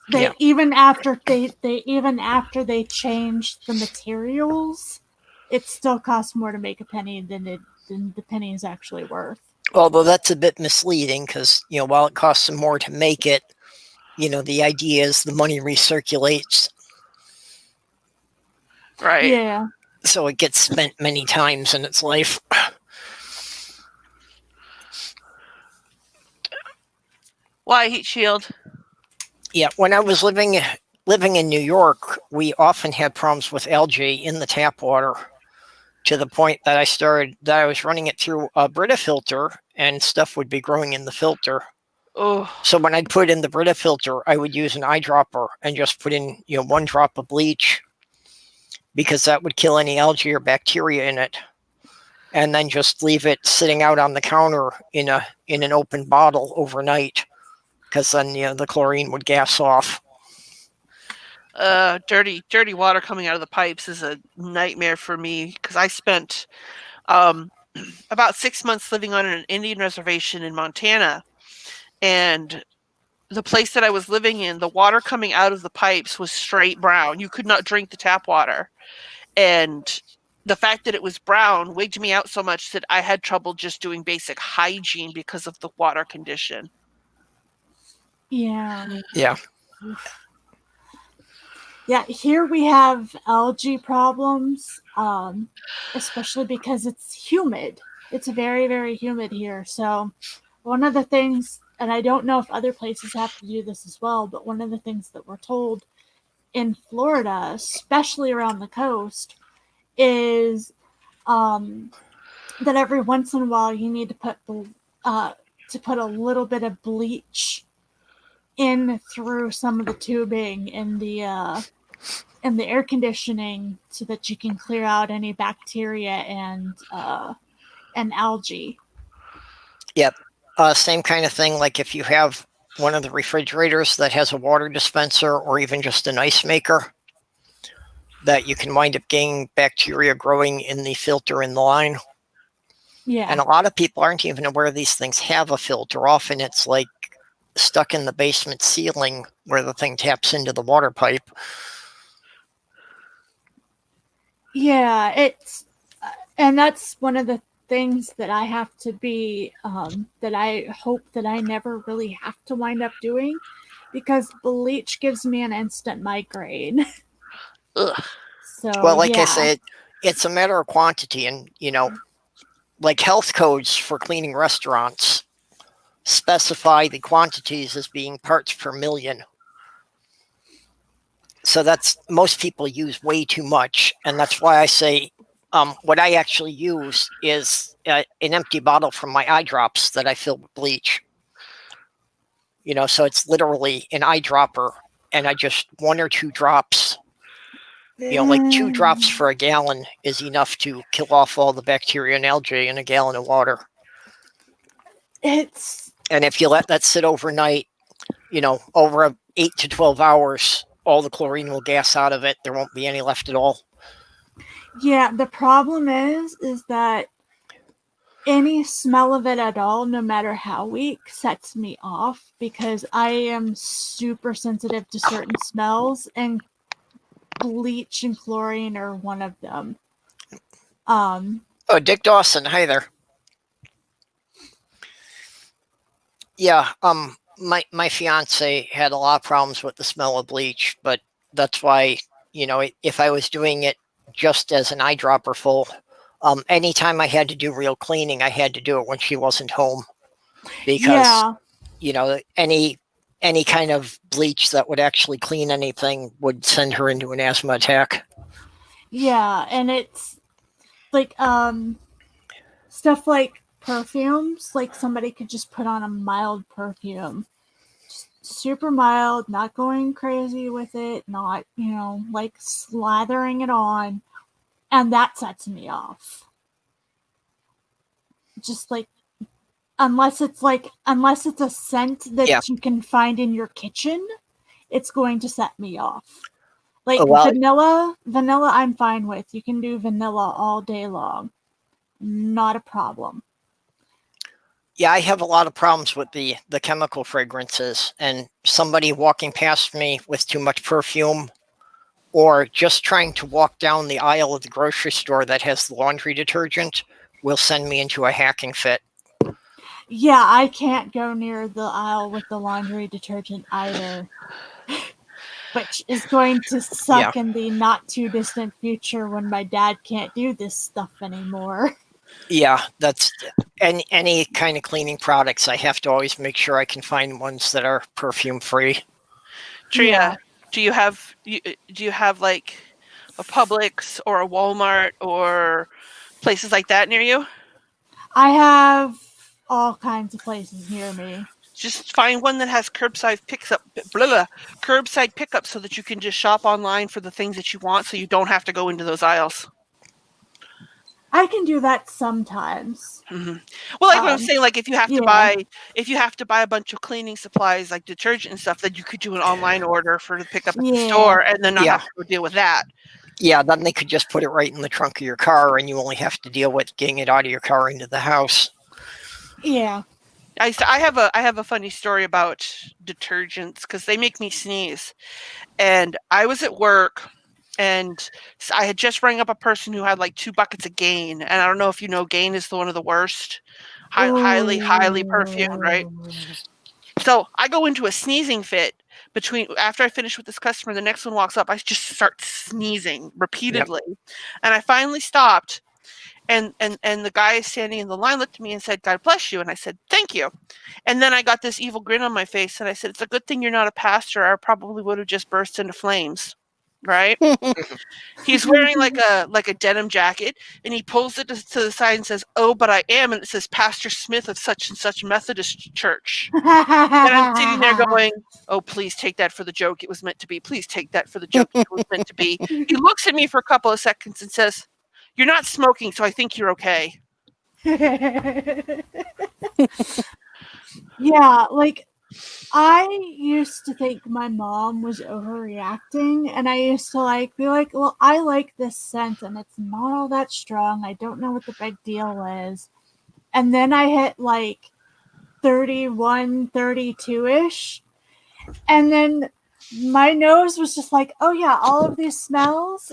Yeah. Even after they changed the materials, it still costs more to make a penny than the penny is actually worth. Although that's a bit misleading because, while it costs them more to make it, the idea is the money recirculates. Right. Yeah. So it gets spent many times in its life. Why heat shield? Yeah, when I was living in New York, we often had problems with algae in the tap water, to the point that I was running it through a Brita filter and stuff would be growing in the filter. Oh. So when I'd put in the Brita filter, I would use an eyedropper and just put in 1 drop of bleach, because that would kill any algae or bacteria in it, and then just leave it sitting out on the counter in an open bottle overnight, because then the chlorine would gas off. Dirty water coming out of the pipes is a nightmare for me, because I spent about 6 months living on an Indian reservation in Montana, and the place that I was living in, the water coming out of the pipes was straight brown. You could not drink the tap water. And the fact that it was brown wigged me out so much that I had trouble just doing basic hygiene because of the water condition. Yeah. Yeah. Yeah, here we have algae problems, especially because it's humid. It's very, very humid here. So one of the things, and I don't know if other places have to do this as well, but one of the things that we're told in Florida, especially around the coast, is that every once in a while you need to put a little bit of bleach in through some of the tubing in the air conditioning, so that you can clear out any bacteria and algae. Yep. Same kind of thing. Like if you have one of the refrigerators that has a water dispenser or even just an ice maker, that you can wind up getting bacteria growing in the filter in the line. Yeah. And a lot of people aren't even aware these things have a filter. Often it's like stuck in the basement ceiling where the thing taps into the water pipe. Yeah, and that's one of the things that I have to be, that I hope that I never really have to wind up doing, because bleach gives me an instant migraine. Ugh. So, Well, like I yeah. said, it's a matter of quantity. And, like health codes for cleaning restaurants specify the quantities as being parts per million. So that's, most people use way too much. And that's why I say what I actually use is an empty bottle from my eye drops that I fill with bleach. So it's literally an eyedropper, and I just 1 or 2 drops, like 2 drops for a gallon is enough to kill off all the bacteria and algae in a gallon of water. And if you let that sit overnight, over 8 to 12 hours, all the chlorine will gas out of it. There won't be any left at all. Yeah, the problem is that any smell of it at all, no matter how weak, sets me off, because I am super sensitive to certain smells, and bleach and chlorine are one of them. Oh, Dick Dawson, hi there. Yeah, my fiance had a lot of problems with the smell of bleach, but that's why, if I was doing it just as an eyedropper full, anytime I had to do real cleaning, I had to do it when she wasn't home, because Yeah. any kind of bleach that would actually clean anything would send her into an asthma attack. Yeah, and it's like stuff like perfumes, like somebody could just put on a mild perfume. Just super mild, not going crazy with it, not, like slathering it on, and that sets me off. Just like, unless it's a scent that you can find in your kitchen, it's going to set me off. Like vanilla I'm fine with. You can do vanilla all day long. Not a problem. Yeah, I have a lot of problems with the chemical fragrances, and somebody walking past me with too much perfume, or just trying to walk down the aisle of the grocery store that has the laundry detergent, will send me into a hacking fit. Yeah, I can't go near the aisle with the laundry detergent either. Which is going to suck in the not too distant future when my dad can't do this stuff anymore. Yeah, that's any kind of cleaning products. I have to always make sure I can find ones that are perfume free. Tria, do you have like a Publix or a Walmart or places like that near you? I have all kinds of places near me. Just find one that has curbside pickup, so that you can just shop online for the things that you want, so you don't have to go into those aisles. I can do that sometimes. Mm-hmm. Well, like what I'm saying, like if you have to buy a bunch of cleaning supplies like detergent and stuff, then you could do an online order for the pickup at the store, and then not have to go deal with that. Yeah, then they could just put it right in the trunk of your car, and you only have to deal with getting it out of your car into the house. Yeah. I have a funny story about detergents, because they make me sneeze. And I was at work, and I had just rang up a person who had like 2 buckets of Gain. And I don't know if you know, Gain is one of the worst. Highly perfumed, right? So I go into a sneezing fit after I finish with this customer. The next one walks up. I just start sneezing repeatedly. Yep. And I finally stopped. And the guy standing in the line looked at me and said, "God bless you." And I said, "Thank you." And then I got this evil grin on my face, and I said, "It's a good thing you're not a pastor. I probably would have just burst into flames." Right? He's wearing like a denim jacket, and he pulls it to the side and says, "Oh, but I am," and it says Pastor Smith of such and such Methodist Church. And I'm sitting there going, "Oh, please take that for the joke it was meant to be. Please take that for the joke it was meant to be." He looks at me for a couple of seconds and says, "You're not smoking, so I think you're okay." Yeah, like I used to think my mom was overreacting, and I used to be like, well, I like this scent and it's not all that strong. I don't know what the big deal is. and then I hit like 31, 32-ish, and then my nose was just like, oh yeah, all of these smells,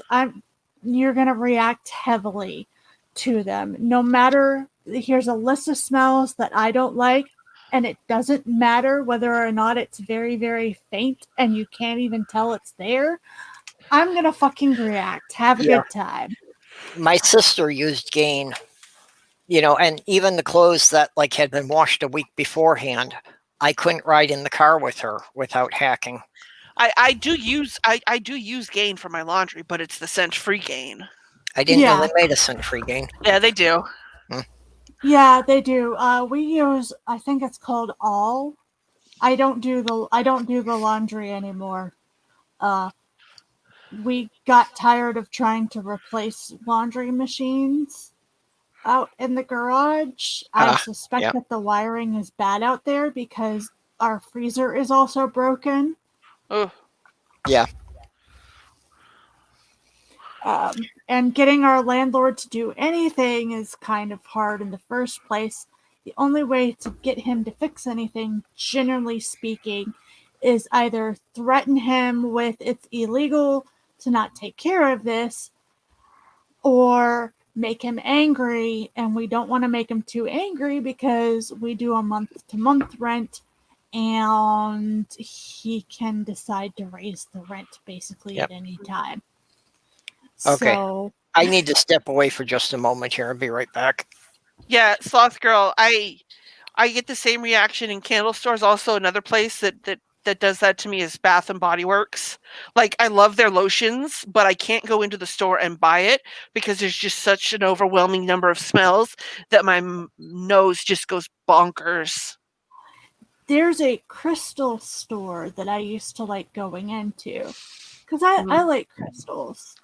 you're gonna react heavily to them. No matter, here's a list of smells that I don't like, and it doesn't matter whether or not it's very, very faint and you can't even tell it's there. I'm gonna fucking react. Have a Yeah. good time. My sister used Gain, and even the clothes that like had been washed a week beforehand, I couldn't ride in the car with her without hacking. I do use Gain for my laundry, but it's the scent-free Gain. I didn't know Yeah. they made a scent-free Gain. Yeah, they do. Yeah, they do. We use, I think it's called All. I don't do the laundry anymore. We got tired of trying to replace laundry machines out in the garage. I suspect yeah. that the wiring is bad out there because our freezer is also broken. Oh, Yeah. And getting our landlord to do anything is kind of hard in the first place. The only way to get him to fix anything, generally speaking, is either threaten him with it's illegal to not take care of this, or make him angry, and we don't want to make him too angry because we do a month-to-month rent, and he can decide to raise the rent basically Yep. at any time. Okay. So I need to step away for just a moment here and be right back. yeah, Sloth Girl. I get the same reaction in candle stores. Also, another place that does that to me is Bath and Body Works. Like, I love their lotions, but I can't go into the store and buy it because there's just such an overwhelming number of smells that my nose just goes bonkers. there's a crystal store that I used to like going into because I like crystals.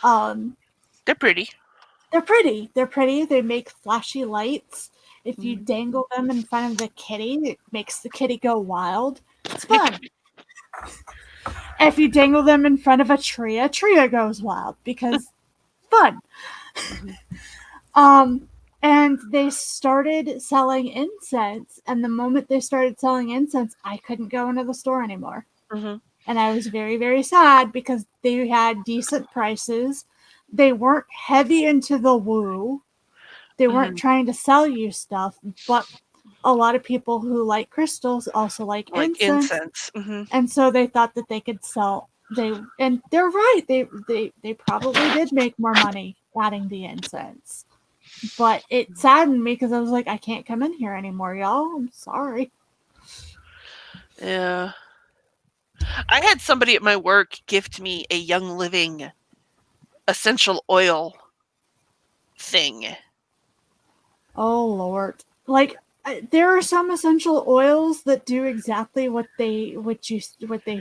They're pretty. They're pretty. They're pretty. They make flashy lights. If you dangle them in front of the kitty, it makes the kitty go wild. It's fun. If you dangle them in front of a tree goes wild because fun. And they started selling incense, and the moment they started selling incense, I couldn't go into the store anymore. Mm-hmm. And I was very, very sad because they had decent prices. They weren't heavy into the woo. They weren't trying to sell you stuff, but a lot of people who like crystals also like incense. Mm-hmm. And so they thought that they could sell and they're right. They probably did make more money adding the incense. But it saddened me because I was like, I can't come in here anymore, y'all. I'm sorry. Yeah. I had somebody at my work gift me a Young Living essential oil thing. Oh Lord. Like there are some essential oils that do exactly what they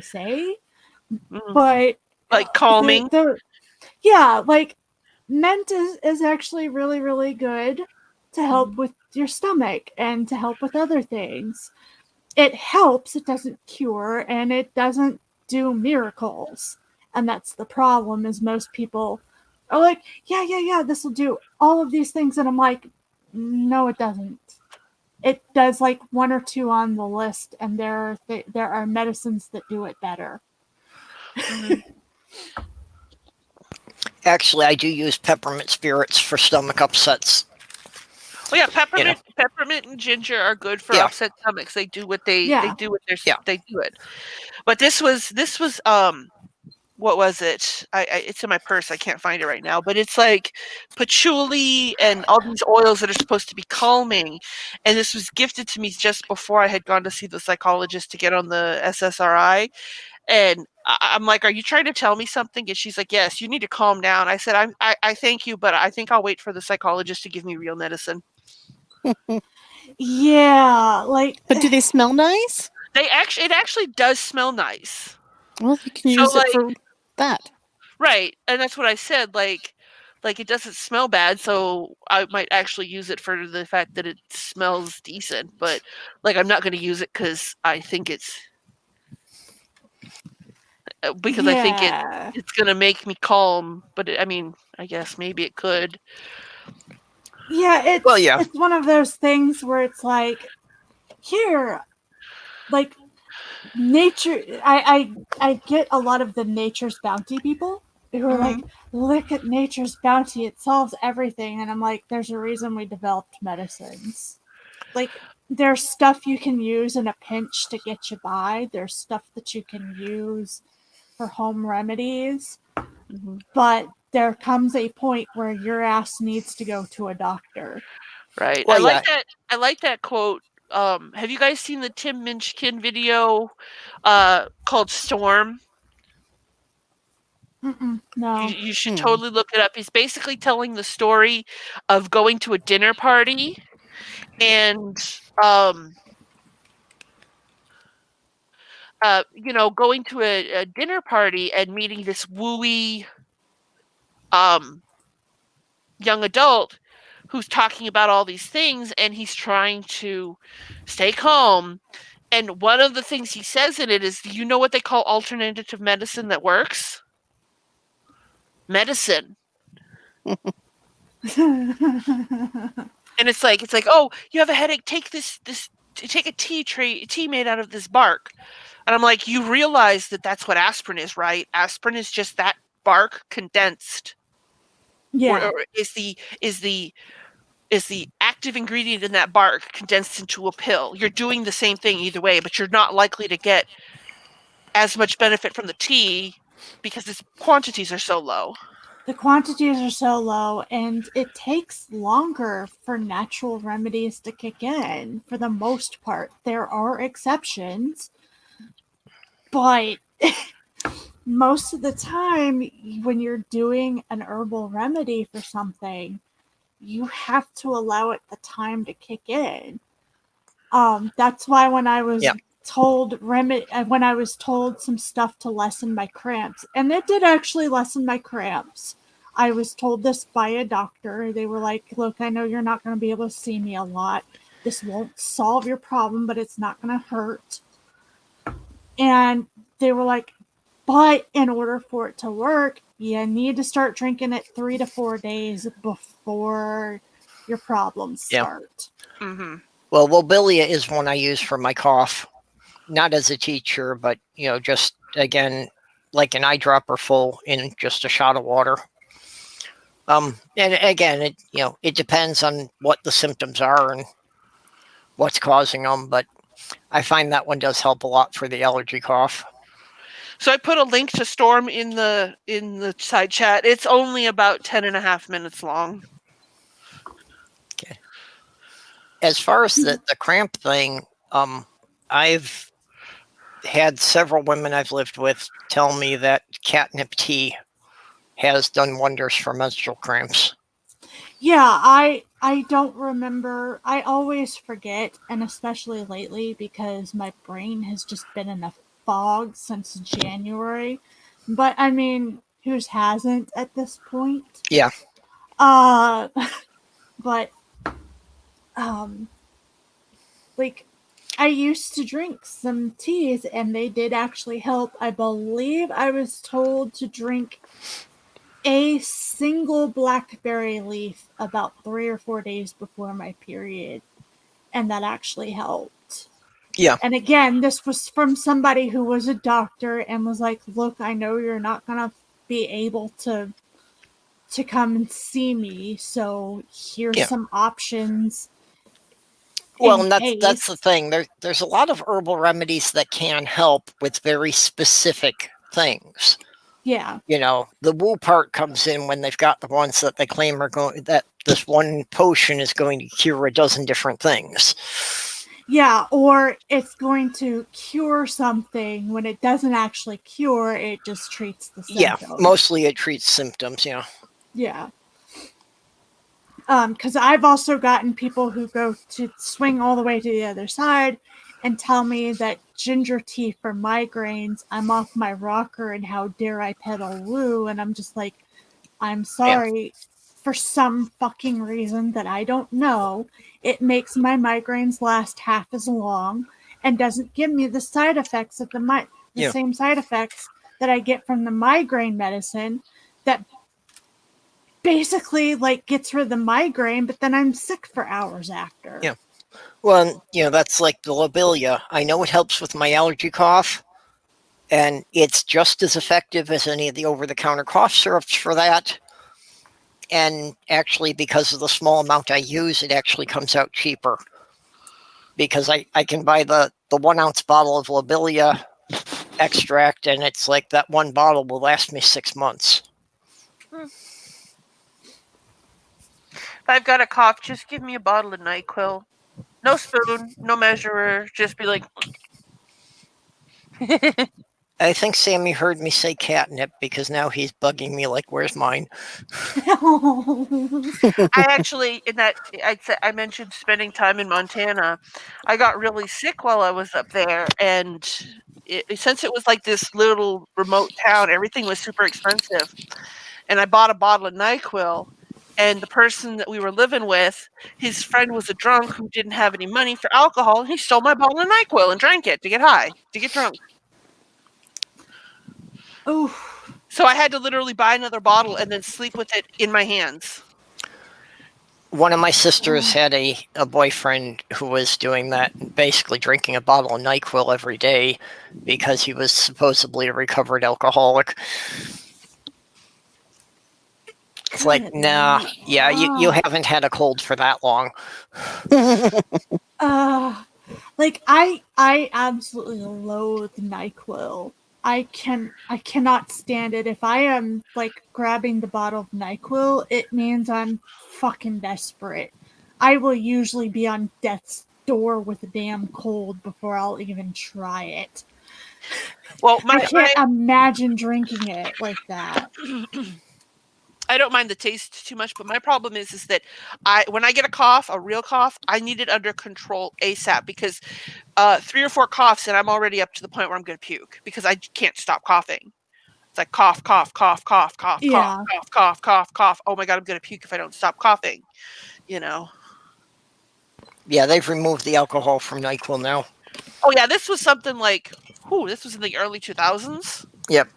say, but like calming. Yeah, like mint is actually really, really good to help with your stomach and to help with other things. It helps, it doesn't cure, and it doesn't do miracles. And that's the problem, is most people are like, yeah, this will do all of these things. And I'm like, no, it doesn't. It does like one or two on the list, and there are medicines that do it better. Actually, I do use peppermint spirits for stomach upsets. Oh yeah, peppermint and ginger are good for upset stomachs. They do what they do with their they do it. But this was what was it? It's in my purse. I can't find it right now. But it's like patchouli and all these oils that are supposed to be calming. And this was gifted to me just before I had gone to see the psychologist to get on the SSRI. And I'm like, are you trying to tell me something? And she's like, yes, you need to calm down. I said, I thank you, but I think I'll wait for the psychologist to give me real medicine. Yeah, like. But do they smell nice? It actually does smell nice. Well, you can use it for that. Right. And that's what I said. Like it doesn't smell bad, so I might actually use it for the fact that it smells decent. But like, I'm not going to use it because I think it's I think it's going to make me calm. But I mean, I guess maybe it could. Yeah, it's Well, yeah. it's one of those things where it's like, here, like nature. I get a lot of the Nature's Bounty people who are like, look at Nature's Bounty, it solves everything, and I'm like, there's a reason we developed medicines. Like, there's stuff you can use in a pinch to get you by. There's stuff that you can use for home remedies, but there comes a point where your ass needs to go to a doctor. Right. Well, I like yeah. that. I like that quote. Have you guys seen the Tim Minchin video called Storm? No. You should totally look it up. He's basically telling the story of going to a dinner party and going to a dinner party and meeting this wooey young adult who's talking about all these things, and he's trying to stay calm. And one of the things he says in it is, do you know what they call alternative medicine that works? Medicine. And it's like, oh, you have a headache, take take a tea made out of this bark. And I'm like, you realize that that's what aspirin is, right? Aspirin is just that bark condensed. Yeah. Or is the active ingredient in that bark condensed into a pill. You're doing the same thing either way, but you're not likely to get as much benefit from the tea because its quantities are so low. The quantities are so low, and it takes longer for natural remedies to kick in for the most part. There are exceptions, but most of the time, when you're doing an herbal remedy for something, you have to allow it the time to kick in. That's why when I was told some stuff to lessen my cramps, and it did actually lessen my cramps. I was told this by a doctor. They were like, look, I know you're not going to be able to see me a lot. This won't solve your problem, but it's not going to hurt. And they were like, but in order for it to work, you need to start drinking it 3 to 4 days before your problems start. Mm-hmm. Well, Lobelia is one I use for my cough, not as a teacher, but just again, like an eyedropper full in just a shot of water. And again, it depends on what the symptoms are and what's causing them, but I find that one does help a lot for the allergy cough. So I put a link to Storm in the side chat. It's only about 10.5 minutes long. Okay. As far as the cramp thing, I've had several women I've lived with tell me that catnip tea has done wonders for menstrual cramps. Yeah, I don't remember. I always forget, and especially lately because my brain has just been in a fog since January. But I mean, whose hasn't at this point? Yeah. But like, I used to drink some teas and they did actually help. I believe I was told to drink a single blackberry leaf about 3 or 4 days before my period, and that actually helped. Yeah. And again, this was from somebody who was a doctor and was like, look, I know you're not going to be able to come and see me, so here's some options. Well, and that's the thing. There's a lot of herbal remedies that can help with very specific things. Yeah. The woo part comes in when they've got the ones that they claim are going, that this one potion is going to cure a dozen different things. Yeah, or it's going to cure something when it doesn't actually cure, it just treats the symptoms. Yeah, mostly it treats symptoms, Yeah. Because I've also gotten people who go to swing all the way to the other side and tell me that ginger tea for migraines, I'm off my rocker and how dare I peddle woo, and I'm just like, I'm sorry, for some fucking reason that I don't know, it makes my migraines last half as long and doesn't give me the side effects of the same side effects that I get from the migraine medicine that basically like gets rid of the migraine, but then I'm sick for hours after. Yeah. Well, that's like the lobelia. I know it helps with my allergy cough, and it's just as effective as any of the over-the-counter cough syrups for that. And actually, because of the small amount I use, it actually comes out cheaper. Because I can buy the 1 ounce bottle of lobelia extract, and it's like that one bottle will last me 6 months. If I've got a cough, just give me a bottle of NyQuil. No spoon, no measurer. Just be like. I think Sammy heard me say catnip because now he's bugging me like, where's mine? I actually, I mentioned spending time in Montana. I got really sick while I was up there, and since it was like this little remote town, everything was super expensive. And I bought a bottle of NyQuil, and the person that we were living with, his friend was a drunk who didn't have any money for alcohol, and he stole my bottle of NyQuil and drank it to get high, to get drunk. Oof. So I had to literally buy another bottle and then sleep with it in my hands. One of my sisters had a boyfriend who was doing that, basically drinking a bottle of NyQuil every day because he was supposedly a recovered alcoholic. It's like, nah, yeah, you haven't had a cold for that long. Like I absolutely loathe NyQuil. I cannot stand it. If I am like grabbing the bottle of NyQuil, it means I'm fucking desperate. I will usually be on death's door with a damn cold before I'll even try it. Well, I can't imagine drinking it like that. I don't mind the taste too much, but my problem is that when I get a real cough, I need it under control ASAP because 3 or 4 coughs and I'm already up to the point where I'm going to puke because I can't stop coughing. It's like cough, cough, cough, cough, cough, Yeah. cough, cough, cough, cough. Oh my God, I'm going to puke if I don't stop coughing. Yeah, they've removed the alcohol from NyQuil now. Oh yeah, this was something like, this was in the early 2000s. Yep.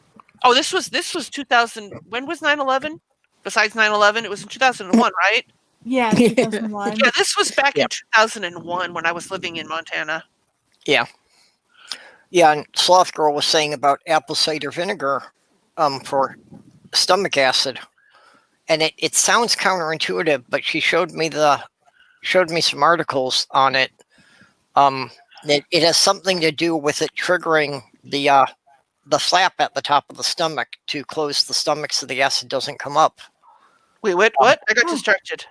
Oh, this was 2000. When was 9/11? Besides 9/11, it was in 2001, right? Yeah, 2001. Yeah, this was back in 2001 when I was living in Montana. Yeah. Yeah, and Sloth Girl was saying about apple cider vinegar for stomach acid. And it sounds counterintuitive, but she showed me some articles on it. It has something to do with it triggering the flap at the top of the stomach to close the stomach so the acid doesn't come up. Wait, what? I got distracted.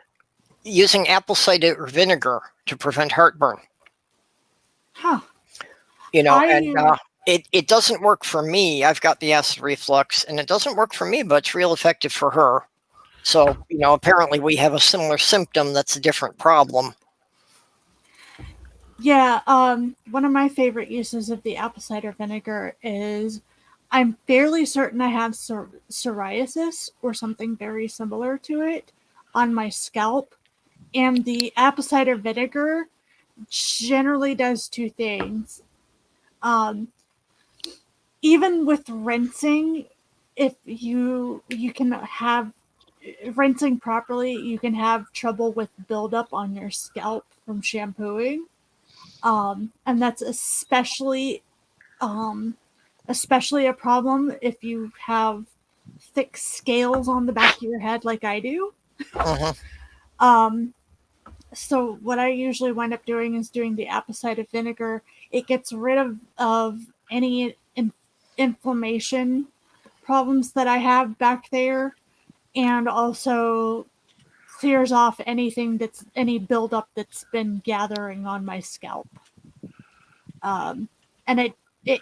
Using apple cider vinegar to prevent heartburn. Huh. It doesn't work for me. I've got the acid reflux, and it doesn't work for me, but it's real effective for her. So, apparently we have a similar symptom that's a different problem. Yeah, one of my favorite uses of the apple cider vinegar is I'm fairly certain I have psoriasis or something very similar to it on my scalp. And the apple cider vinegar generally does 2 things. Even with rinsing, if you can have rinsing properly, you can have trouble with buildup on your scalp from shampooing. And that's especially a problem if you have thick scales on the back of your head like I do. So what I usually wind up doing is doing the apple cider vinegar. It gets rid of any inflammation problems that I have back there, and also clears off any buildup that's been gathering on my scalp. And it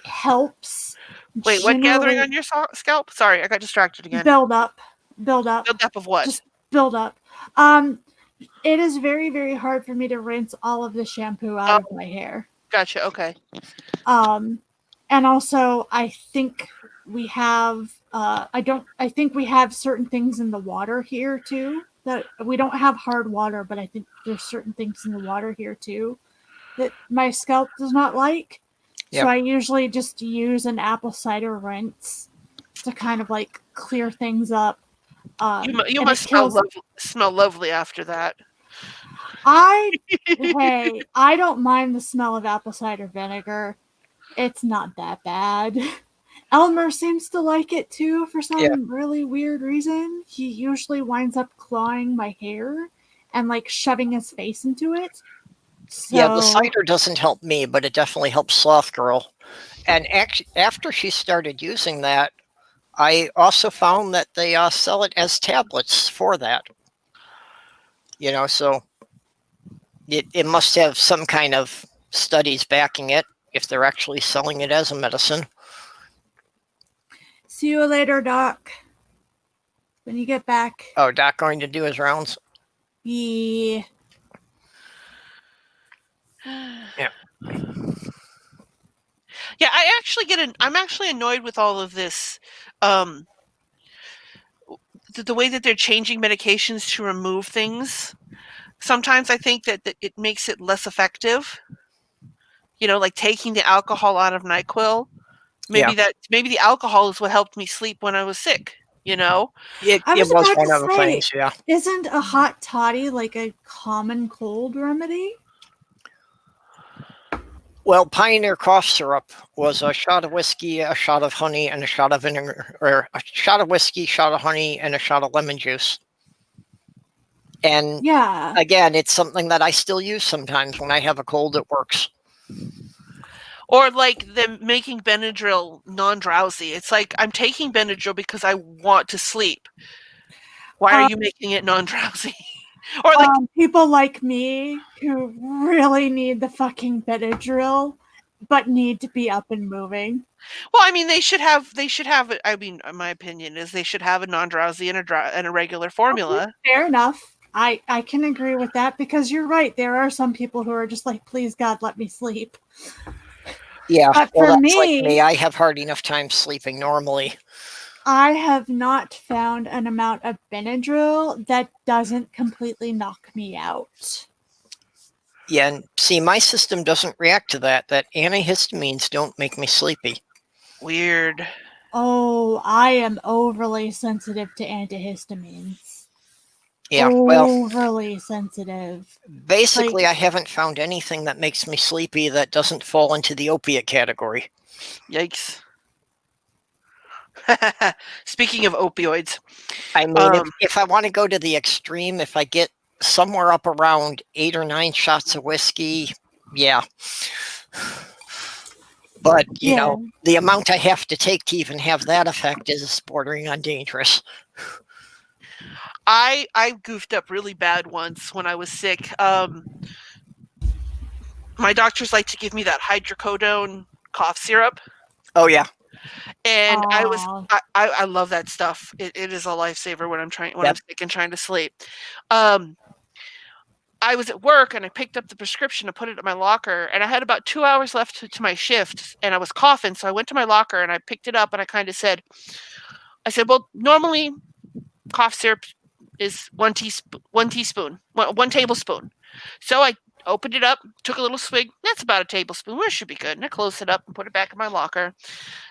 helps. Wait, what gathering on your scalp? Sorry, I got distracted again. Build up. Build up of what? Just build up. It is very, very hard for me to rinse all of the shampoo out of my hair. Gotcha. Okay. And also, I think we have. I think we have certain things in the water here too. That we don't have hard water, but I think there's certain things in the water here too that my scalp does not like. Yep. So I usually just use an apple cider rinse to kind of like clear things up. You and must it kills. smell lovely after that. Hey, I don't mind the smell of apple cider vinegar. It's not that bad. Elmer seems to like it too for some really weird reason. He usually winds up clawing my hair and like shoving his face into it. Yeah, the So cider doesn't help me, but it definitely helps Sloth Girl. And after she started using that, I also found that they sell it as tablets for that. So it must have some kind of studies backing it if they're actually selling it as a medicine. see you later, Doc. When you get back. Oh, Doc going to do his rounds? Yeah. Yeah. Yeah, I'm actually annoyed with all of this. The way that they're changing medications to remove things. Sometimes I think that it makes it less effective. Like taking the alcohol out of NyQuil. Maybe the alcohol is what helped me sleep when I was sick. It I was was about one to of the say, things, yeah. isn't a hot toddy like a common cold remedy? Well, Pioneer cough syrup was a shot of whiskey, a shot of honey, and a shot of vinegar, or a shot of whiskey, shot of honey, and a shot of lemon juice. And Yeah. again, it's something that I still use sometimes when I have a cold. It works. Or like them making Benadryl non-drowsy. It's like, I'm taking Benadryl because I want to sleep. Why are you making it non-drowsy? Or like people like me who really need the fucking Benadryl, but need to be up and moving. Well, I mean, they should have. I mean, my opinion is they should have a non-drowsy and a regular formula. Fair enough. I can agree with that because you're right. There are some people who are just like, please God, let me sleep. Yeah, but well, for that's me, like me. I have hard enough time sleeping normally. I have not found an amount of Benadryl that doesn't completely knock me out. Yeah, and see, my system doesn't react to that. That antihistamines don't make me sleepy. Weird. Oh, I am overly sensitive to antihistamines. Yeah, overly sensitive. Basically, I haven't found anything that makes me sleepy that doesn't fall into the opiate category. Yikes. Speaking of opioids. I mean, if I want to go to the extreme, if I get somewhere up around 8 or 9 shots of whiskey, yeah. But, you know, the amount I have to take to even have that effect is bordering on dangerous. I goofed up really bad once when I was sick. My doctors like to give me that hydrocodone cough syrup. Oh, yeah. And I love that stuff. It is a lifesaver when I'm sick and trying to sleep. I was at work and I picked up the prescription and put it in my locker, and I had about 2 hours left to my shift, and I was coughing, so I went to my locker and I picked it up and I said, well, normally cough syrup is one tablespoon. So I opened it up, took a little swig. That's about a tablespoon. It should be good. And I closed it up and put it back in my locker.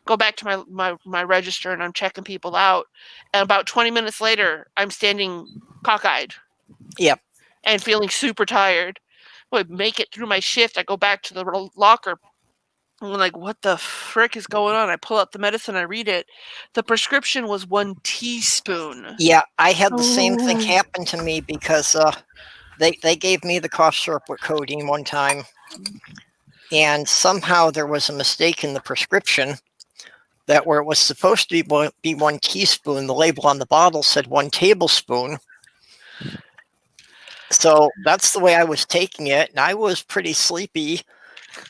Go back to my register, and I'm checking people out. And about 20 minutes later, I'm standing cockeyed. Yep. And feeling super tired. I make it through my shift. I go back to the locker. I'm like, what the frick is going on? I pull out the medicine. I read it. The prescription was 1 teaspoon. Yeah, I had the same thing happen to me because they gave me the cough syrup with codeine one time, and somehow there was a mistake in the prescription that where it was supposed to be 1 teaspoon, the label on the bottle said 1 tablespoon. So that's the way I was taking it, and I was pretty sleepy,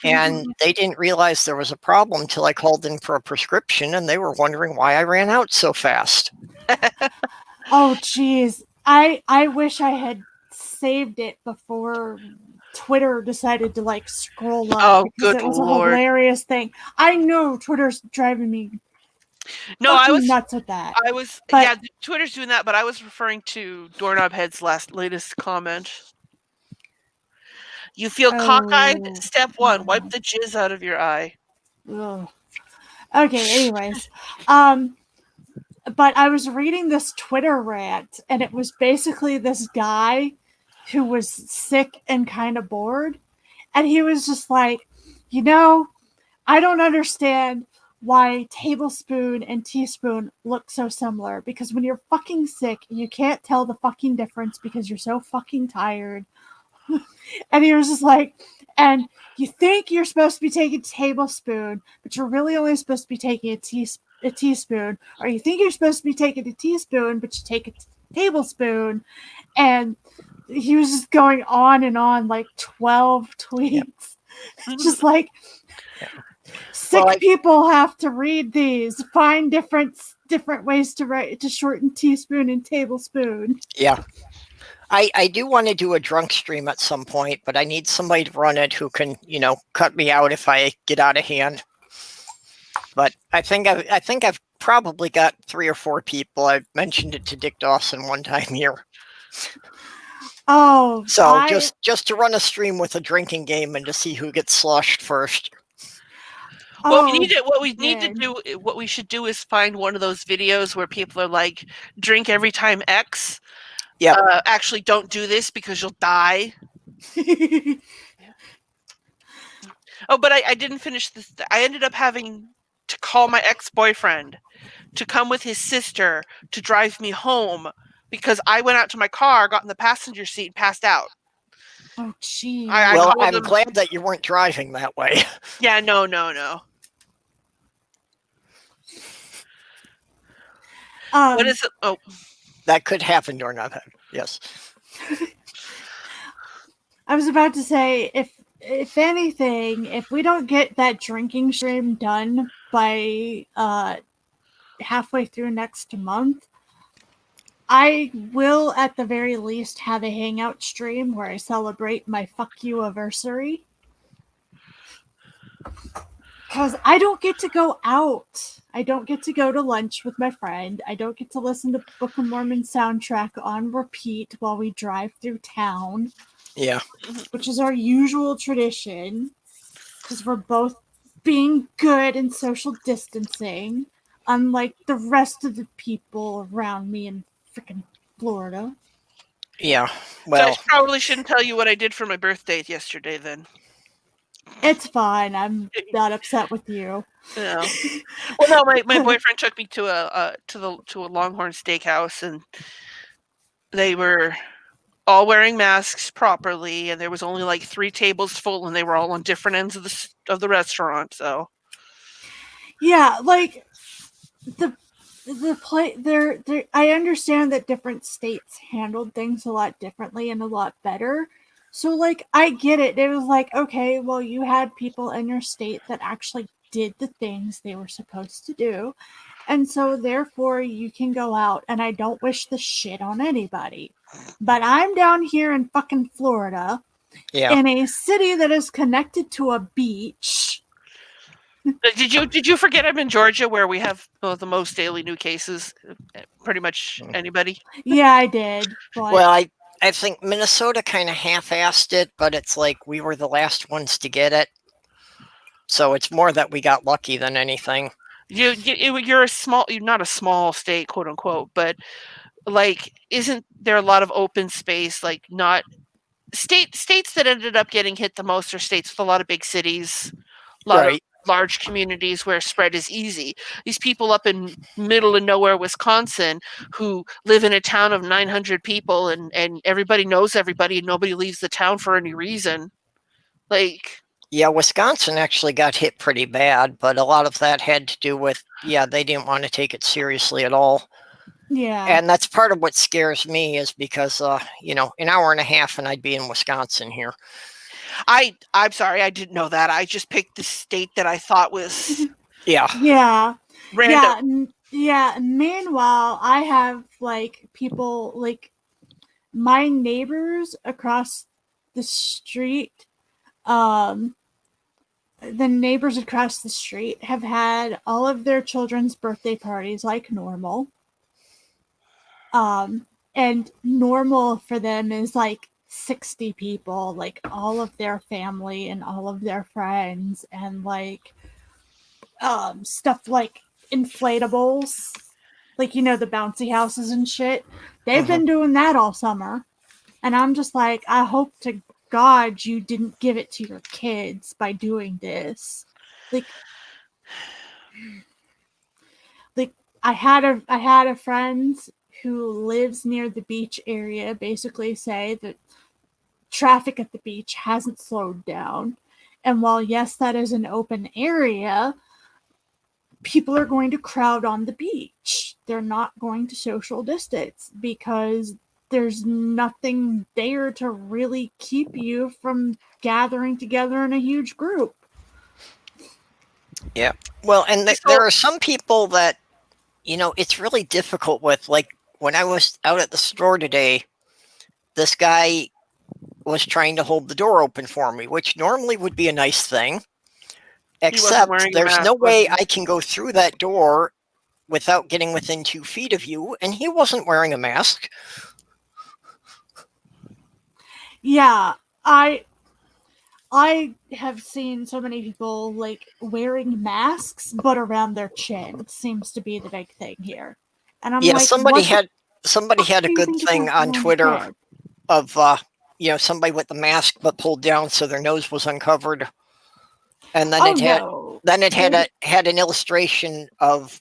and they didn't realize there was a problem until I called in for a prescription, and they were wondering why I ran out so fast. Oh, geez. I wish I had saved it before Twitter decided to scroll up. Oh, because good it was Lord. a hilarious thing. I know Twitter's driving me I was nuts with that. Twitter's doing that, but I was referring to Doorknob Head's latest comment. You feel cockeyed? Step 1, wipe the jizz out of your eye. Ugh. Okay, anyways. But I was reading this Twitter rant, and it was basically this guy who was sick and kind of bored. And he was just like, I don't understand why tablespoon and teaspoon look so similar, because when you're fucking sick, you can't tell the fucking difference because you're so fucking tired. And he was just like, and you think you're supposed to be taking a tablespoon, but you're really only supposed to be taking a teaspoon, or you think you're supposed to be taking a teaspoon, but you take a tablespoon. And he was just going on and on, like 12 tweets. Just like, sick people have to read these, find different ways to shorten teaspoon and tablespoon. Yeah. I do want to do a drunk stream at some point, but I need somebody to run it who can, cut me out if I get out of hand. But I think I've probably got 3 or 4 people. I've mentioned it to Dick Dawson one time here. Oh, so just to run a stream with a drinking game and to see who gets sloshed first. What we should do is find one of those videos where people are like, drink every time X. Yeah. Actually, don't do this because you'll die. Oh, but I didn't finish this. I ended up having to call my ex-boyfriend to come with his sister to drive me home because I went out to my car, got in the passenger seat, and passed out. Oh, gee. I'm glad that you weren't driving that way. Yeah, no. What is it? Oh. That could happen or not happen. Yes. I was about to say, if anything, if we don't get that drinking stream done by halfway through next month, I will at the very least have a hangout stream where I celebrate my fuck you anniversary. Because I don't get to go out. I don't get to go to lunch with my friend. I don't get to listen to Book of Mormon soundtrack on repeat while we drive through town. Yeah. Which is our usual tradition. Because we're both being good and social distancing. Unlike the rest of the people around me in freaking Florida. Yeah. Well, so I probably shouldn't tell you what I did for my birthday yesterday then. It's fine. I'm not upset with you. No. Well, no. My boyfriend took me to a Longhorn Steakhouse, and they were all wearing masks properly, and there was only like 3 tables full, and they were all on different ends of the restaurant. So, yeah, like the play there. I understand that different states handled things a lot differently and a lot better. So, like, I get it. It was like, okay, well, you had people in your state that actually did the things they were supposed to do. And so, therefore, you can go out, and I don't wish the shit on anybody. But I'm down here in fucking Florida, in a city that is connected to a beach. Did you forget I'm in Georgia where we have the most daily new cases? Pretty much anybody? Yeah, I did. But... Well, I think Minnesota kind of half-assed it, but it's like we were the last ones to get it. So it's more that we got lucky than anything. You're not a small state, quote unquote, but like, isn't there a lot of open space? Like, not states that ended up getting hit the most are states with a lot of big cities, a lot of large communities where spread is easy. These people up in middle of nowhere Wisconsin who live in a town of 900 people and everybody knows everybody and nobody leaves the town for any reason. Like, yeah, Wisconsin actually got hit pretty bad, but a lot of that had to do with, they didn't want to take it seriously at all. Yeah. And that's part of what scares me is because, an hour and a half and I'd be in Wisconsin here. I'm sorry, I didn't know that. I just picked the state that I thought was random. Yeah. Meanwhile, I have like people like my neighbors across the street. The neighbors across the street have had all of their children's birthday parties like normal. And normal for them is like 60 people, like all of their family and all of their friends, and like stuff like inflatables like the bouncy houses and shit. They've been doing that all summer, and I'm just like, I hope to God you didn't give it to your kids by doing this. Like I had a friend who lives near the beach area basically say that traffic at the beach hasn't slowed down. And while, yes, that is an open area, people are going to crowd on the beach. They're not going to social distance because there's nothing there to really keep you from gathering together in a huge group. Yeah. Well, and there are some people that, it's really difficult with. Like, when I was out at the store today, this guy was trying to hold the door open for me, which normally would be a nice thing. Except there's no way I can go through that door without getting within 2 feet of you, and he wasn't wearing a mask. Yeah, I have seen so many people like wearing masks, but around their chin seems to be the big thing here. And I'm like, somebody had a good thing on Twitter of somebody with the mask but pulled down so their nose was uncovered, and then it had an illustration of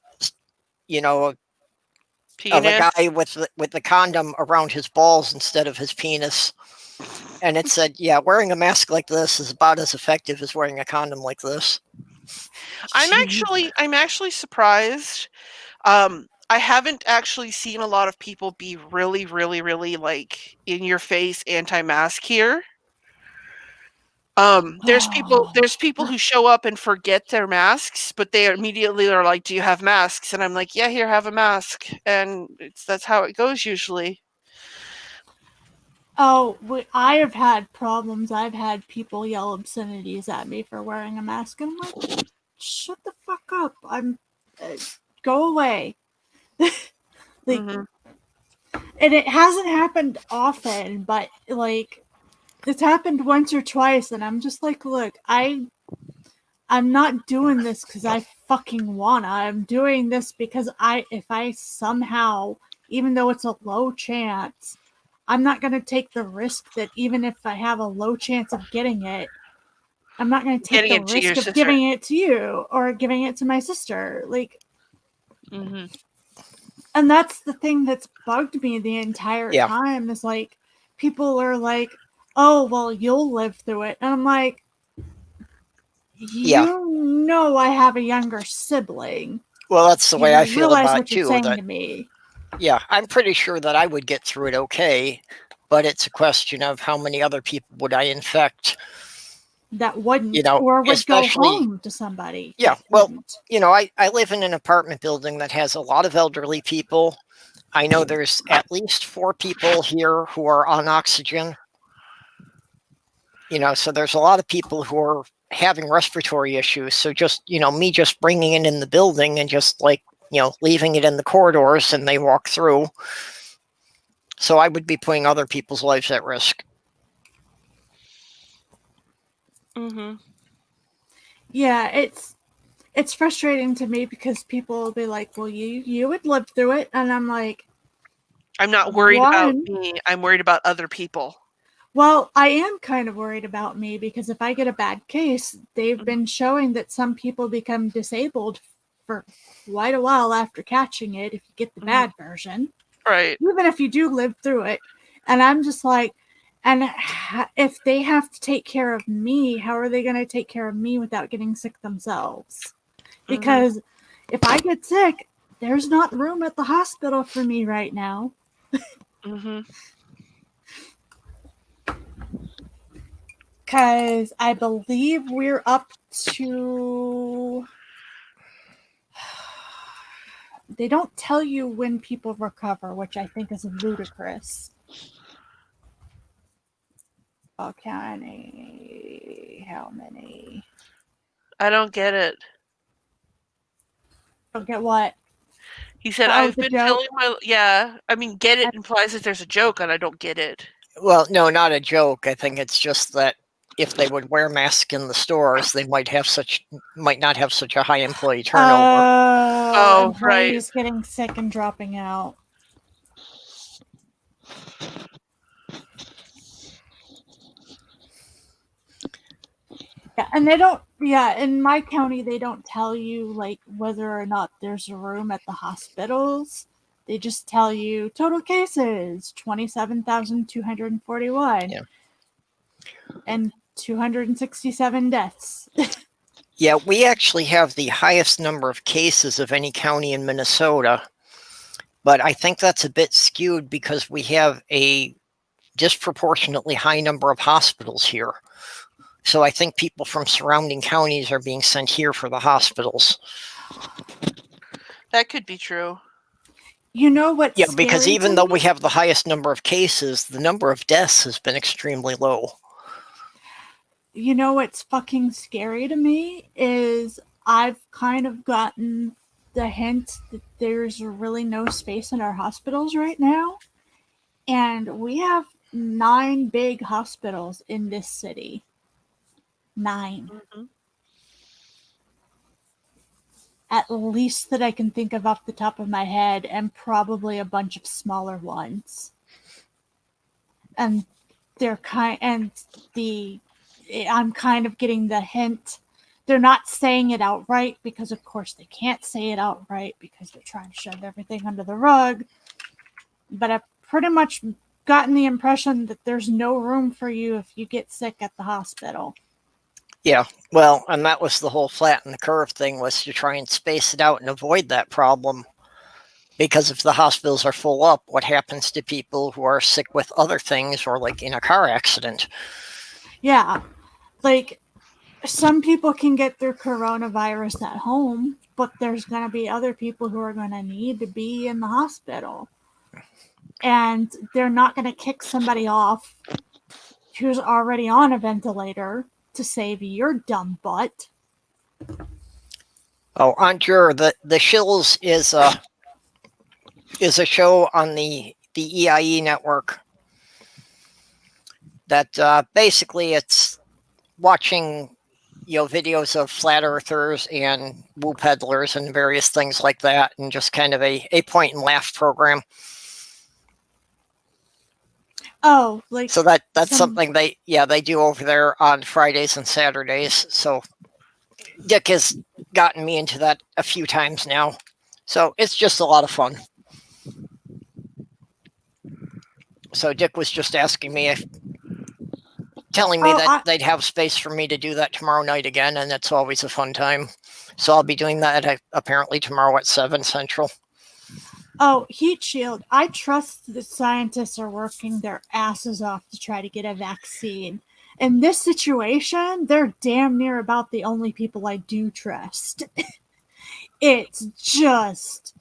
of a guy with the condom around his balls instead of his penis. And it said, yeah, wearing a mask like this is about as effective as wearing a condom like this. I'm actually surprised. I haven't actually seen a lot of people be really, really, really like in your face anti-mask here. There's people who show up and forget their masks, but they immediately are like, "Do you have masks?" And I'm like, "Yeah, here, have a mask." And that's how it goes usually. Oh, I have had problems. I've had people yell obscenities at me for wearing a mask, and I'm like, "Shut the fuck up! Go away." And it hasn't happened often, but like it's happened once or twice, and I'm just like, look, I'm not doing this because I fucking wanna. I'm doing this because if I somehow, even though it's a low chance, I'm not going to take the risk that even if I have a low chance of getting it, I'm not going to take the risk of giving it to you or giving it to my sister. Like, and that's the thing that's bugged me the entire time is like, people are like, oh, well, you'll live through it. And I'm like, I have a younger sibling. Well, that's the way I feel about what you're saying to me. Yeah, I'm pretty sure that I would get through it okay, but it's a question of how many other people would I infect that wouldn't, or would go home to somebody. Yeah, well, I live in an apartment building that has a lot of elderly people. I know there's at least 4 people here who are on oxygen. So there's a lot of people who are having respiratory issues. So just, me just bringing it in the building and just like, leaving it in the corridors and they walk through. So I would be putting other people's lives at risk. Yeah, it's frustrating to me because people will be like, well, you would live through it. And I'm like, I'm not worried about me. I'm worried about other people. Well, I am kind of worried about me because if I get a bad case, they've been showing that some people become disabled for quite a while after catching it if you get the bad version. Right. Even if you do live through it. And I'm just like, and if they have to take care of me, how are they going to take care of me without getting sick themselves? Because if I get sick, there's not room at the hospital for me right now. Because I believe we're up to... They don't tell you when people recover, which I think is ludicrous. Oh, how many? I don't get it. Don't get what? He said, I've been telling my... Yeah, I mean, get it implies that there's a joke, and I don't get it. Well, no, not a joke. I think it's just that if they would wear masks in the stores, they might not have such a high employee turnover. Oh, employees getting sick and dropping out. Yeah, and they don't. Yeah, in my county, they don't tell you like whether or not there's a room at the hospitals. They just tell you total cases 27,241, Yeah. and 267 deaths. Yeah, we actually have the highest number of cases of any county in Minnesota, but I think that's a bit skewed because we have a disproportionately high number of hospitals here. So I think people from surrounding counties are being sent here for the hospitals. That could be true. You know what's Yeah, because scary even to though me? we have the highest number of cases, the number of deaths has been extremely low. You know what's fucking scary to me is I've kind of gotten the hint that there's really no space in our hospitals right now. And we have 9 big hospitals in this city. 9. Mhm. At least that I can think of off the top of my head, and probably a bunch of smaller ones. And I'm kind of getting the hint. They're not saying it outright because, of course, they can't say it outright because they're trying to shove everything under the rug. But I've pretty much gotten the impression that there's no room for you if you get sick at the hospital. Yeah, well, and that was the whole flatten the curve thing, was to try and space it out and avoid that problem. Because if the hospitals are full up, what happens to people who are sick with other things or like in a car accident? Yeah, like some people can get their coronavirus at home, but there's going to be other people who are going to need to be in the hospital. And they're not going to kick somebody off who's already on a ventilator to save your dumb butt. Oh, Aunt Jur, the Shills is a show on the EIE network that basically it's watching videos of flat earthers and woo peddlers and various things like that, and just kind of a point and laugh program. Oh, like So that's something they do over there on Fridays and Saturdays. So Dick has gotten me into that a few times now. So it's just a lot of fun. So Dick was just asking me, telling me they'd have space for me to do that tomorrow night again, and it's always a fun time. So I'll be doing that apparently tomorrow at 7 Central. Oh, heat shield. I trust the scientists are working their asses off to try to get a vaccine. In this situation, they're damn near about the only people I do trust. It's just,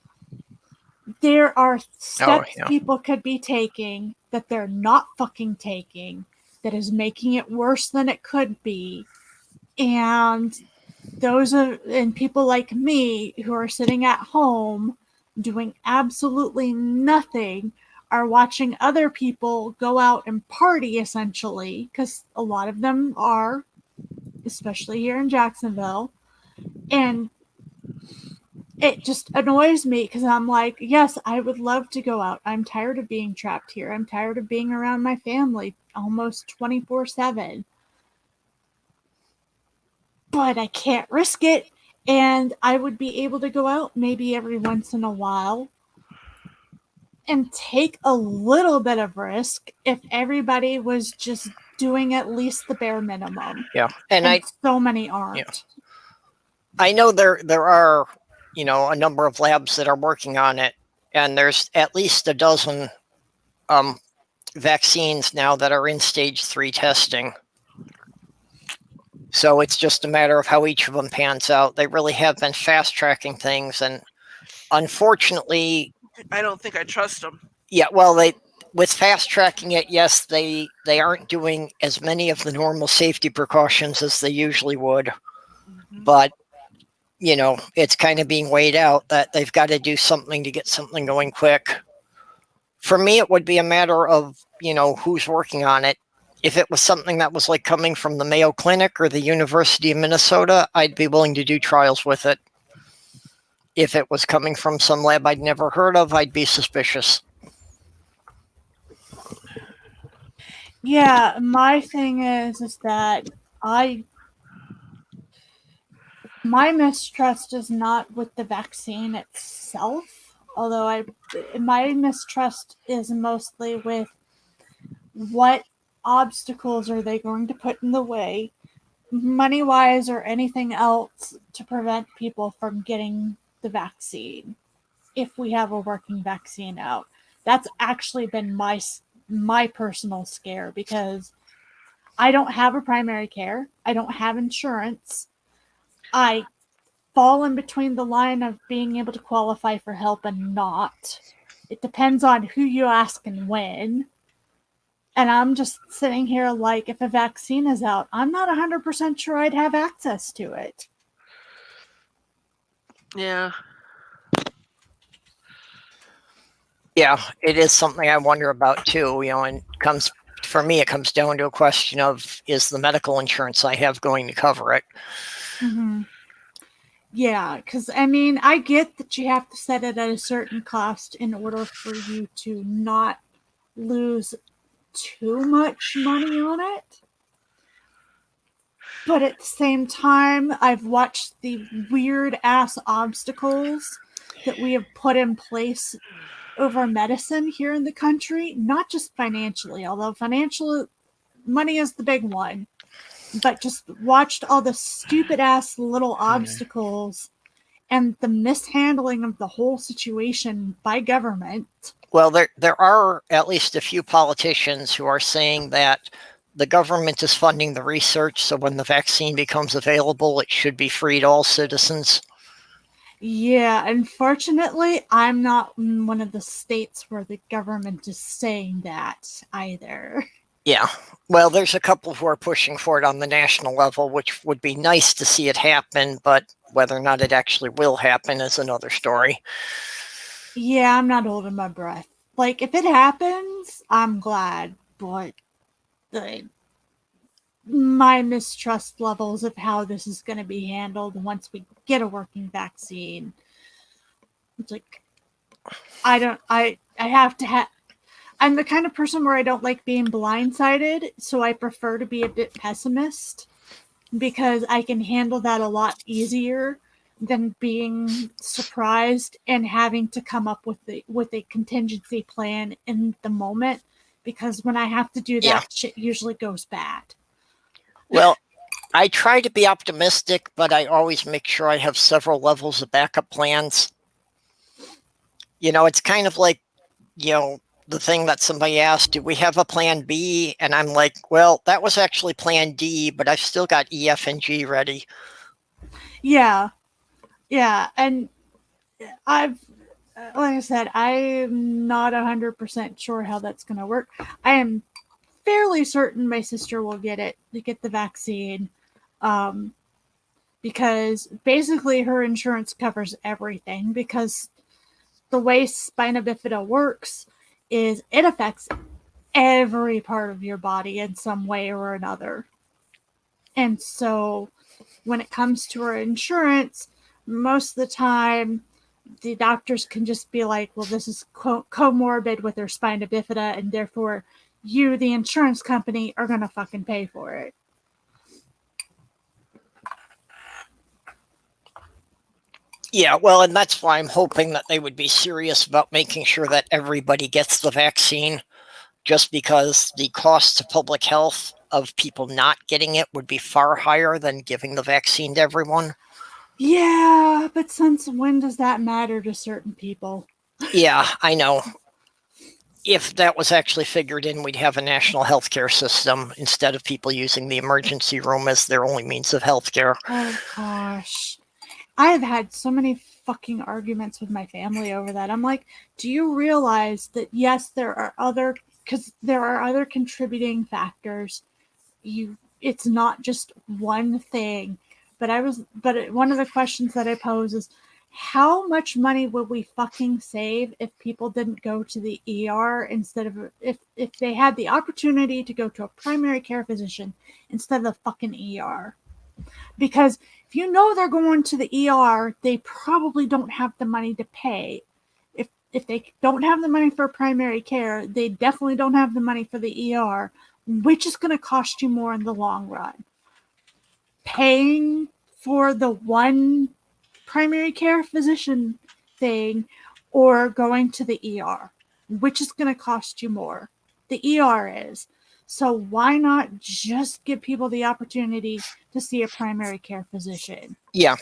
there are steps people could be taking that they're not fucking taking that is making it worse than it could be. And people like me who are sitting at home doing absolutely nothing are watching other people go out and party, essentially, because a lot of them are, especially here in Jacksonville. And it just annoys me because I'm like, yes, I would love to go out. I'm tired of being trapped here. I'm tired of being around my family almost 24/7. But I can't risk it. And I would be able to go out maybe every once in a while and take a little bit of risk if everybody was just doing at least the bare minimum. Yeah, and so many aren't. Yeah. I know there are, a number of labs that are working on it, and there's at least a dozen vaccines now that are in stage 3 testing. So it's just a matter of how each of them pans out. They really have been fast tracking things, and unfortunately, I don't think I trust them. Yeah, well, with fast tracking it, yes, they aren't doing as many of the normal safety precautions as they usually would. Mm-hmm. But it's kind of being weighed out that they've got to do something to get something going quick. For me, it would be a matter of who's working on it. If it was something that was like coming from the Mayo Clinic or the University of Minnesota, I'd be willing to do trials with it. If it was coming from some lab I'd never heard of, I'd be suspicious. Yeah, my thing is that my mistrust is not with the vaccine itself, although my mistrust is mostly with what obstacles are they going to put in the way, money-wise or anything else, to prevent people from getting the vaccine if we have a working vaccine out. That's actually been my personal scare, because I don't have a primary care. I don't have insurance. I fall in between the line of being able to qualify for help and not. It depends on who you ask and when. And I'm just sitting here like, if a vaccine is out, I'm not 100% sure I'd have access to it. Yeah. Yeah, it is something I wonder about too, and for me, it comes down to a question of, is the medical insurance I have going to cover it? Mm-hmm. Yeah, because I get that you have to set it at a certain cost in order for you to not lose too much money on it. But at the same time, I've watched the weird ass obstacles that we have put in place over medicine here in the country, not just financially, although financial money is the big one, but just watched all the stupid ass little obstacles and the mishandling of the whole situation by government. Well, there are at least a few politicians who are saying that the government is funding the research, so when the vaccine becomes available, it should be free to all citizens. Yeah, unfortunately, I'm not in one of the states where the government is saying that either. Yeah, well, there's a couple who are pushing for it on the national level, which would be nice to see it happen, but whether or not it actually will happen is another story. Yeah, I'm not holding my breath. Like, if it happens, I'm glad, but my mistrust levels of how this is going to be handled once we get a working vaccine, it's like, I have to have, I'm the kind of person where I don't like being blindsided, so I prefer to be a bit pessimist, because I can handle that a lot easier than being surprised and having to come up with a contingency plan in the moment, because when I have to do that, shit usually goes bad. Well, I try to be optimistic, but I always make sure I have several levels of backup plans. It's kind of like, the thing that somebody asked, do we have a plan B? And I'm like, well, that was actually plan D, but I've still got E, F, and G ready. Yeah. And like I said, I'm not 100% sure how that's going to work. I am fairly certain my sister will get the vaccine, because basically her insurance covers everything, because the way spina bifida works is it affects every part of your body in some way or another. And so when it comes to her insurance, most of the time the doctors can just be like, well, this is comorbid with her spina bifida, and therefore you, the insurance company, are going to fucking pay for it. Yeah, well, and that's why I'm hoping that they would be serious about making sure that everybody gets the vaccine, just because the cost to public health of people not getting it would be far higher than giving the vaccine to everyone. Yeah, but since when does that matter to certain people? Yeah, I know. If that was actually figured in, we'd have a national healthcare system instead of people using the emergency room as their only means of healthcare. Oh, gosh. I have had so many fucking arguments with my family over that. I'm like, do you realize that, yes, there are other contributing factors. It's not just one thing. But one of the questions that I pose is, how much money would we fucking save if people didn't go to the ER instead of if they had the opportunity to go to a primary care physician instead of the fucking ER? Because if you know they're going to the ER, they probably don't have the money to pay. If they don't have the money for primary care, they definitely don't have the money for the ER, which is going to cost you more in the long run. Paying for the one primary care physician thing or going to the ER, which is going to cost you more. The ER is. So why not just give people the opportunity to see a primary care physician? Yeah.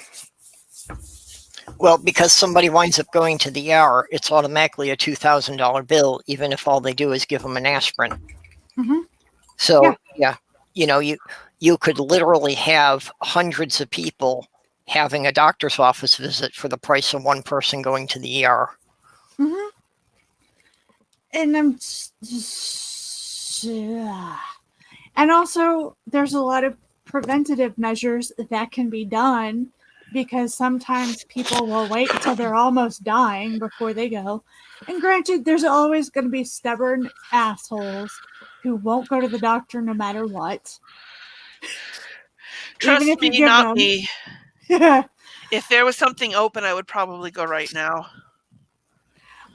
Well, because somebody winds up going to the ER, it's automatically a $2,000 bill, even if all they do is give them an aspirin. Mhm. So, yeah, you know, you could literally have hundreds of people having a doctor's office visit for the price of one person going to the ER. Mm-hmm. And and also there's a lot of preventative measures that can be done, because sometimes people will wait until they're almost dying before they go. And granted, there's always going to be stubborn assholes who won't go to the doctor no matter what. Trust Even if you me, give not them. me. If there was something open, I would probably go right now.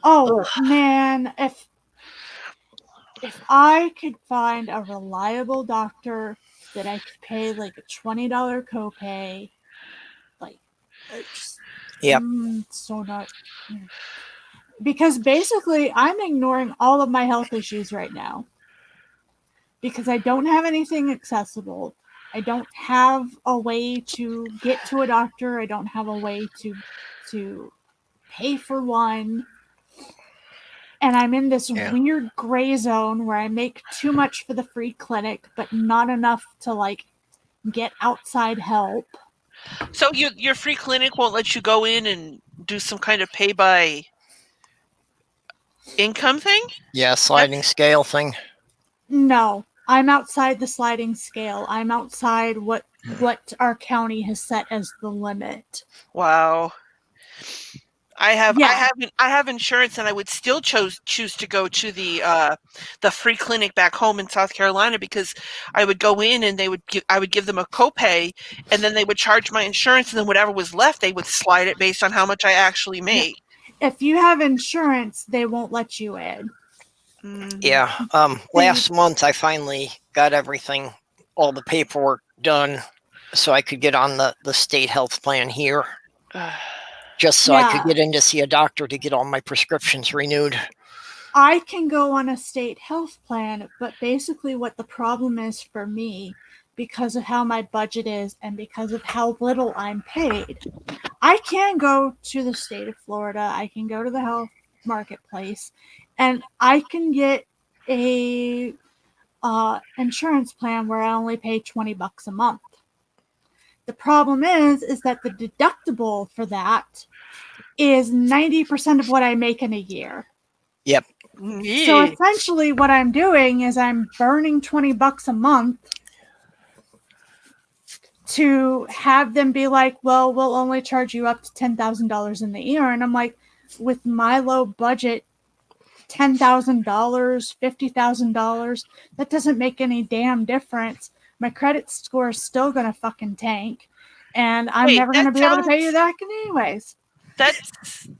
Oh, man, if I could find a reliable doctor that I could pay like a $20 copay, like, just, Yep. so not. Because basically, I'm ignoring all of my health issues right now. Because I don't have anything accessible. I don't have a way to get to a doctor. I don't have a way to pay for one. And I'm in this weird gray zone where I make too much for the free clinic, but not enough to like get outside help. So your free clinic won't let you go in and do some kind of pay by income thing? Yeah, sliding scale thing. No, I'm outside the sliding scale. I'm outside what our county has set as the limit. Wow. I have insurance, and I would still choose to go to the free clinic back home in South Carolina, because I would go in and I would give them a copay, and then they would charge my insurance, and then whatever was left, they would slide it based on how much I actually made. If you have insurance, they won't let you in. Yeah. Last month I finally got everything, all the paperwork done, so I could get on the state health plan here. Just so I could get in to see a doctor to get all my prescriptions renewed. I can go on a state health plan, but basically what the problem is for me, because of how my budget is and because of how little I'm paid, I can go to the state of Florida, I can go to the health marketplace, and I can get a insurance plan where I only pay $20 a month. The problem is that the deductible for that is 90% of what I make in a year. Yep. So essentially what I'm doing is I'm burning $20 a month to have them be like, well, we'll only charge you up to $10,000 in the year. And I'm like, with my low budget, $10,000, $50,000, that doesn't make any damn difference. My credit score is still going to fucking tank, and I'm never going to be able to pay you that anyways.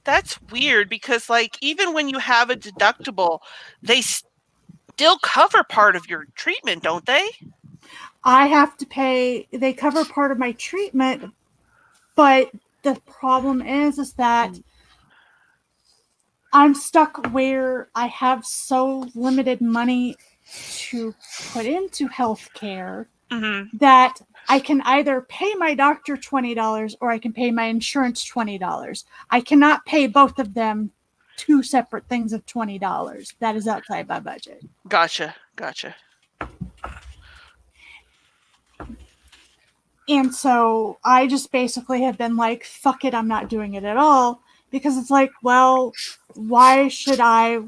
That's weird, because like even when you have a deductible, they still cover part of your treatment, don't they? I have to pay. They cover part of my treatment, but the problem is that I'm stuck where I have so limited money to put into healthcare that I can either pay my doctor $20 or I can pay my insurance $20. I cannot pay both of them two separate things of $20. That is outside my budget. Gotcha. And so I just basically have been like, fuck it, I'm not doing it at all. Because it's like, well, why should I,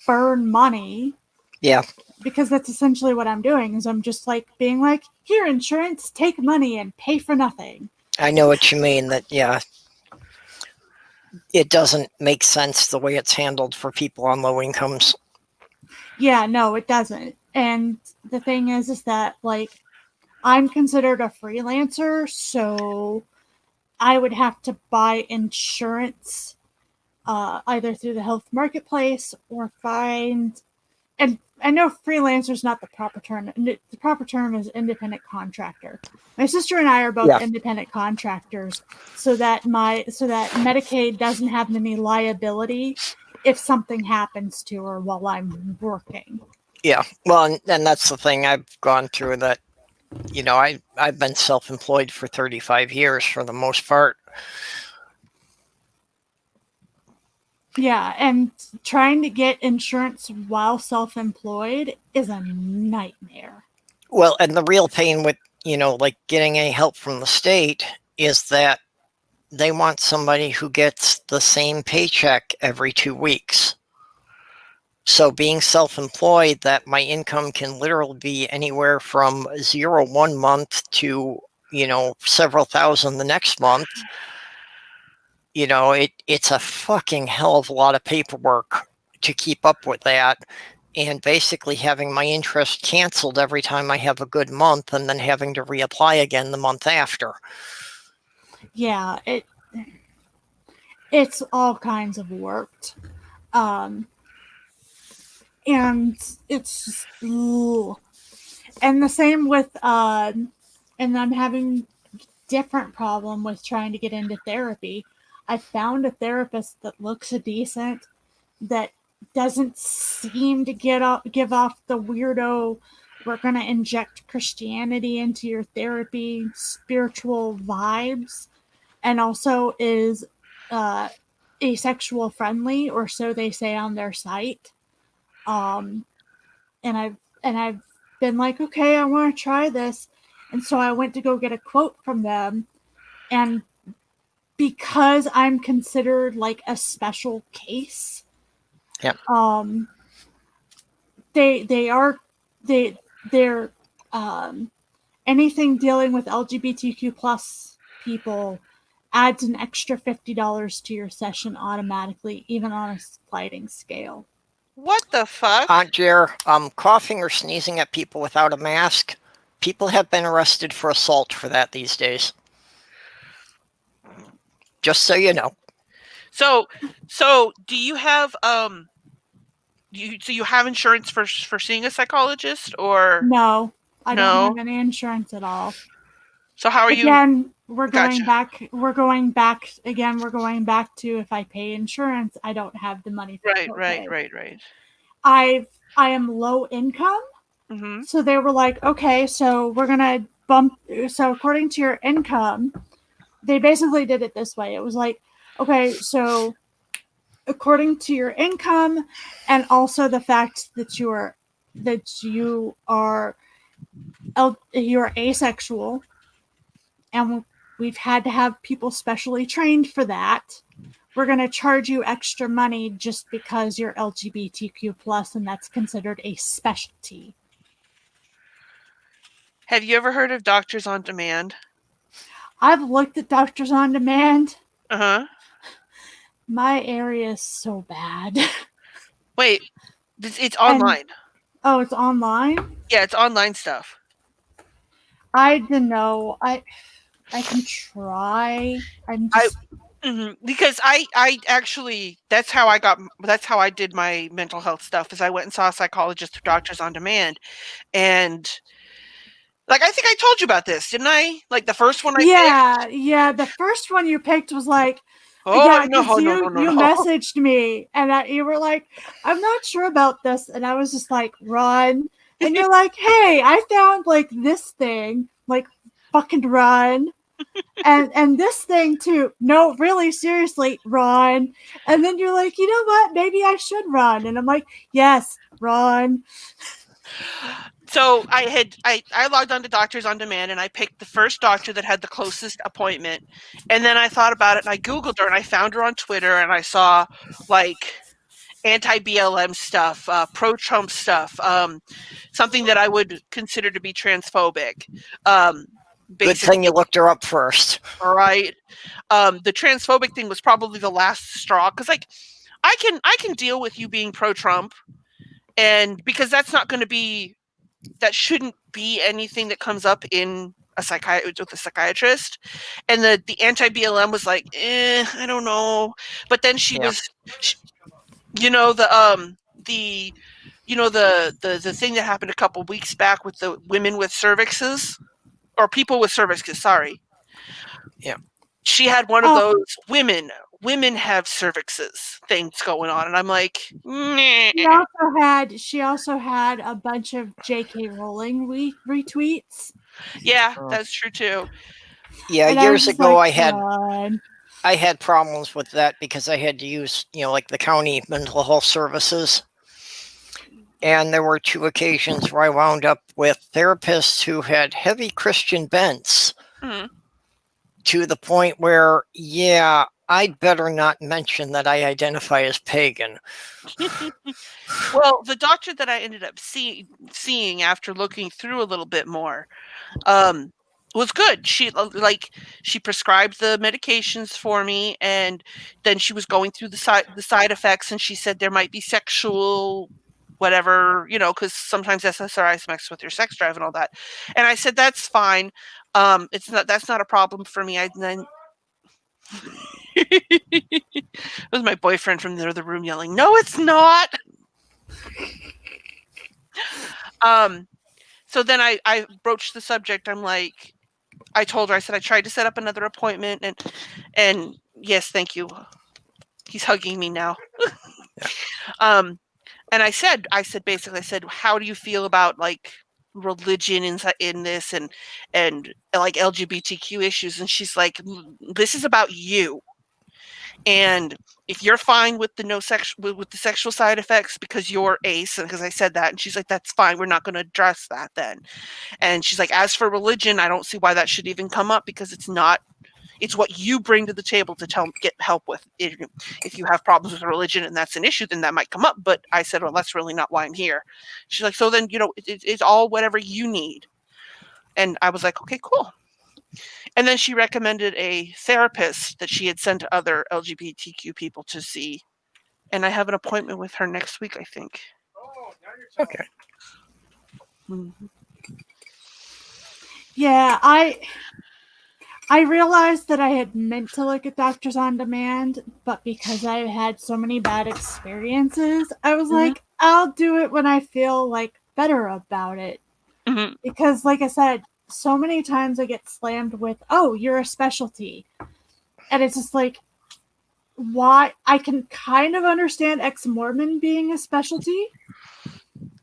burn money? Yeah. Because that's essentially what I'm doing, is I'm just like being like, here, insurance, take money and pay for nothing. I know what you mean. That, yeah. it doesn't make sense the way it's handled for people on low incomes. Yeah, no, it doesn't. And the thing is that, like, I'm considered a freelancer, so I would have to buy insurance either through the health marketplace or find. And I know freelancer is not the proper term. The proper term is independent contractor. My sister and I are both independent contractors, so that Medicaid doesn't have any liability if something happens to her while I'm working. Yeah, well, and that's the thing I've gone through. That I've been self-employed for 35 years for the most part. Yeah, and trying to get insurance while self-employed is a nightmare. Well, and the real pain with, like getting any help from the state is that they want somebody who gets the same paycheck every 2 weeks. So being self-employed, that my income can literally be anywhere from 0 one month to, several thousand the next month. It's a fucking hell of a lot of paperwork to keep up with that, and basically having my interest canceled every time I have a good month and then having to reapply again the month after. Yeah, it's all kinds of warped. And it's just, ugh. And the same with and I'm having different problem with trying to get into therapy. I found a therapist that looks decent, that doesn't seem to give off the weirdo, we're going to inject Christianity into your therapy, spiritual vibes, and also is asexual friendly, or so they say on their site. And I've been like, okay, I want to try this. And so I went to go get a quote from them, and because I'm considered like a special case, Yep. they're anything dealing with LGBTQ plus people adds an extra $50 to your session automatically, even on a sliding scale. What the fuck? Aunt Jer, coughing or sneezing at people without a mask, people have been arrested for assault for that these days. Just so you know. So do you have you have insurance for seeing a psychologist, or No, I No? don't have any insurance at all. so how are you? Again, we're going Gotcha. back. We're going back again. We're going back to, if I pay insurance, I don't have the money for copay. Right. I am low income, Mm-hmm. so they were like, okay, so we're gonna bump. So according to your income, they basically did it this way. It was like, okay, so according to your income, and also the fact that you're asexual, and we've had to have people specially trained for that. We're going to charge you extra money just because you're LGBTQ plus, and that's considered a specialty. Have you ever heard of Doctors on Demand? I've looked at Doctors on Demand. Uh-huh. My area is so bad. Wait, it's online. Oh, it's online? Yeah, it's online stuff. I don't know. I can try. Because I actually, that's how I did my mental health stuff, is I went and saw a psychologist through Doctors on Demand. And like, I think I told you about this, didn't I? Like the first one I picked? Yeah. The first one you picked was like, Oh, yeah, no. you messaged me, and you were like, I'm not sure about this, and I was just like, run. And you're like, hey, I found like this thing, like fucking run. and this thing too. No, really, seriously, run. And then you're like, you know what? Maybe I should run. And I'm like, yes, run. So I logged on to Doctors on Demand, and I picked the first doctor that had the closest appointment. And then I thought about it, and I Googled her, and I found her on Twitter, and I saw like anti-BLM stuff, pro-Trump stuff, something that I would consider to be transphobic. Good thing you looked her up first. All right. The transphobic thing was probably the last straw, because like I can deal with you being pro-Trump, and because that's not going to be, that shouldn't be anything that comes up in a psychiatrist. And the anti-BLM was like, I don't know. But then she was, you know, the thing that happened a couple weeks back with the women with cervixes, or people with cervixes, sorry. Yeah. She had one of those women have cervixes things going on, and I'm like, She also had a bunch of J.K. Rowling retweets. yeah, that's true too. Yeah, And years ago like, I had problems with that because I had to use, like the county mental health services. And there were 2 occasions where I wound up with therapists who had heavy Christian bents to the point where, yeah, I'd better not mention that I identify as pagan. Well, the doctor that I ended up seeing after looking through a little bit more was good. She prescribed the medications for me, and then she was going through the side effects, and she said there might be sexual whatever, because sometimes SSRIs mess with your sex drive and all that. And I said that's fine. That's not a problem for me. And then it was my boyfriend from the other room yelling, "No, it's not." So then I broached the subject. I'm like, I told her, I said, I tried to set up another appointment, and yes, thank you. He's hugging me now. Yeah. And I said, basically, how do you feel about like religion in this and like LGBTQ issues? And she's like, this is about you. And if you're fine with with the sexual side effects because you're ace, and because I said that, and she's like, that's fine. We're not going to address that then. And she's like, as for religion, I don't see why that should even come up, because it's what you bring to the table to get help with. If you have problems with religion and that's an issue, then that might come up. But I said, well, that's really not why I'm here. She's like, so then, it's all whatever you need. And I was like, okay, cool. And then she recommended a therapist that she had sent other LGBTQ people to see. And I have an appointment with her next week, I think. Okay. Mm-hmm. Yeah, I realized that I had meant to look at Doctors on Demand, but because I had so many bad experiences, I was like, I'll do it when I feel like better about it. Mm-hmm. Because like I said, so many times I get slammed with, oh, you're a specialty. And it's just like, why? I can kind of understand ex-Mormon being a specialty,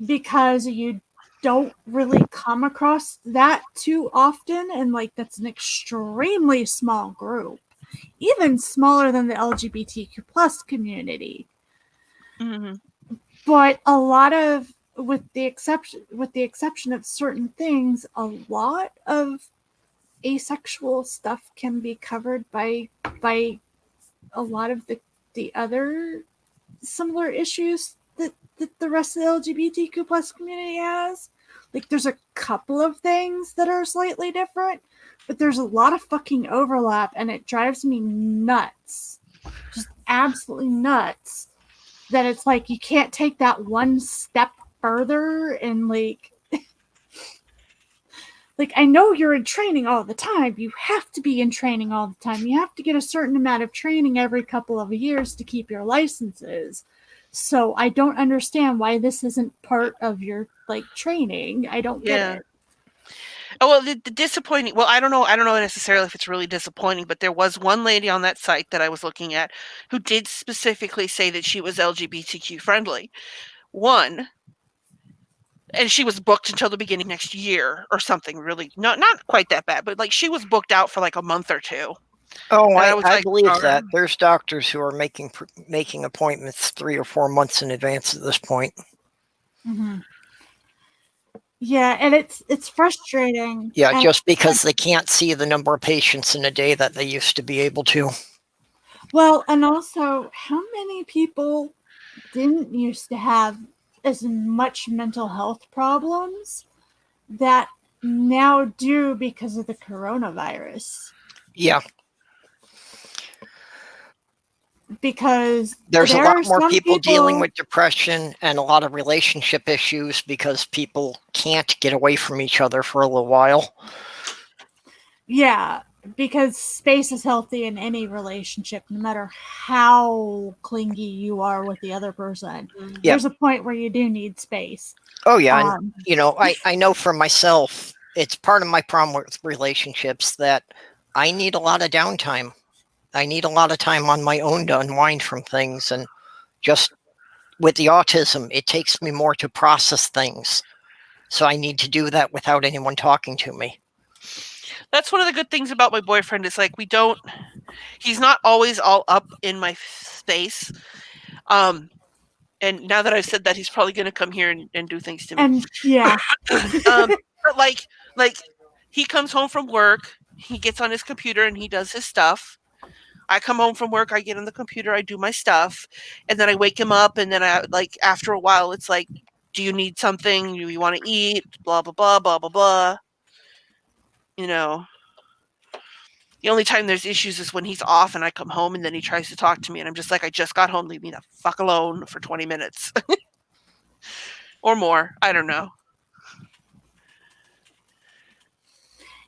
because you don't really come across that too often, and like that's an extremely small group, even smaller than the LGBTQ plus community. Mm-hmm. But a lot of, with the exception of certain things, a lot of asexual stuff can be covered by a lot of the other similar issues that the rest of the LGBTQ plus community has. Like, there's a couple of things that are slightly different, but there's a lot of fucking overlap, and it drives me nuts. Just absolutely nuts. That it's like, you can't take that one step further and like I know you're in training all the time. You have to be in training all the time. You have to get a certain amount of training every couple of years to keep your licenses. So I don't understand why this isn't part of your training. I don't get it. Oh, well, the disappointing. Well, I don't know necessarily if it's really disappointing, but there was one lady on that site that I was looking at who did specifically say that she was LGBTQ friendly. And she was booked until the beginning next year or something. Really, not quite that bad, but she was booked out for a month or two. Oh, I believe that. There's doctors who are making appointments 3 or 4 months in advance at this point. Mm-hmm. Yeah, and it's frustrating. Yeah, just because they can't see the number of patients in a day that they used to be able to. Well, and also, how many people didn't used to have as much mental health problems that now do because of the coronavirus. Yeah. Because There's a there lot are more some people dealing with depression and a lot of relationship issues because people can't get away from each other for a little while. Yeah, because space is healthy in any relationship, no matter how clingy you are with the other person. Mhm. Yeah. There's a point where you do need space. Oh, yeah. And, Um, I know for myself, it's part of my problem with relationships that I need a lot of downtime. I need a lot of time on my own to unwind from things. And just with the autism, it takes me more to process things. So I need to do that without anyone talking to me. That's one of the good things about my boyfriend is like he's not always all up in my space. And now that I've said that, he's probably going to come here and do things to me. and yeah, But like he comes home from work, he gets on his computer and he does his stuff. I come home from work, I get on the computer, I do my stuff, and then I wake him up, and then I like after a while, it's like, do you need something? Do you want to eat? Blah blah blah blah blah blah. You know, the only time there's issues is when he's off and I come home and then he tries to talk to me, and I'm just like, I just got home, leave me the fuck alone for 20 minutes or more. I don't know.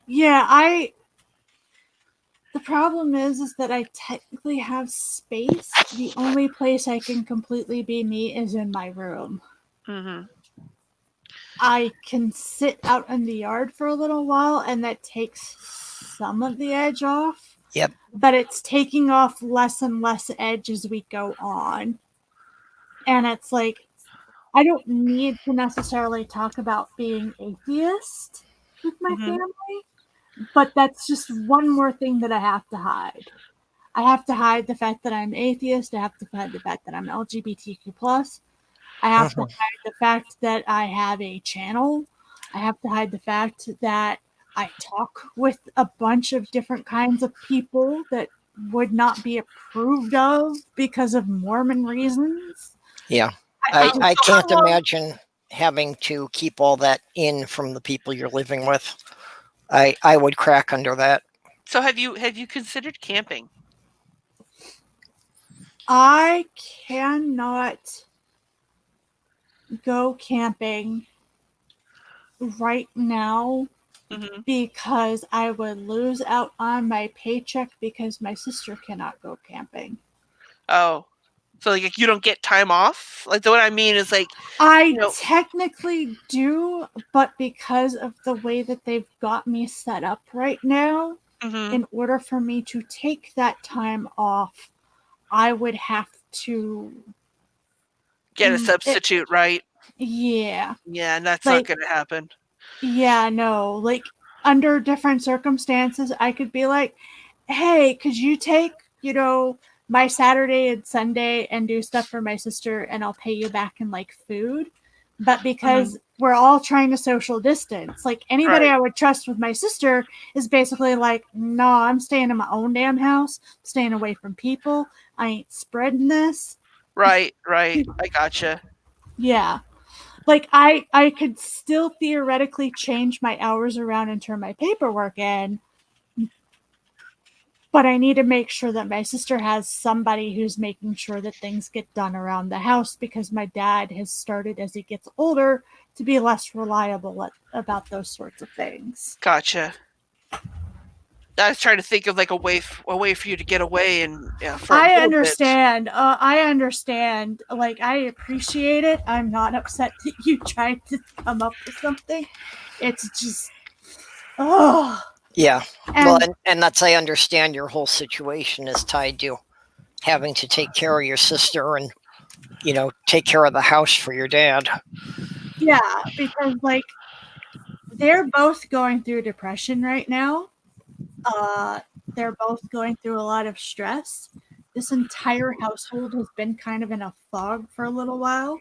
yeah. The problem is that I technically have space. The only place I can completely be me is in my room. Mm-hmm. I can sit out in the yard for a little while, and that takes some of the edge off. Yep. But it's taking off less and less edge as we go on. And it's like, I don't need to necessarily talk about being atheist with my Mhm. family, but that's just one more thing that I have to hide. I have to hide the fact that I'm atheist. I have to hide the fact that I'm LGBTQ+. I have to hide the fact that I have a channel. I have to hide the fact that I talk with a bunch of different kinds of people that would not be approved of because of Mormon reasons. Yeah. I can't imagine having to keep all that in from the people you're living with. I would crack under that. So have you considered camping? I cannot go camping right now Mm-hmm. because I would lose out on my paycheck because my sister cannot go camping. Oh, so like you don't get time off? Like what I mean is like I know- technically do, but because of the way that they've got me set up right now, mhm. in order for me to take that time off, I would have to get a substitute, right? Yeah. Yeah, and that's Like- not going to happen. Yeah, no. Like, under different circumstances, I could be like, hey, could you take, my Saturday and Sunday and do stuff for my sister, and I'll pay you back in, like, food? But because we're all trying to social distance, like, anybody Right. I would trust with my sister is basically like, no, I'm staying in my own damn house, staying away from people. I ain't spreading this. Right. I gotcha. Yeah. Like, I could still theoretically change my hours around and turn my paperwork in, but I need to make sure that my sister has somebody who's making sure that things get done around the house, because my dad has started, as he gets older, to be less reliable about those sorts of things. Gotcha. I was trying to think of like a way for you to get away and for a I little understand. I understand. Like, I appreciate it. I'm not upset that you tried to come up with something. It's just, oh. Yeah. And Well, and that's, I understand your whole situation is tied to having to take care of your sister and, take care of the house for your dad. yeah, because like they're both going through depression right now. They're both going through a lot of stress. This entire household has been kind of in a fog for a little while.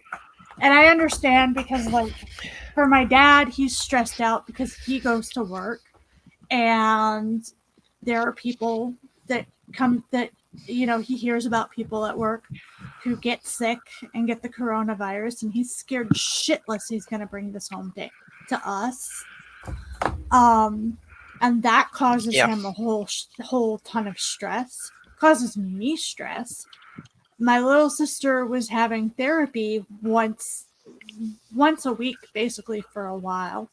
And I understand, because like for my dad, he's stressed out because he goes to work, and there are people that he hears about people at work who get sick and get the coronavirus, and he's scared shitless he's going to bring this home to us. And that causes Yeah. him a whole ton of stress. Causes me stress. My little sister was having therapy once a week, basically, for a while.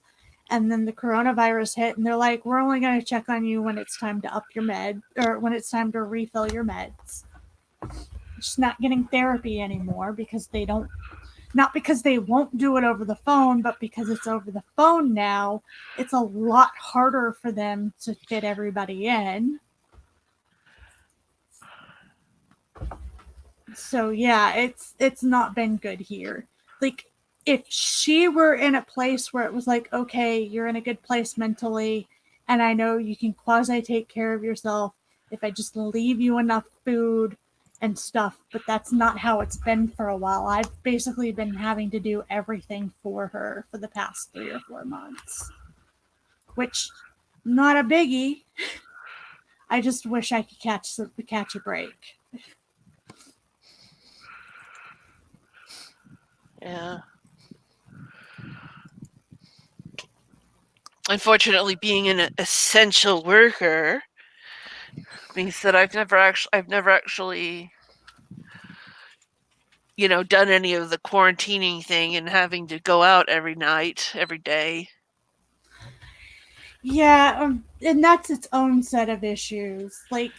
And then the coronavirus hit, and they're like, we're only going to check on you when it's time to up your med, or when it's time to refill your meds. She's not getting therapy anymore because they don't, not because they won't do it over the phone, but because it's over the phone now, it's a lot harder for them to fit everybody in. So yeah, it's not been good here. Like, if she were in a place where it was like, okay, you're in a good place mentally, and I know you can quasi take care of yourself if I just leave you enough food and stuff, but that's not how it's been for a while. I've basically been having to do everything for her for the past 3 or 4 months, which, not a biggie. I just wish I could catch a break. Yeah. Unfortunately, being an essential worker means that I've never actually, done any of the quarantining thing and having to go out every night, every day. Yeah, and that's its own set of issues. Like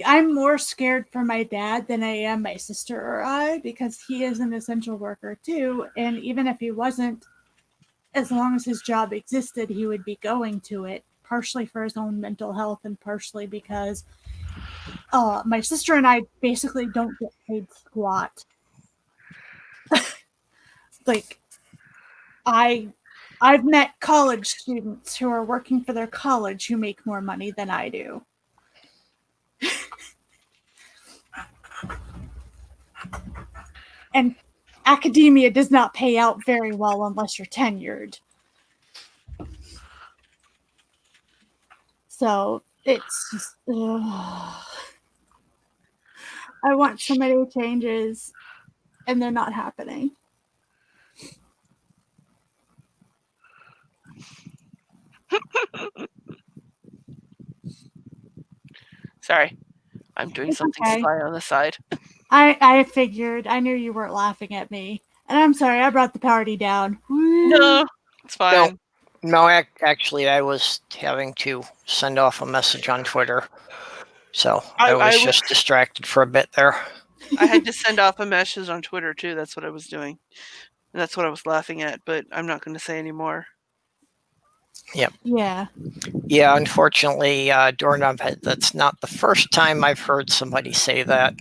I'm more scared for my dad than I am my sister or I, because he is an essential worker too. And even if he wasn't, as long as his job existed, he would be going to it, partially for his own mental health and partially because my sister and I basically don't get paid squat. Like, I've met college students who are working for their college who make more money than I do. And academia does not pay out very well unless you're tenured. So it's just, I want so many changes, and they're not happening. Sorry, I'm doing It's something okay. sly on the side. I figured. I knew you weren't laughing at me. And I'm sorry, I brought the party down. No, it's fine. No, actually, I was having to send off a message on Twitter, so I was just distracted for a bit there. I had to send off a message on Twitter too. That's what I was doing. And that's what I was laughing at, but I'm not going to say anymore. Yep. Yeah. Yeah, unfortunately, Doorknob, that's not the first time I've heard somebody say that.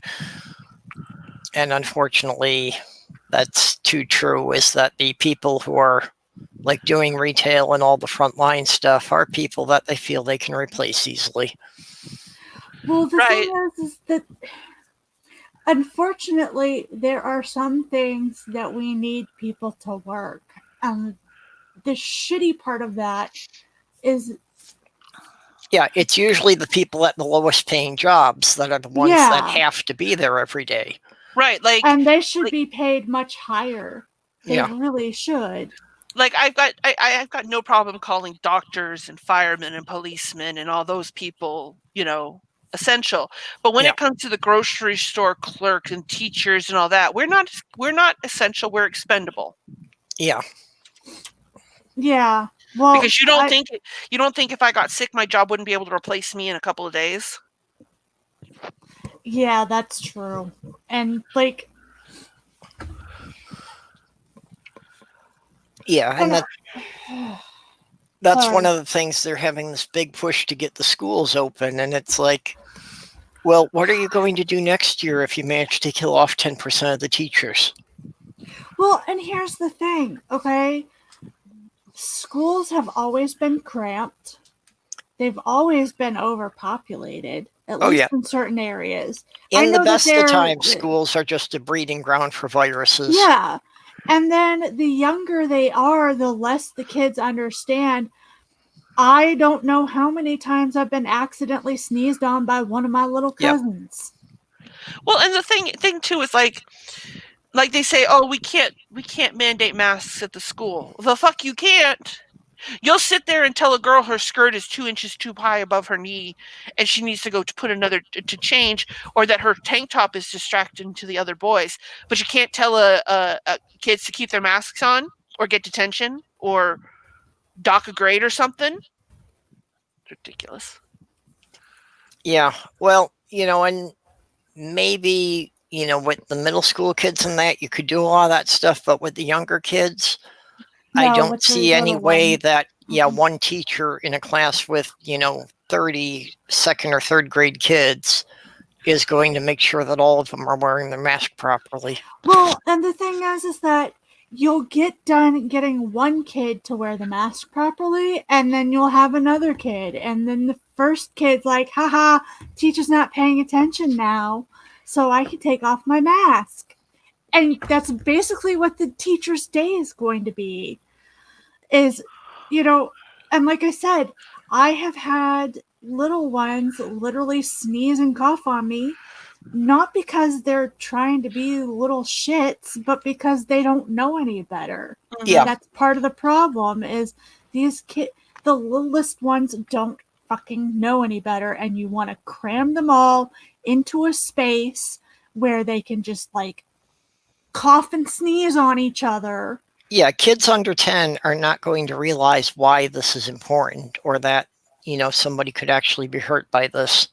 And unfortunately, that's too true, is that the people who are like doing retail and all the frontline stuff are people that they feel they can replace easily. Well, the thing is that unfortunately, there are some things that we need people to work. The shitty part of that is, yeah, it's usually the people at the lowest paying jobs that are the ones that have to be there every day. Right, and they should be paid much higher. They really should. Like, I've got no problem calling doctors and firemen and policemen and all those people, essential. But when it comes to the grocery store clerks and teachers and all that, we're not essential. We're expendable. Yeah. Yeah. Well, because you don't think if I got sick, my job wouldn't be able to replace me in a couple of days. Yeah, that's true. And like, yeah, and that's one of the things. They're having this big push to get the schools open, and it's like, well, what are you going to do next year if you manage to kill off 10% of the teachers? Well, and here's the thing, okay? Schools have always been cramped. They've always been overpopulated, at least in certain areas. In the best of times, schools are just a breeding ground for viruses. Yeah. And then the younger they are, the less the kids understand. I don't know how many times I've been accidentally sneezed on by one of my little cousins. Well, and the thing too is like like they say, oh, we can't mandate masks at the school. The fuck you can't. You'll sit there and tell a girl her skirt is 2 inches too high above her knee and she needs to go to put another to change, or that her tank top is distracting to the other boys. But you can't tell a kids to keep their masks on or get detention or dock a grade or something. Ridiculous. Yeah. Well, and maybe, with the middle school kids and that, you could do a lot of that stuff, but with the younger kids, I No, don't with the see any little way ones. that, one teacher in a class with, 30 second or third grade kids is going to make sure that all of them are wearing their mask properly. Well, and the thing is that you'll get done getting one kid to wear the mask properly, and then you'll have another kid, and then the first kid's like, haha, teacher's not paying attention now, so I can take off my mask. And that's basically what the teacher's day is going to be. Is, and like I said, I have had little ones literally sneeze and cough on me, not because they're trying to be little shits, but because they don't know any better. Yeah. That's part of the problem is these kids, the littlest ones don't fucking know any better, and you want to cram them all into a space where they can just like cough and sneeze on each other. Yeah, kids under 10 are not going to realize why this is important, or that, somebody could actually be hurt by this.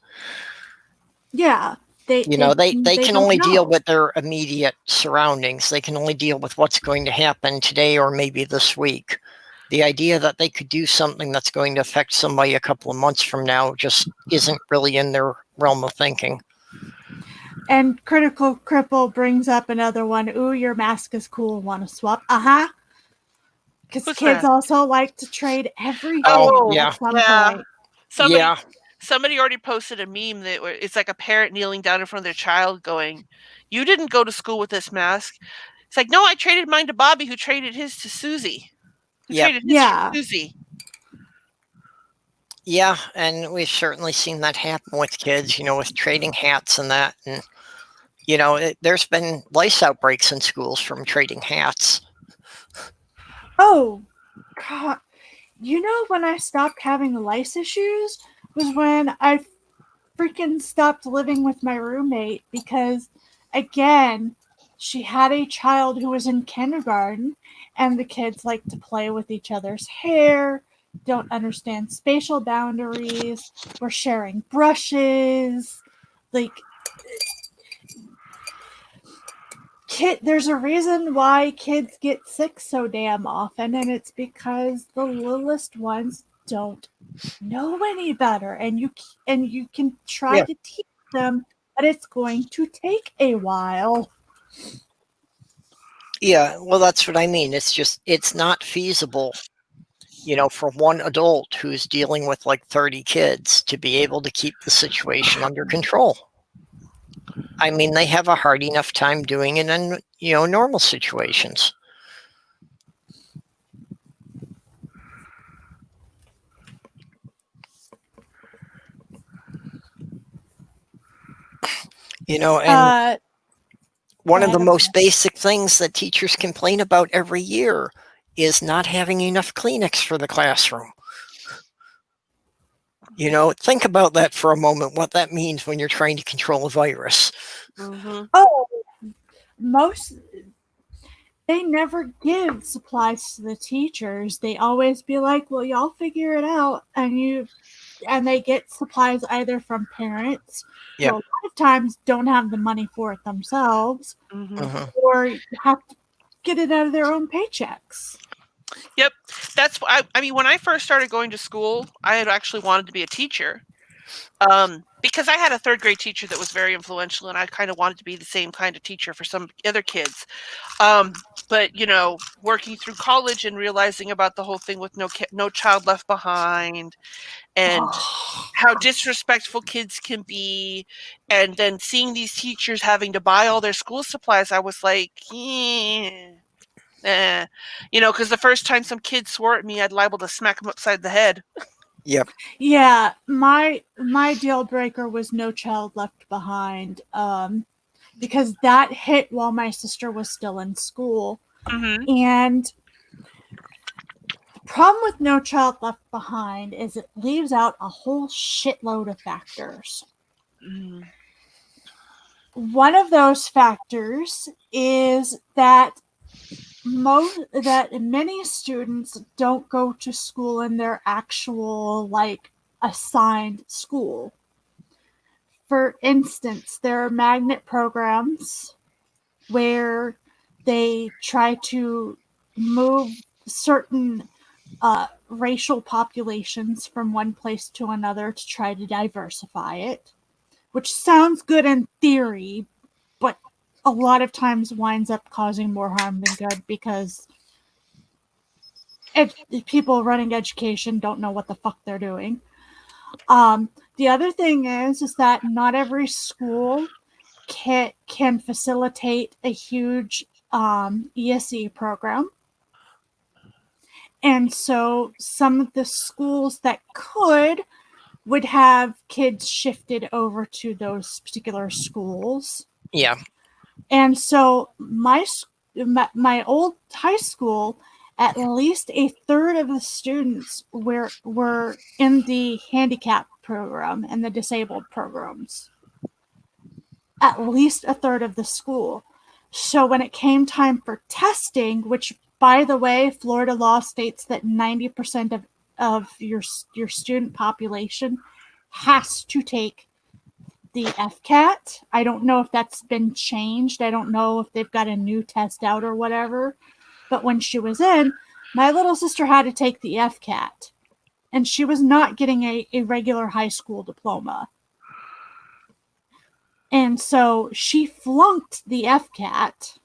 Yeah. They can don't only deal know. with their immediate surroundings. They can only deal with what's going to happen today or maybe this week. The idea that they could do something that's going to affect somebody a couple of months from now just isn't really in their realm of thinking. And Critical Cripple brings up another one. Ooh, your mask is cool. Want to swap? Uh-huh. Because Who's kids that? also like to trade everything yeah. at some Yeah. point. Somebody already posted a meme that it's like a parent kneeling down in front of their child going, you didn't go to school with this mask. It's like, no, I traded mine to Bobby, who traded his to Susie. Traded his to Susie. Yeah, and we've certainly seen that happen with kids, with trading hats and that. And, there's been lice outbreaks in schools from trading hats. Oh, God. When I stopped having lice issues was when I freaking stopped living with my roommate because, again, she had a child who was in kindergarten, and the kids like to play with each other's hair, don't understand spatial boundaries, we're sharing brushes, there's a reason why kids get sick so damn often, and it's because the littlest ones don't know any better, and you can try to teach them, but it's going to take a while. Yeah, well, that's what I mean. It's not feasible, for one adult who's dealing with like 30 kids to be able to keep the situation under control. I mean, they have a hard enough time doing it in, normal situations. And one of the most basic things that teachers complain about every year is not having enough Kleenex for the classroom. Think about that for a moment, what that means when you're trying to control a virus. Mm-hmm. Oh, they never give supplies to the teachers. They always be like, well, y'all figure it out. And they get supplies either from parents who a lot of times don't have the money for it themselves, or have to get it out of their own paychecks. Yep. That's I mean, when I first started going to school, I had actually wanted to be a teacher. Because I had a third grade teacher that was very influential, and I kind of wanted to be the same kind of teacher for some other kids. But working through college and realizing about the whole thing with no child left behind, and how disrespectful kids can be, and then seeing these teachers having to buy all their school supplies, I was like, because the first time some kid swore at me, I'd liable to smack him upside the head. Yep. Yeah, my deal breaker was no child left behind. because that hit while my sister was still in school. Mm-hmm. And the problem with No Child Left Behind is it leaves out a whole shitload of factors. Mm-hmm. One of those factors is that many students don't go to school in their actual assigned school. For instance, there are magnet programs where they try to move certain racial populations from one place to another to try to diversify it, which sounds good in theory, but a lot of times winds up causing more harm than good because people running education don't know what the fuck they're doing. The other thing is that not every school can facilitate a huge ESE program. And so some of the schools that would have kids shifted over to those particular schools. Yeah. And so my old high school, at least a third of the students were in the handicap program and the disabled programs. At least a third of the school. So when it came time for testing, which, by the way, Florida law states that 90% of your student population has to take the FCAT. I don't know if that's been changed. I don't know if they've got a new test out or whatever. But when she was in, my little sister had to take the FCAT. And she was not getting a regular high school diploma. And so she flunked the FCAT.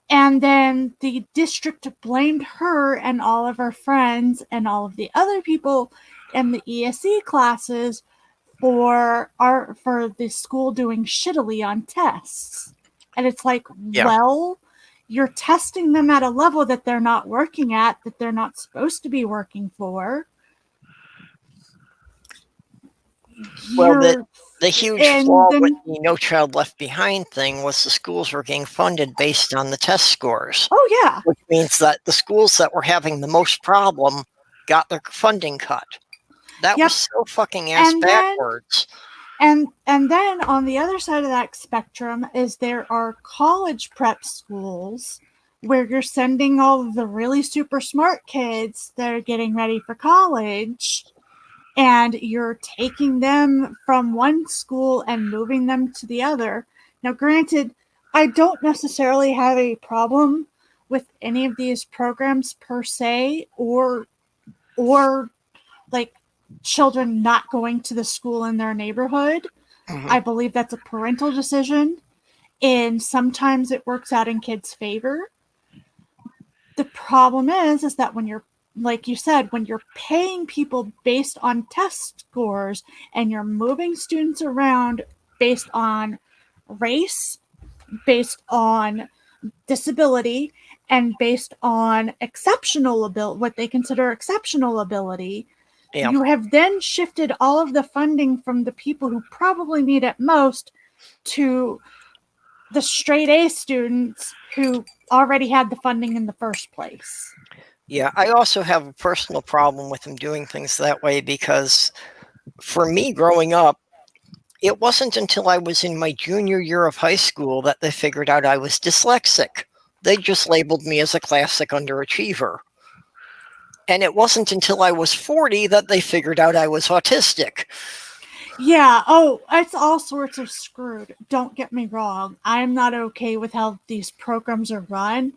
And then the district blamed her and all of her friends and all of the other people in the ESE classes for the school doing shittily on tests. And it's like, well, you're testing them at a level that they're not working at, that they're not supposed to be working for. Well, the huge flaw with the No Child Left Behind thing was the schools were getting funded based on the test scores. Oh, yeah. Which means that the schools that were having the most problem got their funding cut. That was so fucking ass backwards. And then on the other side of that spectrum is there are college prep schools where you're sending all of the really super smart kids that are getting ready for college, and you're taking them from one school and moving them to the other. Now, granted, I don't necessarily have a problem with any of these programs per se, or like children not going to the school in their neighborhood. Mm-hmm. I believe that's a parental decision, and sometimes it works out in kids' favor. The problem is that when you're, like you said, when you're paying people based on test scores and you're moving students around based on race, based on disability, and based on exceptional ability, what they consider exceptional ability, you have then shifted all of the funding from the people who probably need it most to the straight A students who already had the funding in the first place. Yeah, I also have a personal problem with them doing things that way because for me growing up, it wasn't until I was in my junior year of high school that they figured out I was dyslexic. They just labeled me as a classic underachiever. And it wasn't until I was 40 that they figured out I was autistic. Yeah, oh, it's all sorts of screwed. Don't get me wrong. I'm not okay with how these programs are run.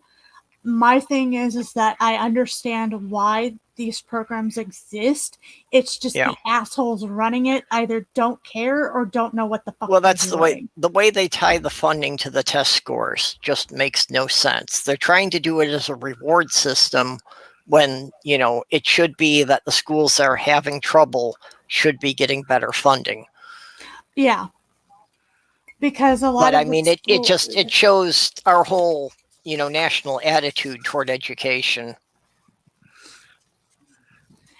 My thing is that I understand why these programs exist. It's just the assholes running it either don't care or don't know what the fuck. Well, that's the way they tie the funding to the test scores just makes no sense. They're trying to do it as a reward system when, you know, it should be that the schools that are having trouble should be getting better funding. Yeah. Because a lot of it shows our whole, you know, national attitude toward education.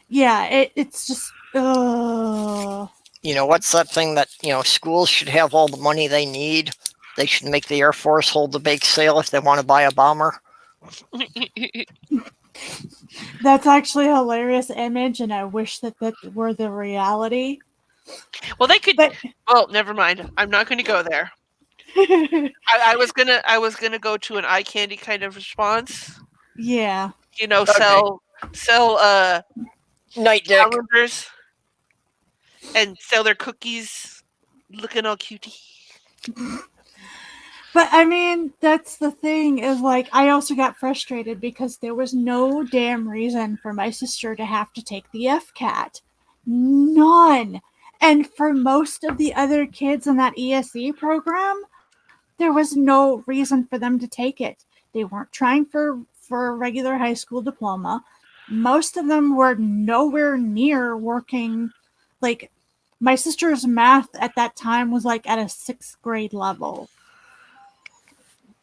Yeah, it's just you know, what's that thing that, you know, schools should have all the money they need? They should make the Air Force hold the bake sale if they want to buy a bomber. That's actually a hilarious image, and I wish that were the reality. Well, they could. But Well, never mind. I'm not going to go there. I was gonna go to an eye candy kind of response. yeah. You know, Okay. sell Night Dick. calendars and sell their cookies, looking all cutie. But I mean, that's the thing is like, I also got frustrated because there was no damn reason for my sister to have to take the FCAT. None. And for most of the other kids in that ESE program, there was no reason for them to take it. They weren't trying for a regular high school diploma. Most of them were nowhere near working. Like, my sister's math at that time was like at a 6th grade level.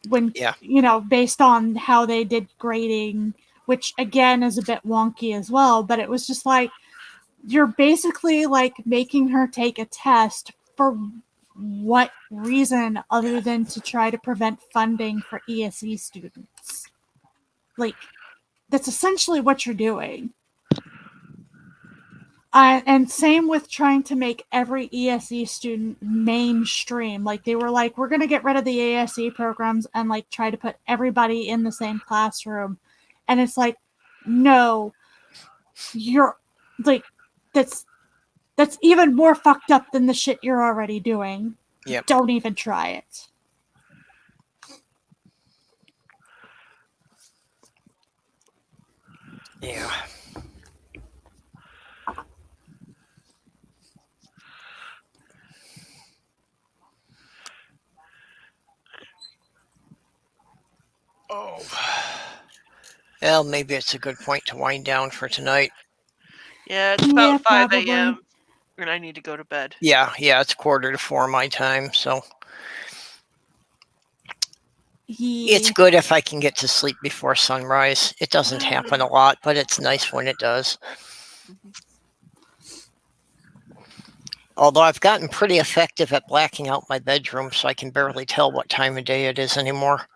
When, Yeah. you know, based on how they did grading, which again is a bit wonky as well, but it was just like, you're basically like making her take a test for what reason other than to try to prevent funding for ESE students. Like, that's essentially what you're doing. And same with trying to make every ESE student mainstream. Like, they were like, we're going to get rid of the ASE programs and like try to put everybody in the same classroom. And it's like, no, you're like, that's even more fucked up than the shit you're already doing. Yep. Don't even try it. Yeah. Oh. Well, maybe it's a good point to wind down for tonight. Yeah, it's about 5 probably. a.m. and I need to go to bed. Yeah, it's 3:45 my time, so Yeah. it's good if I can get to sleep before sunrise. It doesn't happen a lot, but it's nice when it does. Although I've gotten pretty effective at blacking out my bedroom, so I can barely tell what time of day it is anymore.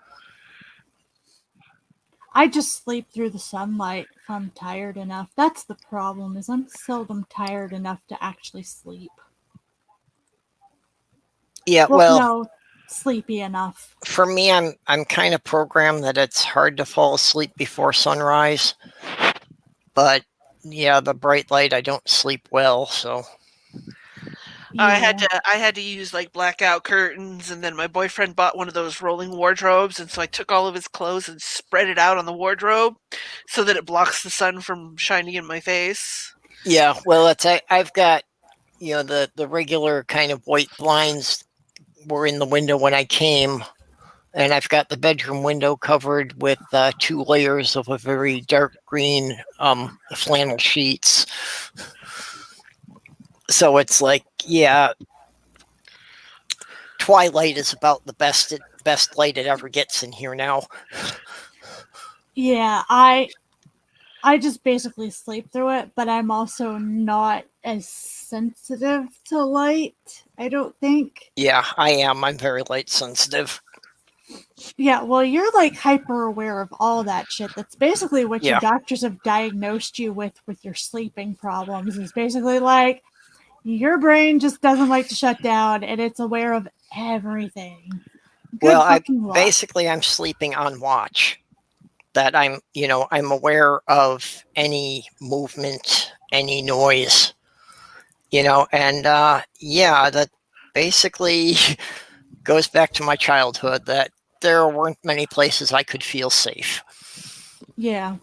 I just sleep through the sunlight if I'm tired enough. That's the problem, is I'm seldom tired enough to actually sleep. Yeah, Well, well, no, sleepy enough. for me, I'm kind of programmed that it's hard to fall asleep before sunrise. But yeah, the bright light, I don't sleep well, so I had to use like blackout curtains, and then my boyfriend bought one of those rolling wardrobes, and so I took all of his clothes and spread it out on the wardrobe so that it blocks the sun from shining in my face. yeah. Well, I've got, the regular kind of white blinds were in the window when I came, and I've got the bedroom window covered with 2 layers of a very dark green flannel sheets. So it's like, yeah, twilight is about the best light it ever gets in here now. Yeah, I just basically sleep through it, but I'm also not as sensitive to light, I don't think. Yeah, I am. I'm very light sensitive. Yeah, well, you're like hyper aware of all that shit. That's basically what your Yeah. doctors have diagnosed you with your sleeping problems. Is basically like your brain just doesn't like to shut down, and it's aware of everything. Good Well, fucking luck. basically I'm sleeping on watch. That I'm aware of any movement, any noise, and yeah, that basically goes back to my childhood, that there weren't many places I could feel safe. Yeah.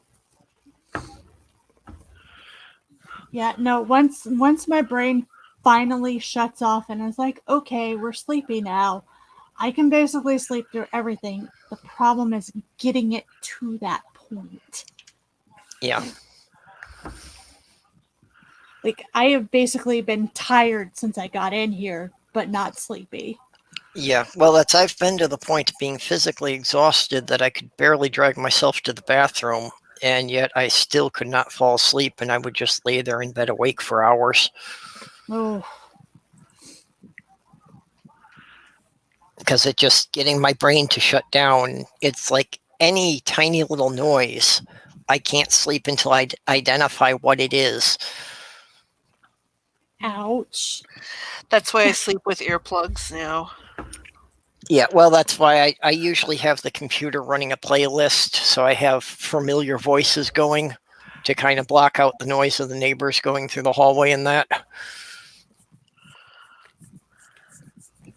Yeah, no, once my brain finally shuts off and is like, okay, we're sleepy now, I can basically sleep through everything. The problem is getting it to that point. Yeah. Like, I have basically been tired since I got in here, but not sleepy. Yeah, well, I've been to the point of being physically exhausted that I could barely drag myself to the bathroom, and yet I still could not fall asleep, and I would just lay there in bed awake for hours. Oh, because it just getting my brain to shut down. It's like any tiny little noise. I can't sleep until I identify what it is. Ouch. That's why I sleep with earplugs now. Yeah, well, that's why I usually have the computer running a playlist, so I have familiar voices going to kind of block out the noise of the neighbors going through the hallway and that.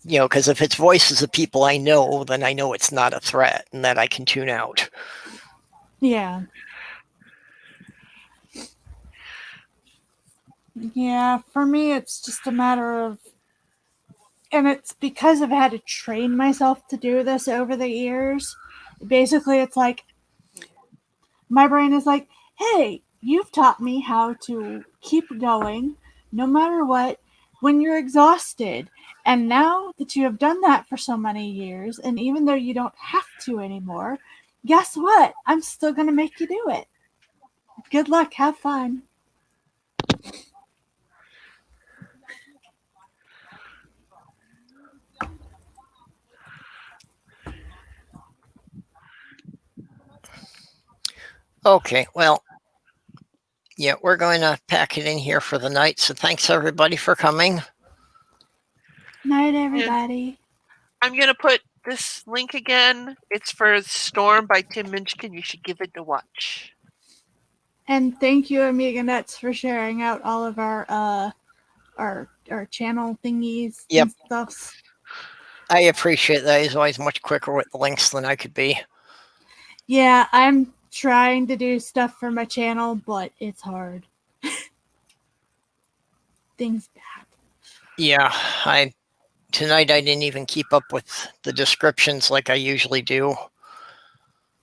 You know, because if it's voices of people I know, then I know it's not a threat and that I can tune out. Yeah. Yeah, for me, it's just a matter of, and it's because I've had to train myself to do this over the years. Basically, it's like my brain is like, hey, you've taught me how to keep going no matter what when you're exhausted. And now that you have done that for so many years, and even though you don't have to anymore, guess what? I'm still going to make you do it. Good luck. Have fun. Okay, well, yeah, we're going to pack it in here for the night. So thanks everybody for coming. Night, everybody. I'm going to put this link again. It's for Storm by Tim Minchin. You should give it a watch. And thank you, Amiga Nuts, for sharing out all of our channel thingies Yep. and stuffs. I appreciate that. He's always much quicker with the links than I could be. Yeah, I'm trying to do stuff for my channel, but it's hard. Things bad. Yeah, tonight I didn't even keep up with the descriptions like I usually do.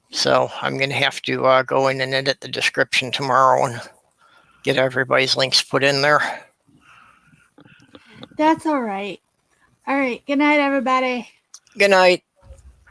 So I'm going to have to go in and edit the description tomorrow and get everybody's links put in there. That's all right. All right. Good night, everybody. Good night.